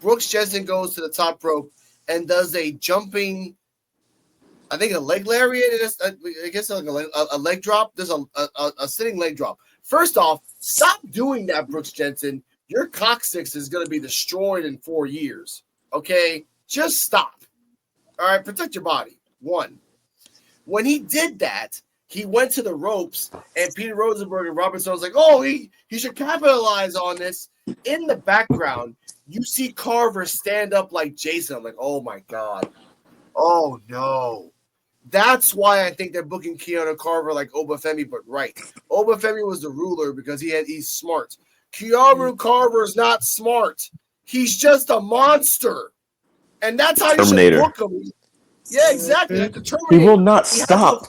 Speaker 1: Brooks Jensen goes to the top rope and does a jumping, I think a leg lariat. I guess like a leg drop. There's a sitting leg drop. First off, stop doing that, Brooks Jensen. Your coccyx is going to be destroyed in 4 years. Okay? Just stop. All right? Protect your body. One. When he did that, he went to the ropes, and Peter Rosenberg and Robert Stone was like, oh, he should capitalize on this. In the background, you see Carver stand up like Jason. I'm like, oh, my God. Oh, no. That's why I think they're booking Keanu Carver like Obafemi, but right. Obafemi was the ruler because he's smart. Keanu Carver is not smart. He's just a monster. And that's how you should book him. Yeah, exactly. Like the Terminator.
Speaker 6: He will not stop.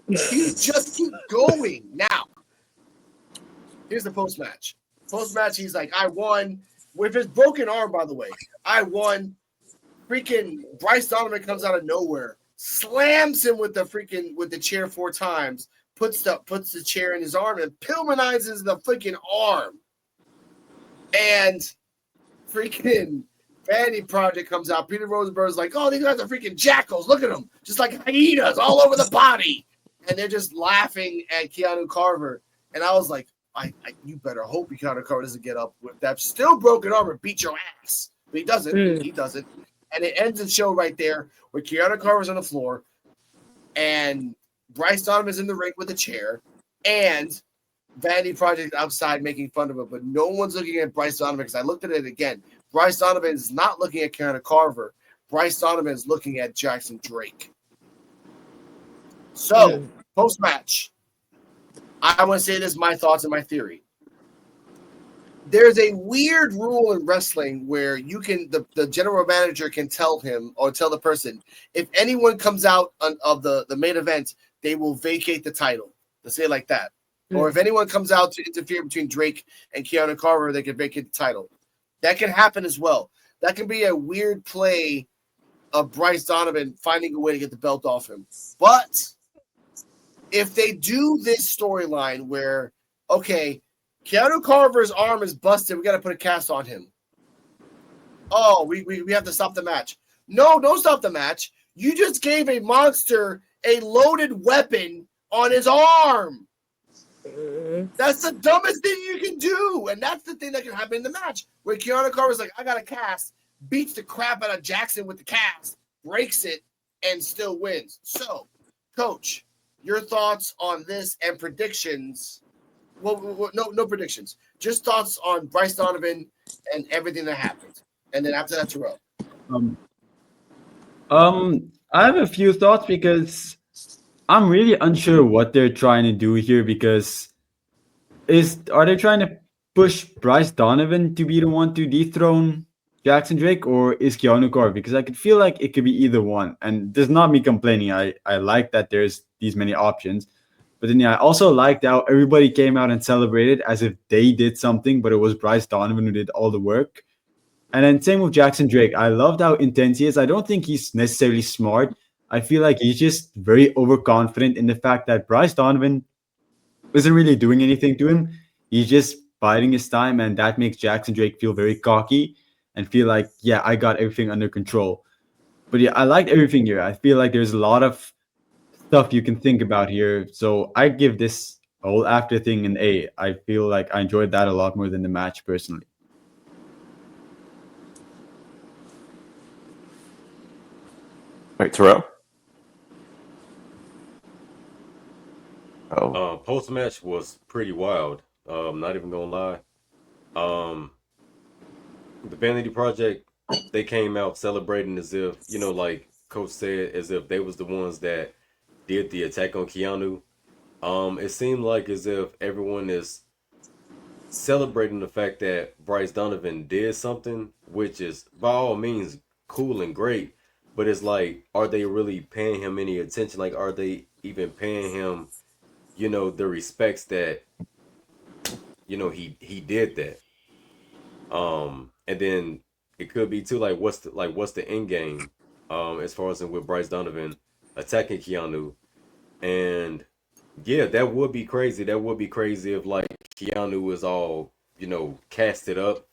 Speaker 1: He just keep going. Now, here's the post-match. Post-match, he's like, I won. With his broken arm, by the way. I won. Freaking Bryce Donovan comes out of nowhere. Slams him with the chair 4 times. Puts the chair in his arm and Pillmanizes the freaking arm. And freaking Vanity Project comes out. Peter Rosenberg's like, oh, these guys are freaking jackals. Look at them. Just like hyenas all over the body. And they're just laughing at Keanu Carver. And I was like, you better hope Keanu Carver doesn't get up with that still broken arm and beat your ass. But he doesn't. He doesn't. And it ends the show right there where Keanu Carver's on the floor and Bryce Donovan's in the ring with a chair and Vanity Project outside making fun of it. But no one's looking at Bryce Donovan because I looked at it again. Bryce Donovan is not looking at Keanu Carver. Bryce Donovan is looking at Jackson Drake. So, post-match, I want to say this, my thoughts and my theory. There's a weird rule in wrestling where you can, the general manager can tell him or tell the person, if anyone comes out of the main event, they will vacate the title. Let's say it like that. Or if anyone comes out to interfere between Drake and Keanu Carver, they can vacate the title. That can happen as well. That can be a weird play of Bryce Donovan finding a way to get the belt off him. But if they do this storyline where, okay, Keanu Carver's arm is busted, we got to put a cast on him. Oh, we have to stop the match. No, don't stop the match. You just gave a monster a loaded weapon on his arm. That's the dumbest thing you can do. And that's the thing that can happen in the match. Where Keanu Carver's like, I got a cast, beats the crap out of Jackson with the cast, breaks it, and still wins. So, Coach, your thoughts on this and predictions. Well, no predictions. Just thoughts on Bryce Donovan and everything that happened. And then after that, Terrell.
Speaker 2: I have a few thoughts because I'm really unsure what they're trying to do here because are they trying to push Bryce Donovan to be the one to dethrone Jackson Drake or is Keanu Carver? Because I could feel like it could be either one. And this is not me complaining. I like that there's these many options. But then, yeah, I also liked how everybody came out and celebrated as if they did something, but it was Bryce Donovan who did all the work. And then same with Jackson Drake. I loved how intense he is. I don't think he's necessarily smart. I feel like he's just very overconfident in the fact that Bryce Donovan isn't really doing anything to him. He's just biding his time, and that makes Jackson Drake feel very cocky and feel like, yeah, I got everything under control. But yeah, I liked everything here. I feel like there's a lot of stuff you can think about here. So I give this whole after thing an A. I feel like I enjoyed that a lot more than the match personally.
Speaker 6: Right, Terrell? Oh.
Speaker 4: Post match was pretty wild. Not even gonna lie. The Vanity Project, they came out celebrating as if, like Coach said, as if they was the ones that did the attack on Keanu. It seemed like as if everyone is celebrating the fact that Bryce Donovan did something, which is by all means cool and great. But it's like, are they really paying him any attention? Like, are they even paying him, the respects that, he did that. And then it could be too, like, what's the end game, as far as with Bryce Donovan attacking Keanu. And yeah, that would be crazy. That would be crazy if like Keanu was all, casted up,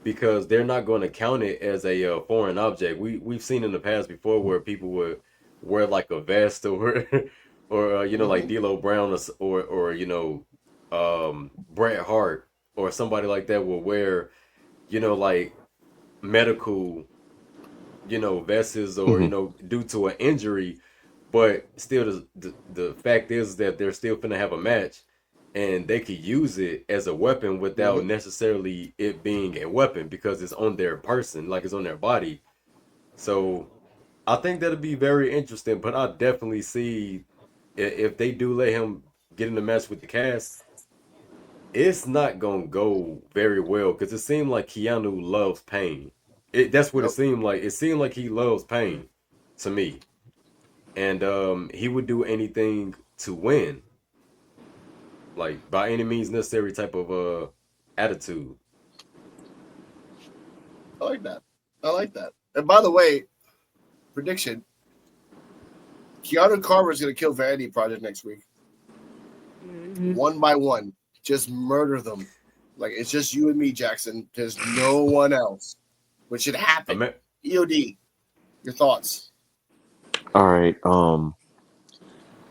Speaker 4: because they're not going to count it as a foreign object. We've seen in the past before where people would wear like a vest or or like D'Lo Brown or Bret Hart or somebody like that will wear like medical vests or due to an injury, but still the fact is that they're still finna have a match and they could use it as a weapon without necessarily it being a weapon because it's on their person, like it's on their body. So I think that'll be very interesting, but I definitely see if they do let him get in the match with the cast, it's not gonna go very well because it seemed like Keanu loves pain. That's what it seemed like. It seemed like he loves pain to me, and he would do anything to win, like by any means necessary type of attitude.
Speaker 1: I like that. I like that. And by the way, prediction: Keanu Carver is going to kill Vanity Project next week, one by one. Just murder them. Like, it's just you and me, Jackson. There's no one else. Which should happen. EOD, your thoughts?
Speaker 6: All right.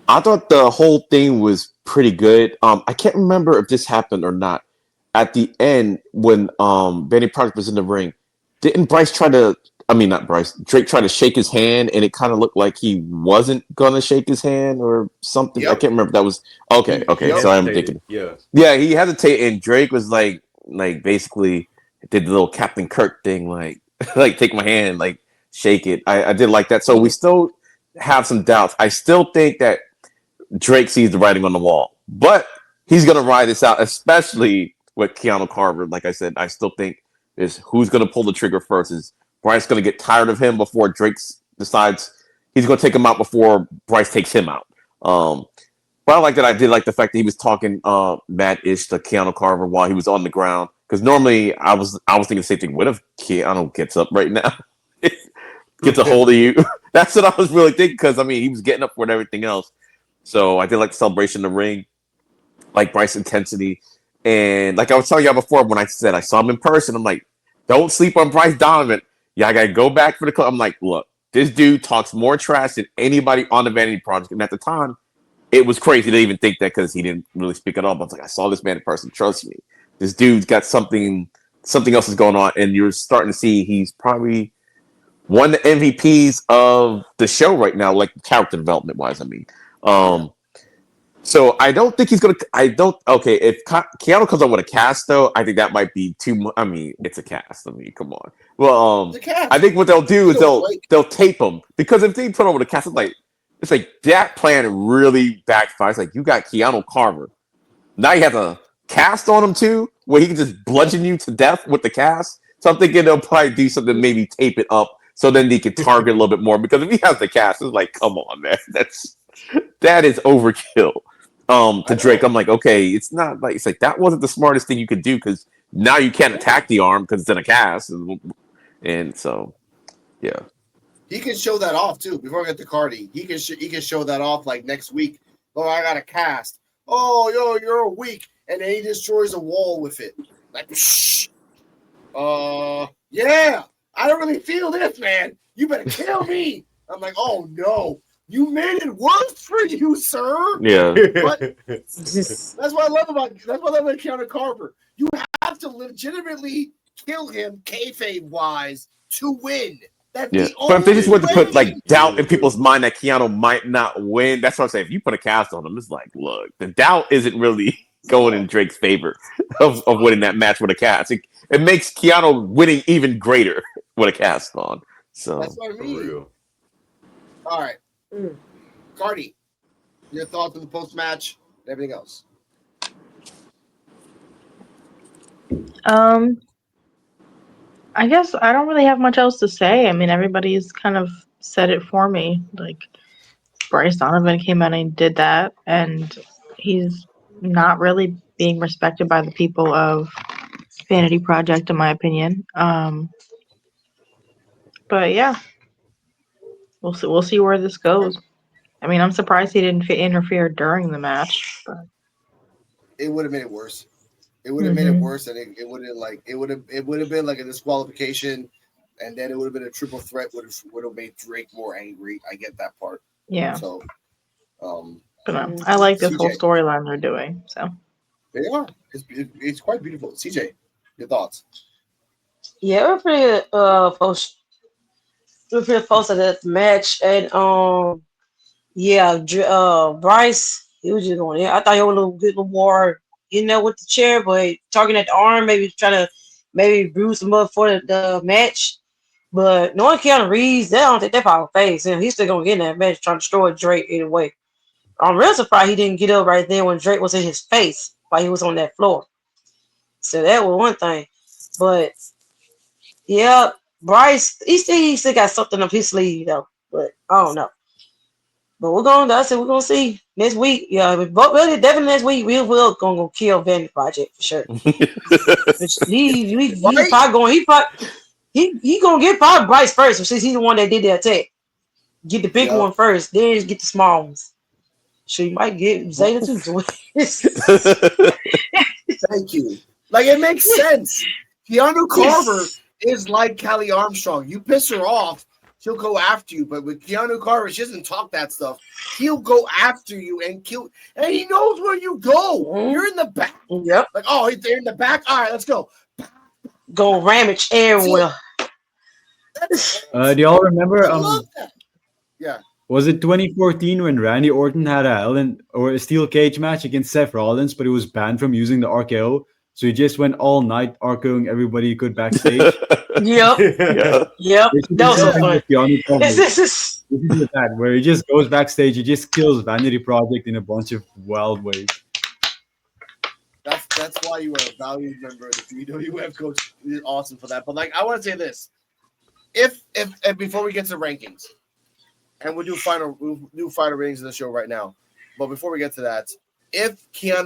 Speaker 6: I thought the whole thing was pretty good. I can't remember if this happened or not. At the end, when Vanity Project was in the ring, didn't Drake tried to shake his hand, and it kind of looked like he wasn't gonna shake his hand or something. I can't remember if that was okay. So I'm thinking, yeah, he hesitated, and Drake was like basically did the little Captain Kirk thing, like take my hand, like shake it. I did like that. So we still have some doubts. I still think that Drake sees the writing on the wall, but he's gonna ride this out, especially with Keanu Carver. Like I said, I still think is who's gonna pull the trigger first. Is Bryce going to get tired of him before Drake decides he's going to take him out before Bryce takes him out? But I like that. I did like the fact that he was talking mad-ish to Keanu Carver while he was on the ground. Because normally I was thinking the same thing. What if Keanu gets up right now, gets a hold of you? That's what I was really thinking. Because he was getting up for it and everything else. So I did like the celebration in the ring, like Bryce's intensity, and like I was telling y'all before when I said I saw him in person, I'm like, don't sleep on Bryce Donovan. Yeah, I gotta go back for the club. I'm like, look, this dude talks more trash than anybody on the Vanity Project. And at the time, it was crazy to even think that because he didn't really speak at all. But I was like, I saw this man in person. Trust me, this dude's got something else is going on, and you're starting to see he's probably one of the MVPs of the show right now, like character development wise. So I don't think he's gonna. If Keanu comes up with a cast, though, I think that might be too much. It's a cast. Come on. Well, I think what they'll do is they'll tape him, because if they put on with a cast, it's like that plan really backfires. It's like you got Keanu Carver, now you have a cast on him too, where he can just bludgeon you to death with the cast. So I'm thinking they'll probably do something, maybe tape it up so then they can target a little bit more. Because if he has the cast, it's like, come on, man, that is overkill. To Drake, I'm like, okay, it's not like it's like that wasn't the smartest thing you could do because now you can't attack the arm because it's in a cast, and so yeah.
Speaker 1: He can show that off too. Before we get to Cardi, he can show that off like next week. Oh, I got a cast. Oh, yo, you're weak, and then he destroys a wall with it. Like, shh. Yeah, I don't really feel this, man. You better kill me. I'm like, oh no, you made it worse for you, sir.
Speaker 6: Yeah.
Speaker 1: But that's what I love about Keanu Carver. You have to legitimately kill him, kayfabe wise, to win. That's the
Speaker 6: but if they just want to put like
Speaker 1: way.
Speaker 6: doubt in people's mind that Keanu might not win, that's what I'm saying. If you put a cast on him, it's like, look, the doubt isn't really going in Drake's favor of winning that match with a cast. It makes Keanu winning even greater with a cast on. So
Speaker 1: that's what I mean.
Speaker 4: For real.
Speaker 1: All right, Cardi, your thoughts on the post match and everything else?
Speaker 3: I guess I don't really have much else to say. I mean, everybody's kind of said it for me. Like, Bryce Donovan came out and did that, and he's not really being respected by the people of Vanity Project, in my opinion. But yeah, we'll see where this goes. I mean, I'm surprised he didn't interfere during the match, but
Speaker 1: it would have made it worse. It would have made it worse, and it would have been like a disqualification, and then it would have been a triple threat. Would have made Drake more angry. I get that part.
Speaker 3: yeah.
Speaker 1: So,
Speaker 3: but I like this whole storyline they're doing. So
Speaker 1: they are. It's quite beautiful. CJ, your thoughts?
Speaker 5: Yeah, we're pretty close to that match, and Bryce, he was just going. I thought he was a little bit more, with the chair, but targeting at the arm, maybe trying to bruise him up for the match. But knowing Keanu Reeves, I don't think that power face him. He's still gonna get in that match trying to destroy Drake either way. I'm real surprised he didn't get up right there when Drake was in his face while he was on that floor. So that was one thing. But yeah, Bryce, he still got something up his sleeve though. But I don't know. But we're gonna see next week. Yeah, but really, definitely next week we will gonna kill Vanity Project for sure. He gonna get probably Bryce first since he's the one that did the attack. Get the big one first, then get the small ones. So you might get Zeta too.
Speaker 1: Thank you. Like, it makes sense. Keanu Carver is like Kelly Armstrong. You piss her off, she'll go after you. But with Keanu Carver, she doesn't talk that stuff. He'll go after you and kill. And he knows where you go. You're in the back.
Speaker 5: Yep.
Speaker 1: Like, they're in the back. All right, let's go.
Speaker 5: Go ramage everywhere.
Speaker 2: Do y'all remember?
Speaker 1: Yeah.
Speaker 2: Was it 2014 when Randy Orton had a steel cage match against Seth Rollins, but he was banned from using the RKO? So he just went all night RKOing everybody he could backstage.
Speaker 5: Yep. That was so funny.
Speaker 2: This is that where he just goes backstage, he just kills Vanity Project in a bunch of wild ways.
Speaker 1: That's why you are a valued member of the WWF, Coach. Is awesome for that. But like, I want to say this: if before we get to rankings, and we'll do final ratings of the show right now. But before we get to that, if Keanu